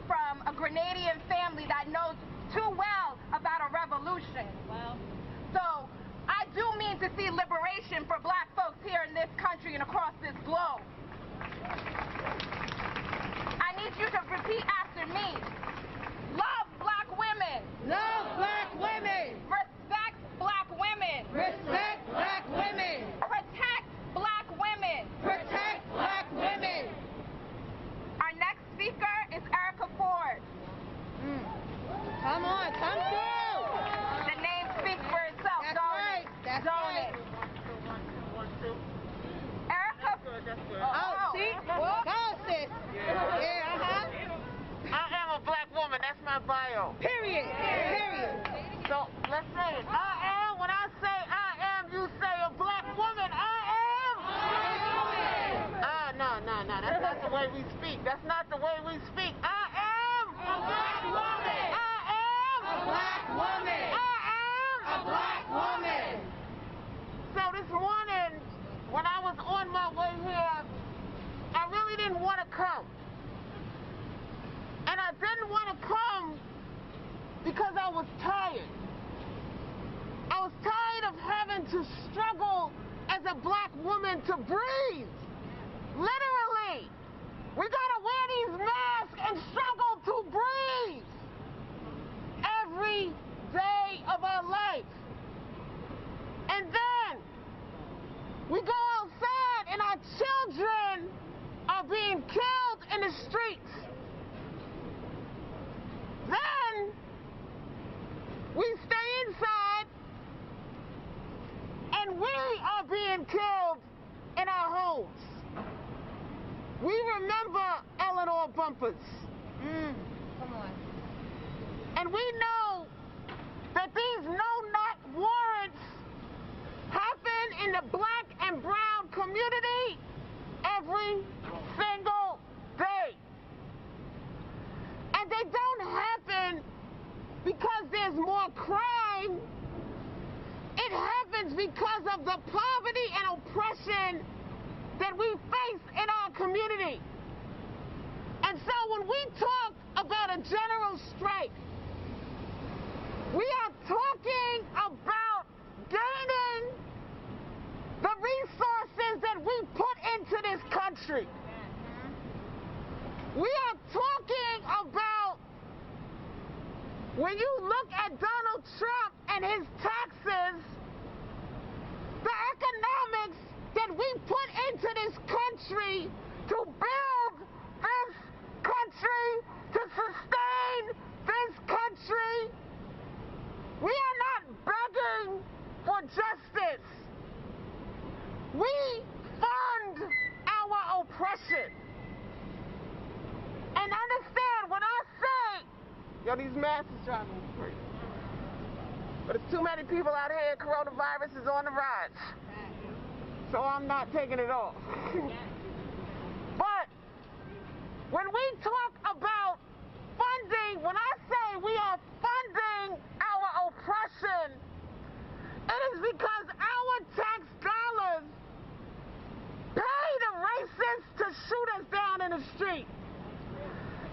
from a Grenadian family that knows too well about a revolution. So I do mean to see liberation for black folks here in this country and across this globe. I need you to repeat after me. Love black women. Love black women. Respect black women. Respect black women. Protect black women. Protect black women. Our next speaker is Erica Ford. Come on, come through. The name speaks for itself. That's right. That's right. Erica. Oh, see? Go, sis. Yeah, I am a black woman. That's my bio. Period. Period. So let's say it. I am. When I say I am, you say a black woman. I am. No. That's not the way we speak. That's not the way we speak. I am a black woman. I am a black woman. I am a black woman. So this morning, when I was on my way here, I really didn't want to come. And I didn't want to come because I was tired. I was tired of having to struggle as a black woman to breathe. Literally. We gotta wear these masks and struggle to breathe every day of our life. And then we go outside and our children are being killed in the streets. Then we stay inside and we are being killed in our homes. We remember Eleanor Bumpers. Come on. And we know that these no-knock warrants happen in the black and brown community every single day. And they don't happen because there's more crime. It happens because of the poverty and oppression that we face in our community. And so when we talk about a general strike, we are talking about gaining the resources that we put into this country. We are talking about when you look at Donald Trump and his taxes, the economic country, to build this country, to sustain this country. We are not begging for justice. We fund our oppression. And understand, when I say, yo, these masks is driving me crazy. But there's too many people out here, coronavirus is on the rise. So I'm not taking it off. But when we talk about funding, when I say we are funding our oppression, it is because our tax dollars pay the racists to shoot us down in the street.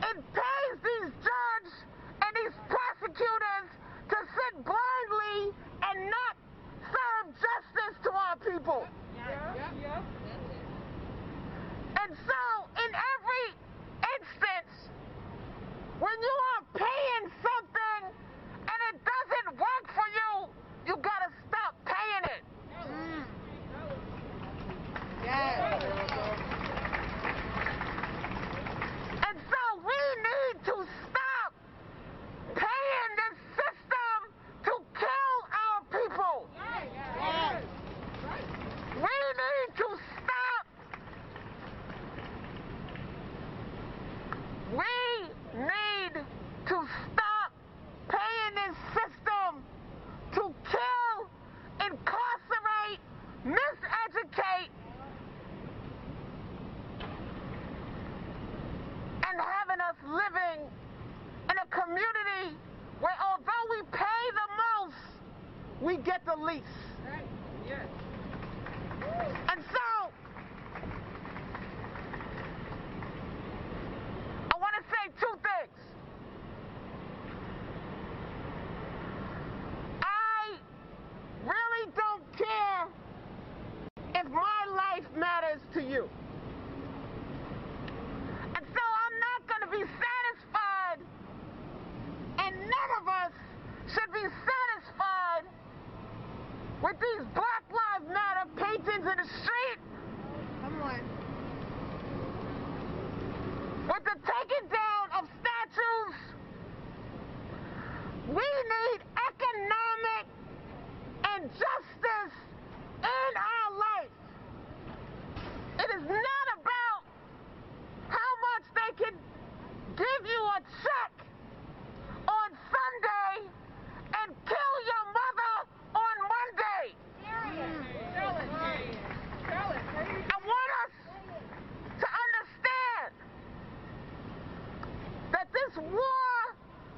It pays these judges and these prosecutors to sit blindly and not serve justice to our people. And so, in every instance, when you are paying something and it doesn't work for you, you gotta stop paying it. And so we need to stop paying this system to kill our people. We need to stop. We need to stop paying this system to kill, incarcerate, miseducate, and having us living in a community where although we pay the most, we get the least. And so, I want to say two things. I really don't care if my life matters to you. And so I'm not going to be satisfied, and none of us should be satisfied with these Black Lives Matter paintings in the street. Come on. With the taking down of statues. We need economic and justice in our life. It is not about how much they can give you a check on Sunday and kill your mother on Monday. I want us to understand that this war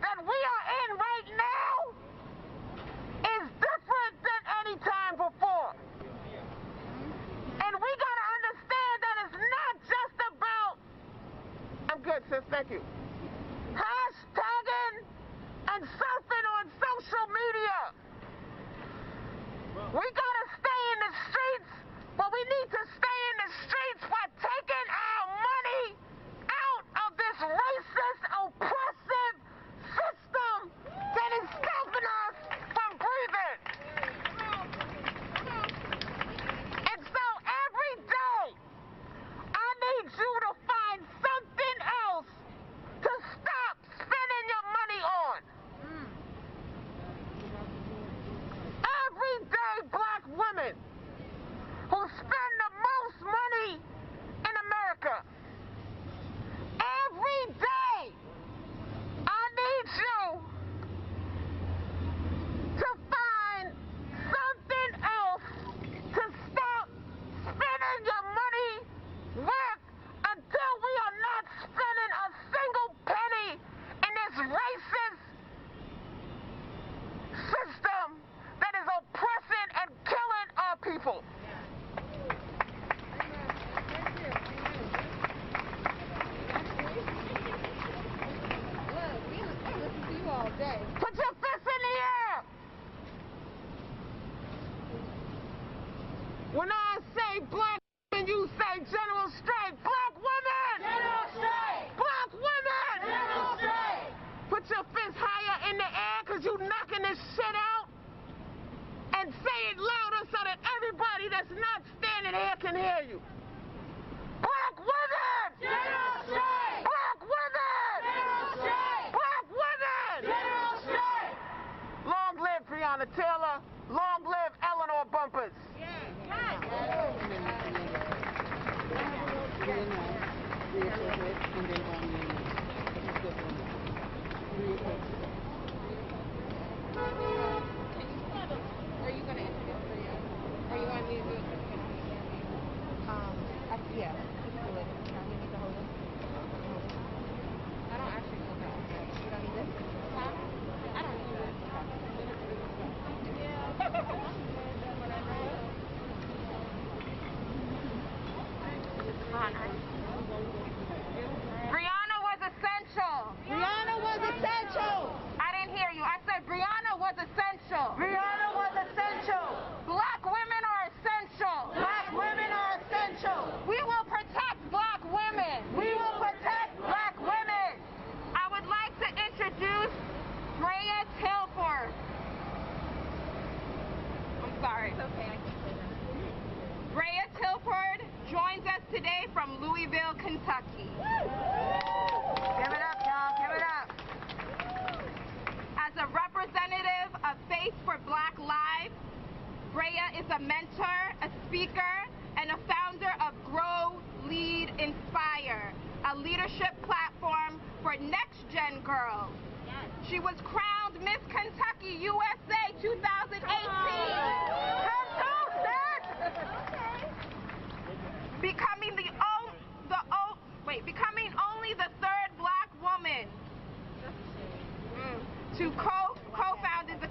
that we are in right now is different than any time before. And we gotta understand that it's not just about, I'm good, sis, thank you, hashtagging and surfing on social media. We gotta stay in the streets, but we need to stay in the streets by taking our money out of this racist, oppressive system that is stopping us from breathing. And so every day, I need you to find something else to stop spending your money on. Everyday Black women who spend the leadership platform for Next Gen Girls. She was crowned Miss Kentucky USA 2018. Becoming becoming only the third black woman to co-founded to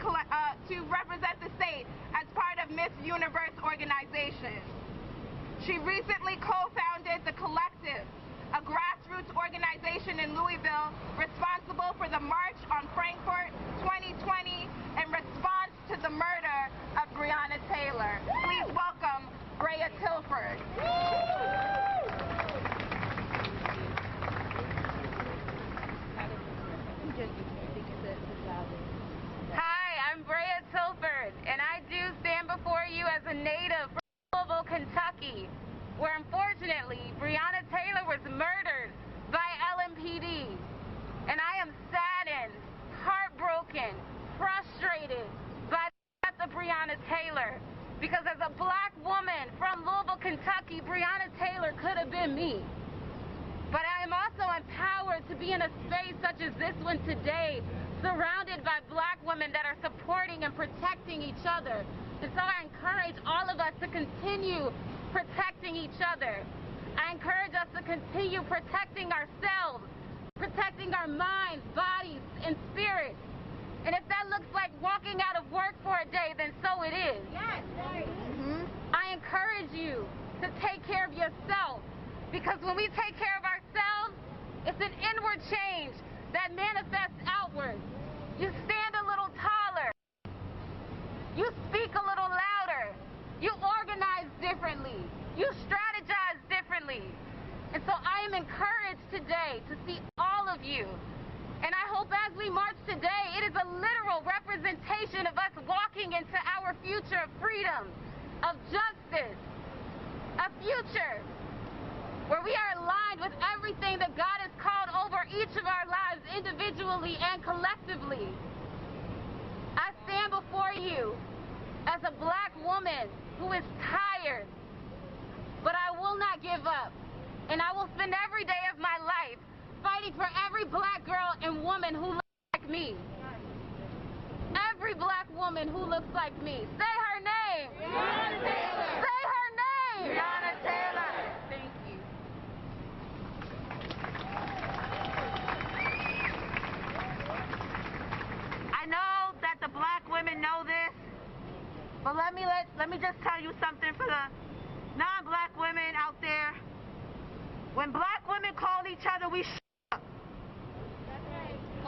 represent the state as part of Miss Universe organization. She recently co-founded The Collective, a grassroots organization in Louisville responsible for the March on Frankfurt 2020 in response to the murder of Breonna Taylor. Please welcome Brea Tilford. Hi, I'm Brea Tilford, and I do stand before you as a native from Louisville, Kentucky, where unfortunately Breonna Taylor was murdered by LMPD. And I am saddened, heartbroken, frustrated by the death of Breonna Taylor. Because as a black woman from Louisville, Kentucky, Breonna Taylor could have been me. But I am also empowered to be in a space such as this one today, surrounded by black women that are supporting and protecting each other. And so I encourage all of us to continue protecting each other. I encourage us to continue protecting ourselves, protecting our minds, bodies, and spirits. And if that looks like walking out of work for a day, then so it is. Yes. I encourage you to take care of yourself, because when we take care of ourselves, it's an inward change that manifests outward. You stand a little taller. You speak a little louder. You organize differently. You strategize differently. And so I am encouraged today to see all of you. And I hope as we march today, it is a literal representation of us walking into our future of freedom, of justice, a future where we are aligned with everything that God has called over each of our lives individually and collectively. I stand before you as a black woman who is tired, but I will not give up. And I will spend every day of my life fighting for every black girl and woman who looks like me. Every black woman who looks like me. Say her name. Breonna Taylor. Say her name. Breonna Taylor. Thank you. I know that the black women know this, but let me just tell you something for the non-black women out there. When black women call each other, we show up.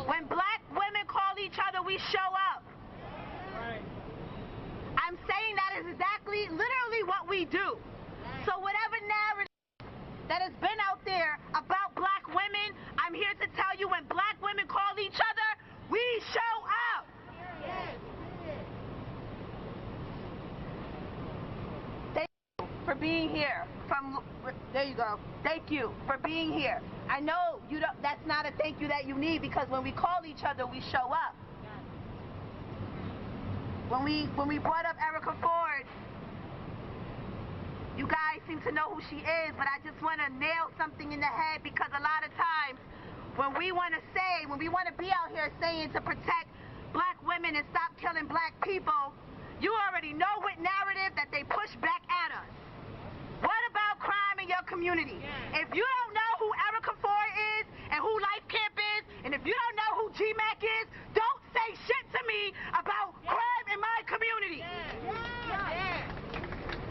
When black women call each other, we show up. I'm saying that is exactly, literally what we do. So whatever narrative that has been out there about black women, I'm here to tell you, when black women call each other, we show up. Thank you for being here. There you go. Thank you for being here. I know you don't. That's not a thank you that you need, because when we call each other, we show up. When we brought up Erica Ford, you guys seem to know who she is, but I just want to nail something in the head, because a lot of times when we want to be out here saying to protect black women and stop killing black people, you already know what narrative that they push back at us. What about crime in your community? If you don't know who Erica Ford is and who Life Camp is, and if you don't know who GMAC is, don't say shit to me about crime in my community.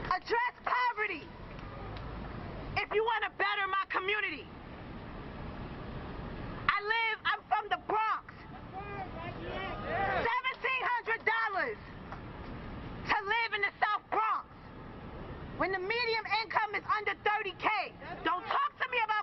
Address poverty if you want to better my community. I'm from the Bronx. $1,700 to live in the South Bronx when the median income is under 30K. Don't talk to me about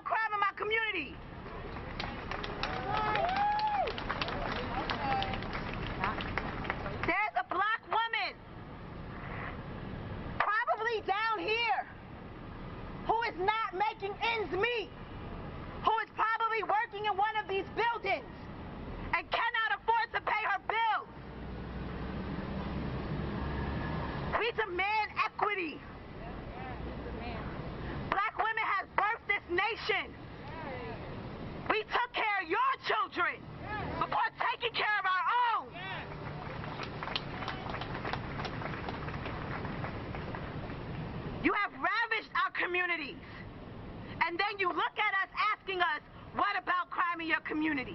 community.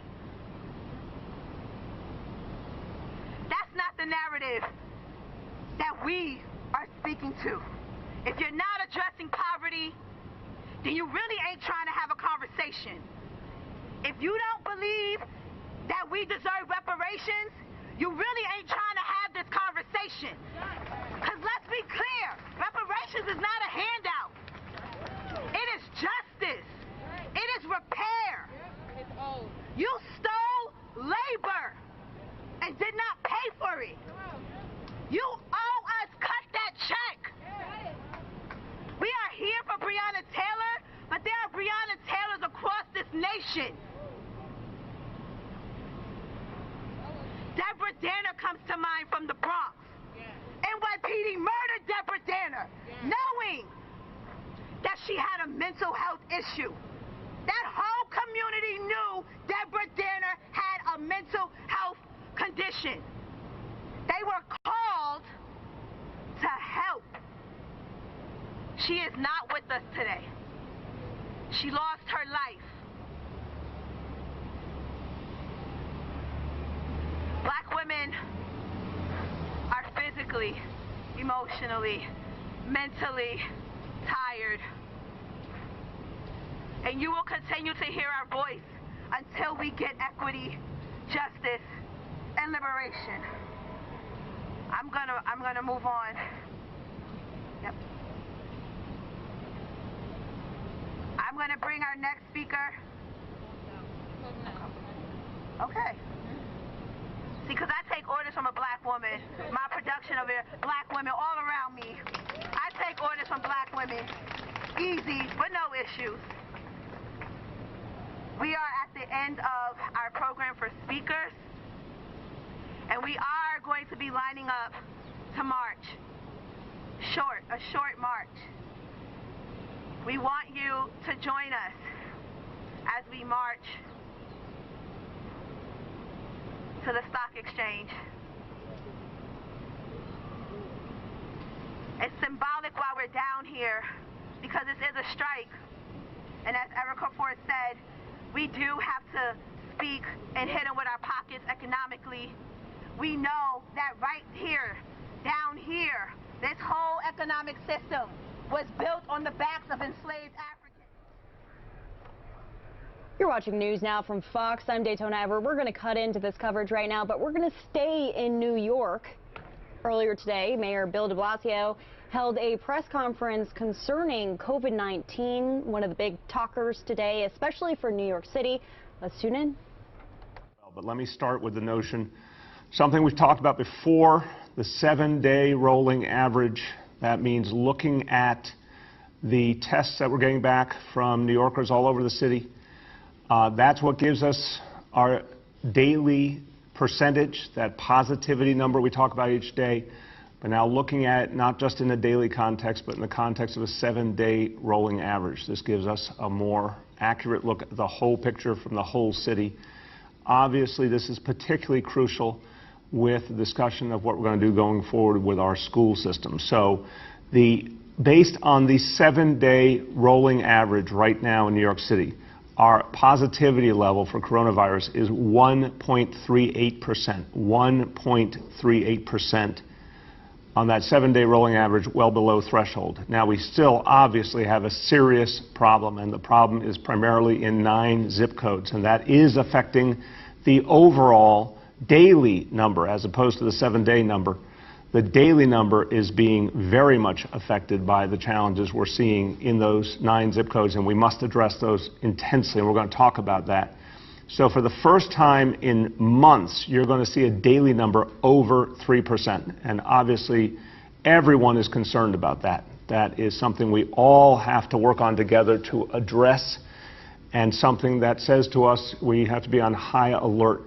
That's not the narrative that we are speaking to. If you're not addressing poverty, then you really ain't trying to have a conversation. If you don't believe that we deserve reparations, you really ain't trying to have this conversation. Because let's be clear, reparations is not a handout. It is justice. It is repair. You stole labor and did not pay for it. You owe us, cut that check. We are here for Breonna Taylor, but there are Breonna Taylors across this nation. Deborah Danner comes to mind from the Bronx. NYPD murdered Deborah Danner, knowing that she had a mental health issue. That whole community knew Deborah Danner had a mental health condition. They were called to help. She is not with us today. She lost her life. Black women are physically, emotionally, mentally tired. And you will continue to hear our voice until we get equity, justice, and liberation. I'm gonna move on. Yep. I'm gonna bring our next speaker. Okay. See, because I take orders from a black woman. My production of it, black women all around me. I take orders from black women. Easy, but no issues. We are at the end of our program for speakers, and we are going to be lining up to march. A short march. We want you to join us as we march to the stock exchange. It's symbolic while we're down here because this is a strike. And as Erica Ford said, we do have to speak and hit them with our pockets economically. We know that right here, down here, this whole economic system was built on the backs of enslaved Africans. You're watching News Now from Fox. I'm Daytona Ever. We're going to cut into this coverage right now, but we're going to stay in New York. Earlier today, Mayor Bill de Blasio held a press conference concerning COVID-19, one of the big talkers today, especially for New York City. Let's tune in. But let me start with the notion, something we've talked about before, the 7-day rolling average. That means looking at the tests that we're getting back from New Yorkers all over the city. That's what gives us our daily percentage, that positivity number we talk about each day. But now looking at it not just in a daily context, but in the context of a 7-day rolling average. This gives us a more accurate look at the whole picture from the whole city. Obviously, this is particularly crucial with the discussion of what we're going to do going forward with our school system. So based on the 7-day rolling average right now in New York City, our positivity level for coronavirus is 1.38%. 1.38% on that 7-day rolling average, well below threshold. Now, we still obviously have a serious problem, and the problem is primarily in 9 zip codes, and that is affecting the overall daily number as opposed to the 7-day number. The daily number is being very much affected by the challenges we're seeing in those 9 zip codes, and we must address those intensely, and we're going to talk about that. So for the first time in months, you're going to see a daily number over 3%, and obviously everyone is concerned about that. That is something we all have to work on together to address, and something that says to us we have to be on high alert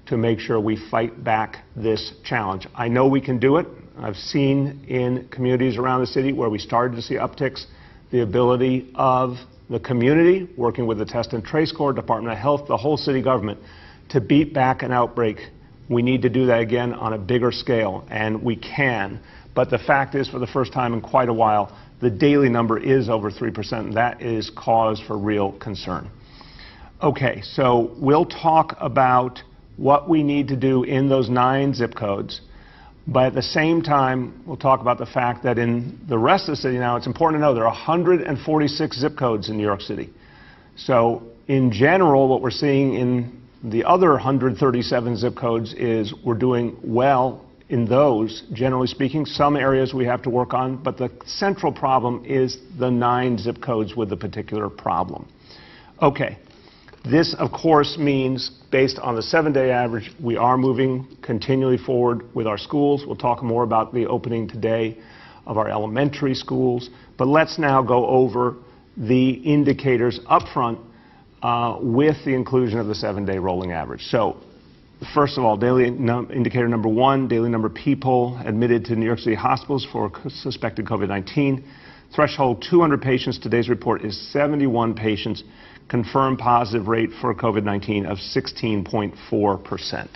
to make sure we fight back this challenge. I know we can do it. I've seen in communities around the city where we started to see upticks, the ability of the community, working with the Test and Trace Corps, Department of Health, the whole city government, to beat back an outbreak. We need to do that again on a bigger scale, and we can. But the fact is, for the first time in quite a while, the daily number is over 3%, and that is cause for real concern. Okay, so we'll talk about what we need to do in those 9 zip codes, but at the same time, we'll talk about the fact that in the rest of the city now, it's important to know there are 146 zip codes in New York City. So in general, what we're seeing in the other 137 zip codes is we're doing well in those, generally speaking. Some areas we have to work on, but the central problem is the 9 zip codes with the particular problem. Okay. This, of course, means, based on the 7-day average, we are moving continually forward with our schools. We'll talk more about the opening today of our elementary schools. But let's now go over the indicators up front with the inclusion of the 7-day rolling average. So, first of all, daily indicator number 1, daily number of people admitted to New York City hospitals for suspected COVID-19. Threshold 200 patients. Today's report is 71 patients. Confirmed positive rate for COVID-19 of 16.4%.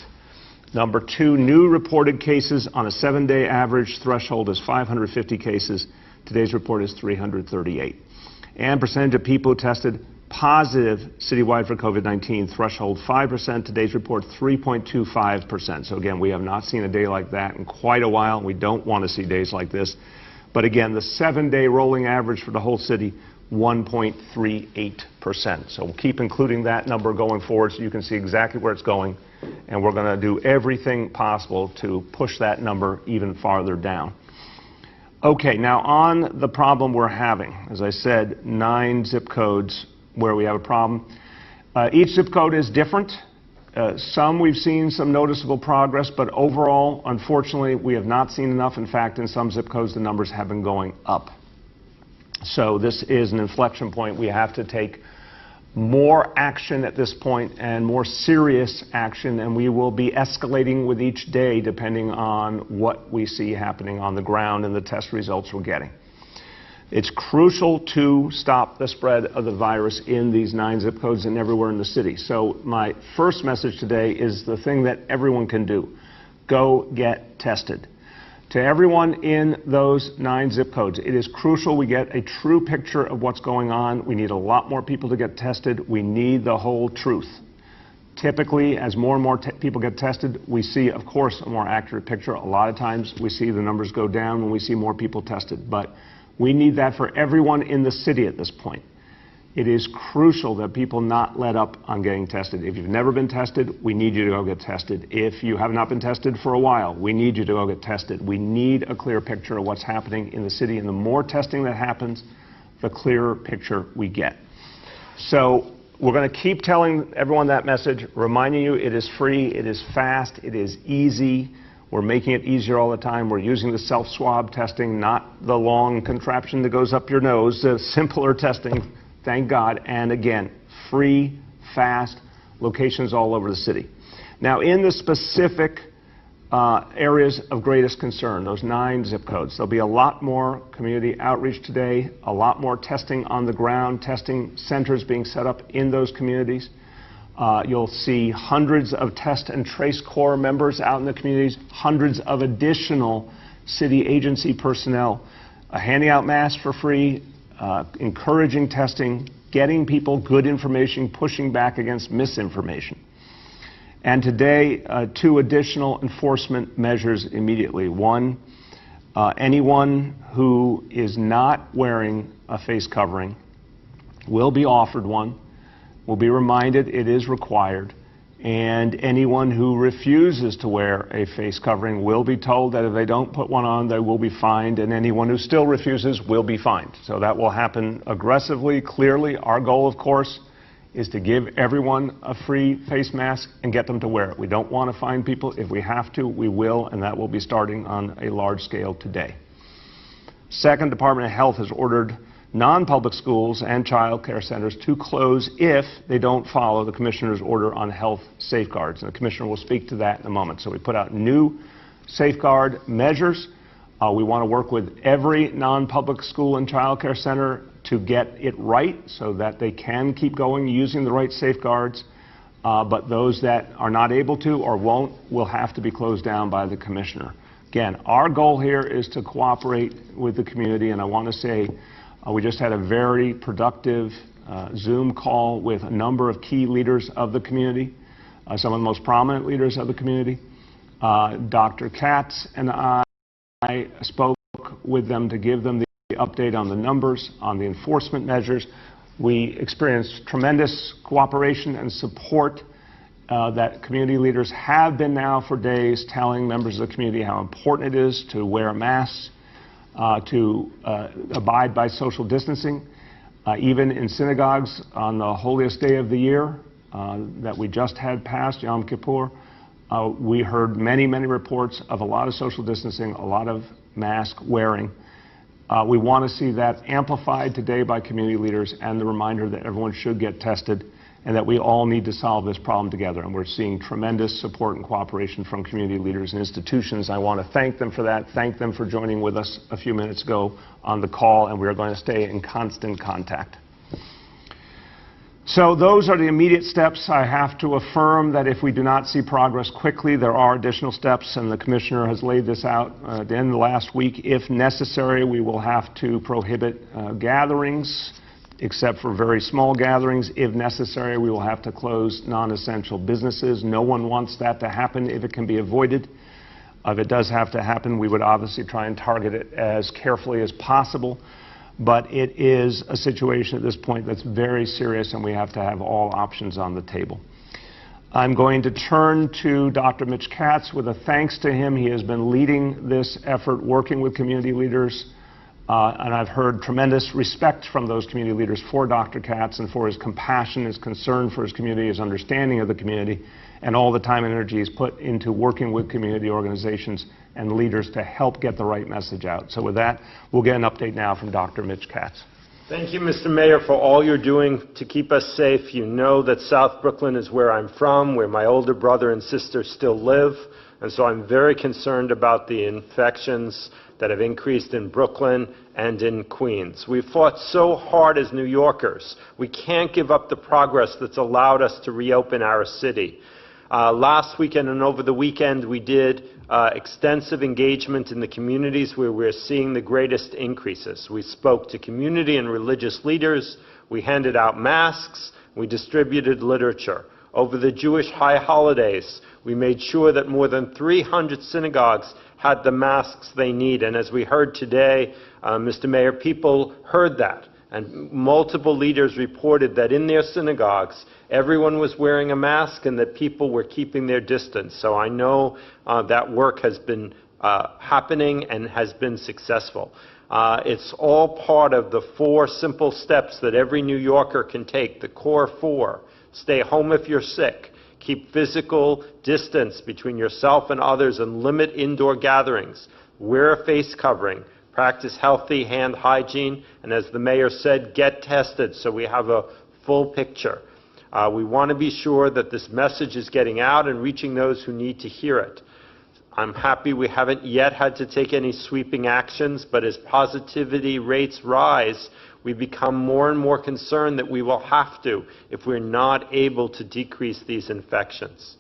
Number 2, new reported cases on a 7-day average threshold is 550 cases. Today's report is 338. And percentage of people who tested positive citywide for COVID-19, threshold 5%. Today's report 3.25%. So again, we have not seen a day like that in quite a while. We don't want to see days like this. But again, the 7-day rolling average for the whole city, 1.38%. So we'll keep including that number going forward so you can see exactly where it's going. And we're going to do everything possible to push that number even farther down. Okay, now on the problem we're having, as I said, 9 zip codes where we have a problem. Each zip code is different. Some we've seen some noticeable progress, but overall, unfortunately, we have not seen enough. In fact, in some zip codes, the numbers have been going up. So this is an inflection point. We have to take more action at this point and more serious action, and we will be escalating with each day depending on what we see happening on the ground and the test results we're getting. It's crucial to stop the spread of the virus in these 9 zip codes and everywhere in the city. So my first message today is the thing that everyone can do. Go get tested. To everyone in those 9 zip codes, it is crucial we get a true picture of what's going on. We need a lot more people to get tested. We need the whole truth. Typically, as more and more people get tested, we see, of course, a more accurate picture. A lot of times we see the numbers go down when we see more people tested. But we need that for everyone in the city at this point. It is crucial that people not let up on getting tested. If you've never been tested, we need you to go get tested. If you have not been tested for a while, we need you to go get tested. We need a clear picture of what's happening in the city, and the more testing that happens, the clearer picture we get. So we're going to keep telling everyone that message, reminding you it is free, it is fast, it is easy. We're making it easier all the time. We're using the self-swab testing, not the long contraption that goes up your nose, the simpler testing. Thank God. And again, free, fast, locations all over the city. Now, in the specific areas of greatest concern, those 9 zip codes, there'll be a lot more community outreach today, a lot more testing on the ground, testing centers being set up in those communities. You'll see hundreds of test and trace corps members out in the communities, hundreds of additional city agency personnel handing out masks for free, encouraging testing, getting people good information, pushing back against misinformation. And today, 2 additional enforcement measures immediately. One, anyone who is not wearing a face covering will be offered one, will be reminded it is required, and anyone who refuses to wear a face covering will be told that if they don't put one on, they will be fined, and anyone who still refuses will be fined. So that will happen aggressively, clearly. Our goal, of course, is to give everyone a free face mask and get them to wear it. We don't want to fine people. If we have to, we will, and that will be starting on a large scale today. Second, Department of Health has ordered non-public schools and child care centers to close if they don't follow the Commissioner's order on health safeguards. And the Commissioner will speak to that in a moment. So we put out new safeguard measures. We want to work with every non-public school and child care center to get it right so that they can keep going using the right safeguards. But those that are not able to or won't will have to be closed down by the Commissioner. Again, our goal here is to cooperate with the community, and I want to say we just had a very productive Zoom call with a number of key leaders of the community, some of the most prominent leaders of the community. Dr. Katz and I spoke with them to give them the update on the numbers, on the enforcement measures. We experienced tremendous cooperation and support that community leaders have been now for days telling members of the community how important it is to wear masks, to abide by social distancing. Even in synagogues on the holiest day of the year that we just had passed, Yom Kippur, we heard many, many reports of a lot of social distancing, a lot of mask wearing. We want to see that amplified today by community leaders and the reminder that everyone should get tested and that we all need to solve this problem together. And we're seeing tremendous support and cooperation from community leaders and institutions. I want to thank them for that, thank them for joining with us a few minutes ago on the call, and we are going to stay in constant contact. So those are the immediate steps. I have to affirm that if we do not see progress quickly, there are additional steps, and the Commissioner has laid this out at the end of the last week. If necessary, we will have to prohibit gatherings, except for very small gatherings. If necessary, we will have to close non-essential businesses. No one wants that to happen if it can be avoided. If it does have to happen, we would obviously try and target it as carefully as possible. But it is a situation at this point that's very serious, and we have to have all options on the table. I'm going to turn to Dr. Mitch Katz with a thanks to him. He has been leading this effort, working with community leaders, and I've heard tremendous respect from those community leaders for Dr. Katz and for his compassion, his concern for his community, his understanding of the community, and all the time and energy he's put into working with community organizations and leaders to help get the right message out. So with that, we'll get an update now from Dr. Mitch Katz. Thank you, Mr. Mayor, for all you're doing to keep us safe. You know that South Brooklyn is where I'm from, where my older brother and sister still live, and so I'm very concerned about the infections that have increased in Brooklyn and in Queens. We've fought so hard as New Yorkers. We can't give up the progress that's allowed us to reopen our city. Last weekend and over the weekend, we did extensive engagement in the communities where we're seeing the greatest increases. We spoke to community and religious leaders. We handed out masks. We distributed literature. Over the Jewish high holidays, we made sure that more than 300 synagogues had the masks they need. And as we heard today, Mr. Mayor, people heard that. And multiple leaders reported that in their synagogues, everyone was wearing a mask and that people were keeping their distance. So I know that work has been happening and has been successful. It's all part of the 4 simple steps that every New Yorker can take, the core 4. Stay home if you're sick. Keep physical distance between yourself and others and limit indoor gatherings. Wear a face covering. Practice healthy hand hygiene, and as the mayor said, get tested so we have a full picture. We want to be sure that this message is getting out and reaching those who need to hear it. I'm happy we haven't yet had to take any sweeping actions, but as positivity rates rise, we become more and more concerned that we will have to if we're not able to decrease these infections.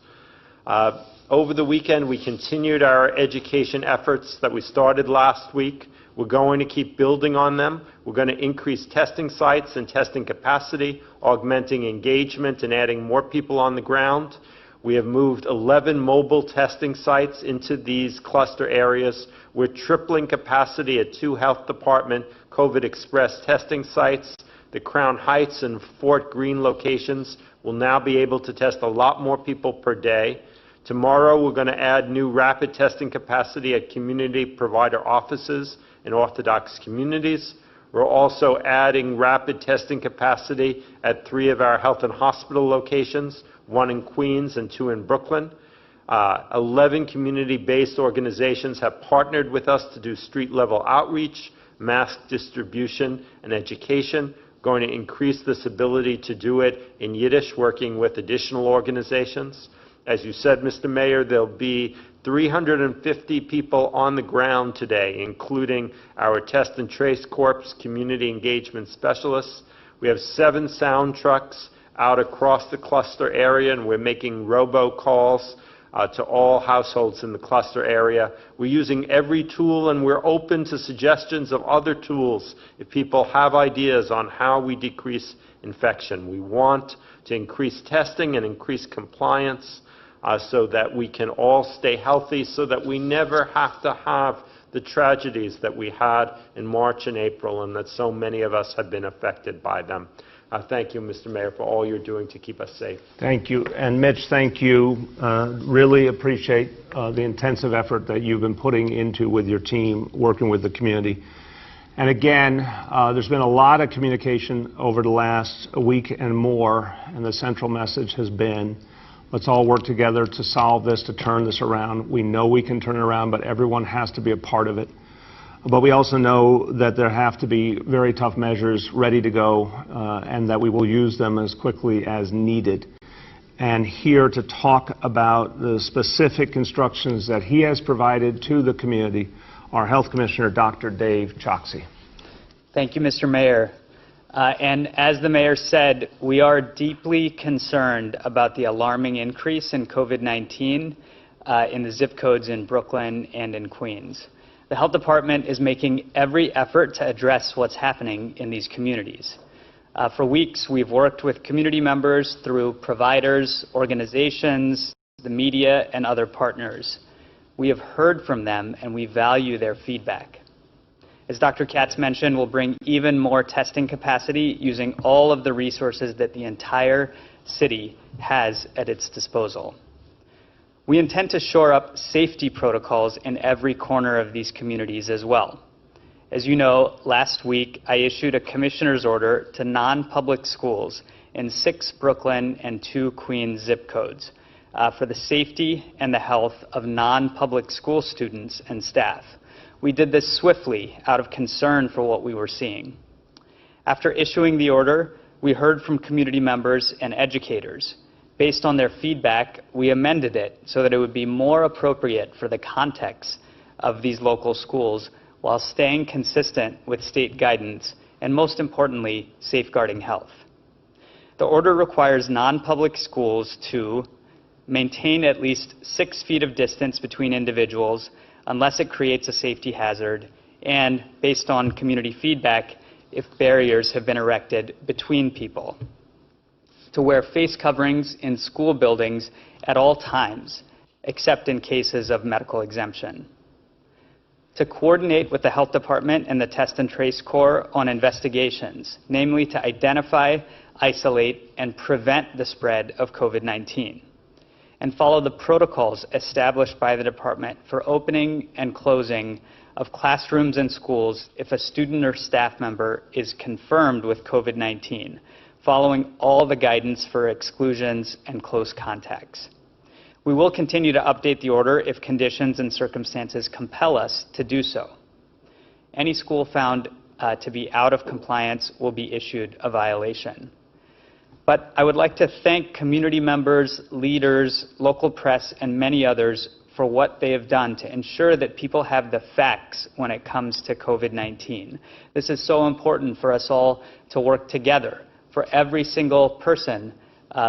Over the weekend, we continued our education efforts that we started last week. We're going to keep building on them. We're going to increase testing sites and testing capacity, augmenting engagement and adding more people on the ground. We have moved 11 mobile testing sites into these cluster areas. We're tripling capacity at 2 health department COVID Express testing sites. The Crown Heights and Fort Greene locations will now be able to test a lot more people per day. Tomorrow, we're going to add new rapid testing capacity at community provider offices in Orthodox communities. We're also adding rapid testing capacity at 3 of our health and hospital locations, 1 in Queens and 2 in Brooklyn. 11 community-based organizations have partnered with us to do street-level outreach, mask distribution, and education. We're going to increase this ability to do it in Yiddish, working with additional organizations. As you said, Mr. Mayor, there'll be 350 people on the ground today, including our Test and Trace Corps community engagement specialists. We have 7 sound trucks out across the cluster area, and we're making robocalls to all households in the cluster area. We're using every tool, and we're open to suggestions of other tools if people have ideas on how we decrease infection. We want to increase testing and increase compliance so that we can all stay healthy, so that we never have to have the tragedies that we had in March and April, and that so many of us have been affected by them. Thank you, Mr. Mayor, for all you're doing to keep us safe. Thank you. And Mitch, thank you. Really appreciate the intensive effort that you've been putting into with your team, working with the community. And again, there's been a lot of communication over the last week and more, and the central message has been, let's all work together to solve this, to turn this around. We know we can turn it around, but everyone has to be a part of it. But we also know that there have to be very tough measures ready to go, and that we will use them as quickly as needed. And here to talk about the specific instructions that he has provided to the community, our Health Commissioner, Dr. Dave Choksi. Thank you, Mr. Mayor. And as the Mayor said, we are deeply concerned about the alarming increase in COVID-19 in the zip codes in Brooklyn and in Queens. The Health Department is making every effort to address what's happening in these communities. For weeks, we've worked with community members through providers, organizations, the media, and other partners. We have heard from them, and we value their feedback. As Dr. Katz mentioned, we'll bring even more testing capacity using all of the resources that the entire city has at its disposal. We intend to shore up safety protocols in every corner of these communities as well. As you know, last week I issued a commissioner's order to non-public schools in 6 Brooklyn and 2 Queens zip codes for the safety and the health of non-public school students and staff. We did this swiftly out of concern for what we were seeing. After issuing the order, we heard from community members and educators. Based on their feedback, we amended it so that it would be more appropriate for the context of these local schools while staying consistent with state guidance and, most importantly, safeguarding health. The order requires non-public schools to maintain at least 6 feet of distance between individuals unless it creates a safety hazard, and, based on community feedback, if barriers have been erected between people. To wear face coverings in school buildings at all times, except in cases of medical exemption. To coordinate with the Health Department and the Test and Trace Corps on investigations, namely to identify, isolate, and prevent the spread of COVID-19. And follow the protocols established by the department for opening and closing of classrooms and schools if a student or staff member is confirmed with COVID-19, following all the guidance for exclusions and close contacts. We will continue to update the order if conditions and circumstances compel us to do so. Any school found to be out of compliance will be issued a violation. But I would like to thank community members, leaders, local press, and many others for what they have done to ensure that people have the facts when it comes to COVID-19. This is so important for us all to work together, for every single person,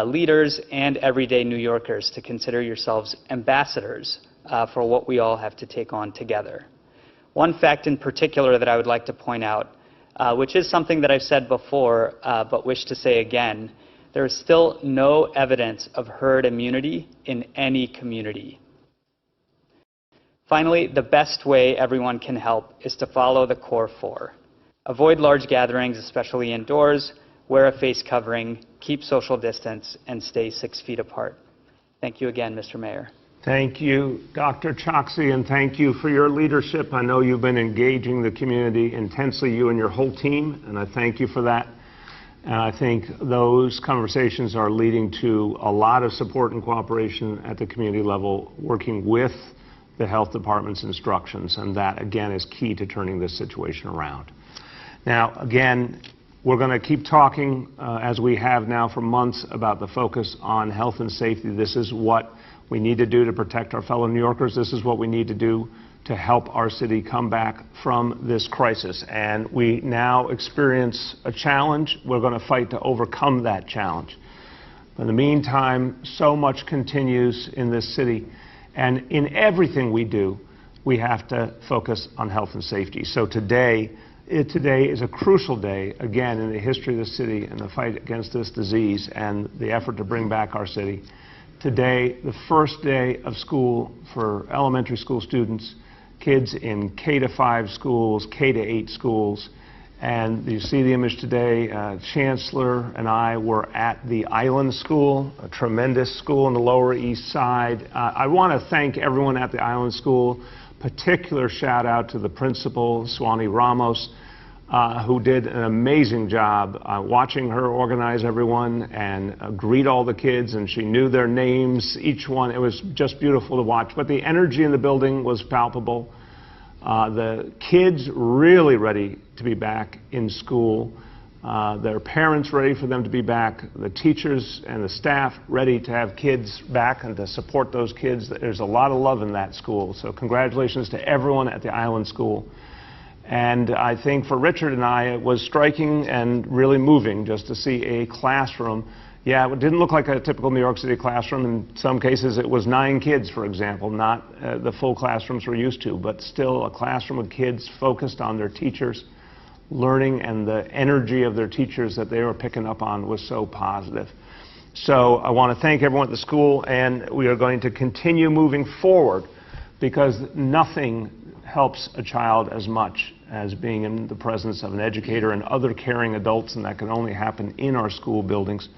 leaders and everyday New Yorkers, to consider yourselves ambassadors for what we all have to take on together. One fact in particular that I would like to point out, which is something that I've said before but wish to say again, there is still no evidence of herd immunity in any community. Finally, the best way everyone can help is to follow the Core 4. Avoid large gatherings, especially indoors, wear a face covering, keep social distance, and stay 6 feet apart. Thank you again, Mr. Mayor. Thank you, Dr. Choksi, and thank you for your leadership. I know you've been engaging the community intensely, you and your whole team, and I thank you for that. And I think those conversations are leading to a lot of support and cooperation at the community level, working with the Health Department's instructions, and that, again, is key to turning this situation around. Now, again, we're going to keep talking, as we have now for months, about the focus on health and safety. This is what we need to do to protect our fellow New Yorkers. This is what we need to do to help our city come back from this crisis. And we now experience a challenge. We're going to fight to overcome that challenge. In the meantime, so much continues in this city. And in everything we do, we have to focus on health and safety. So today, Today is a crucial day, again, in the history of the city and the fight against this disease and the effort to bring back our city. Today, the first day of school for elementary school students, kids in K-5 schools, K-8 schools. And you see the image today. Chancellor and I were at the Island School, a tremendous school on the Lower East Side. I want to thank everyone at the Island School. Particular shout out to the principal, Swani Ramos, who did an amazing job watching her organize everyone and greet all the kids, and she knew their names, each one. It was just beautiful to watch. But the energy in the building was palpable. The kids really ready to be back in school. Their parents ready for them to be back. The teachers and the staff ready to have kids back and to support those kids. There's a lot of love in that school. So congratulations to everyone at the Island School. And I think for Richard and I, it was striking and really moving just to see a classroom. Yeah, it didn't look like a typical New York City classroom. In some cases, it was 9 kids, for example, not the full classrooms we're used to, but still a classroom with kids focused on their teachers, learning, and the energy of their teachers that they were picking up on was so positive. So I want to thank everyone at the school, and we are going to continue moving forward because nothing helps a child as much as being in the presence of an educator and other caring adults, and that can only happen in our school buildings.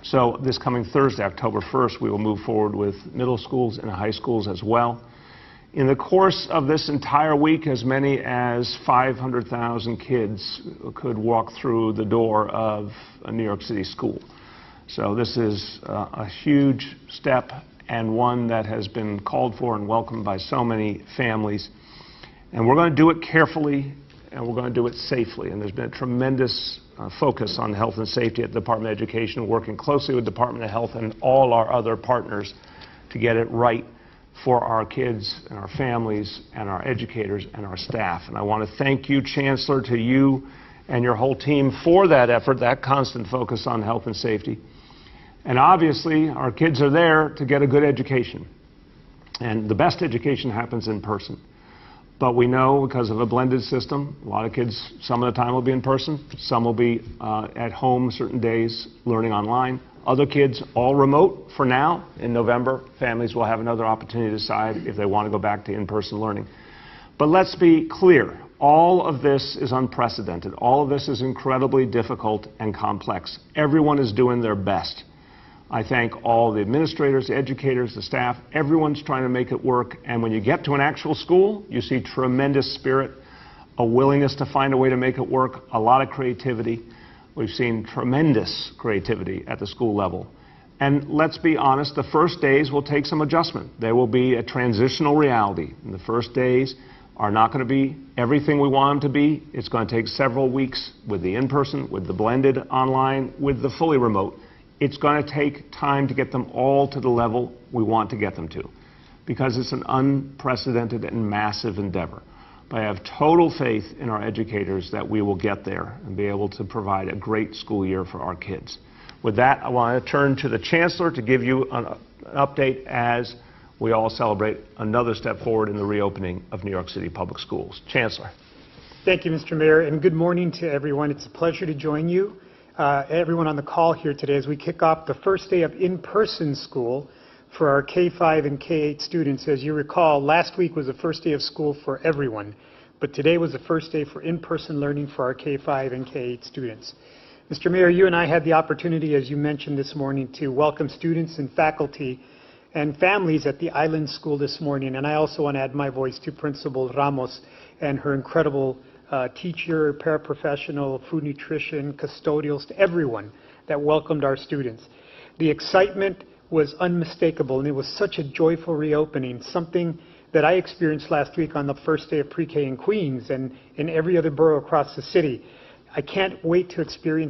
So this coming Thursday, October 1st, we will move forward with middle schools and high schools as well. In the course of this entire week, as many as 500,000 kids could walk through the door of a New York City school. So this is a huge step and one that has been called for and welcomed by so many families. And we're going to do it carefully, and we're going to do it safely. And there's been a tremendous focus on health and safety at the Department of Education, working closely with the Department of Health and all our other partners to get it right for our kids and our families and our educators and our staff. And I want to thank you, Chancellor, to you and your whole team for that effort, that constant focus on health and safety. And obviously, our kids are there to get a good education. And the best education happens in person. But we know because of a blended system, a lot of kids, some of the time will be in person, some will be at home certain days learning online. Other kids, all remote for now. In November, families will have another opportunity to decide if they want to go back to in-person learning. But let's be clear, all of this is unprecedented. All of this is incredibly difficult and complex. Everyone is doing their best. I thank all the administrators, the educators, the staff. Everyone's trying to make it work. And when you get to an actual school, you see tremendous spirit, a willingness to find a way to make it work, a lot of creativity. We've seen tremendous creativity at the school level. And let's be honest, the first days will take some adjustment. There will be a transitional reality. And the first days are not going to be everything we want them to be. It's going to take several weeks with the in-person, with the blended online, with the fully remote. It's going to take time to get them all to the level we want to get them to, because it's an unprecedented and massive endeavor. But I have total faith in our educators that we will get there and be able to provide a great school year for our kids. With that, I want to turn to the Chancellor to give you an update as we all celebrate another step forward in the reopening of New York City public schools. Chancellor. Thank you, Mr. Mayor, and good morning to everyone. It's a pleasure to join you. Everyone on the call here today as we kick off the first day of in-person school for our K-5 and K-8 students. As you recall, last week was the first day of school for everyone, but today was the first day for in-person learning for our K-5 and K-8 students. Mr. Mayor, you and I had the opportunity, as you mentioned this morning, to welcome students and faculty and families at the Island School this morning, and I also want to add my voice to Principal Ramos and her incredible teacher, paraprofessional, food nutrition, custodials, to everyone that welcomed our students. The excitement was unmistakable, and it was such a joyful reopening, something that I experienced last week on the first day of pre-K in Queens and in every other borough across the city. I can't wait to experience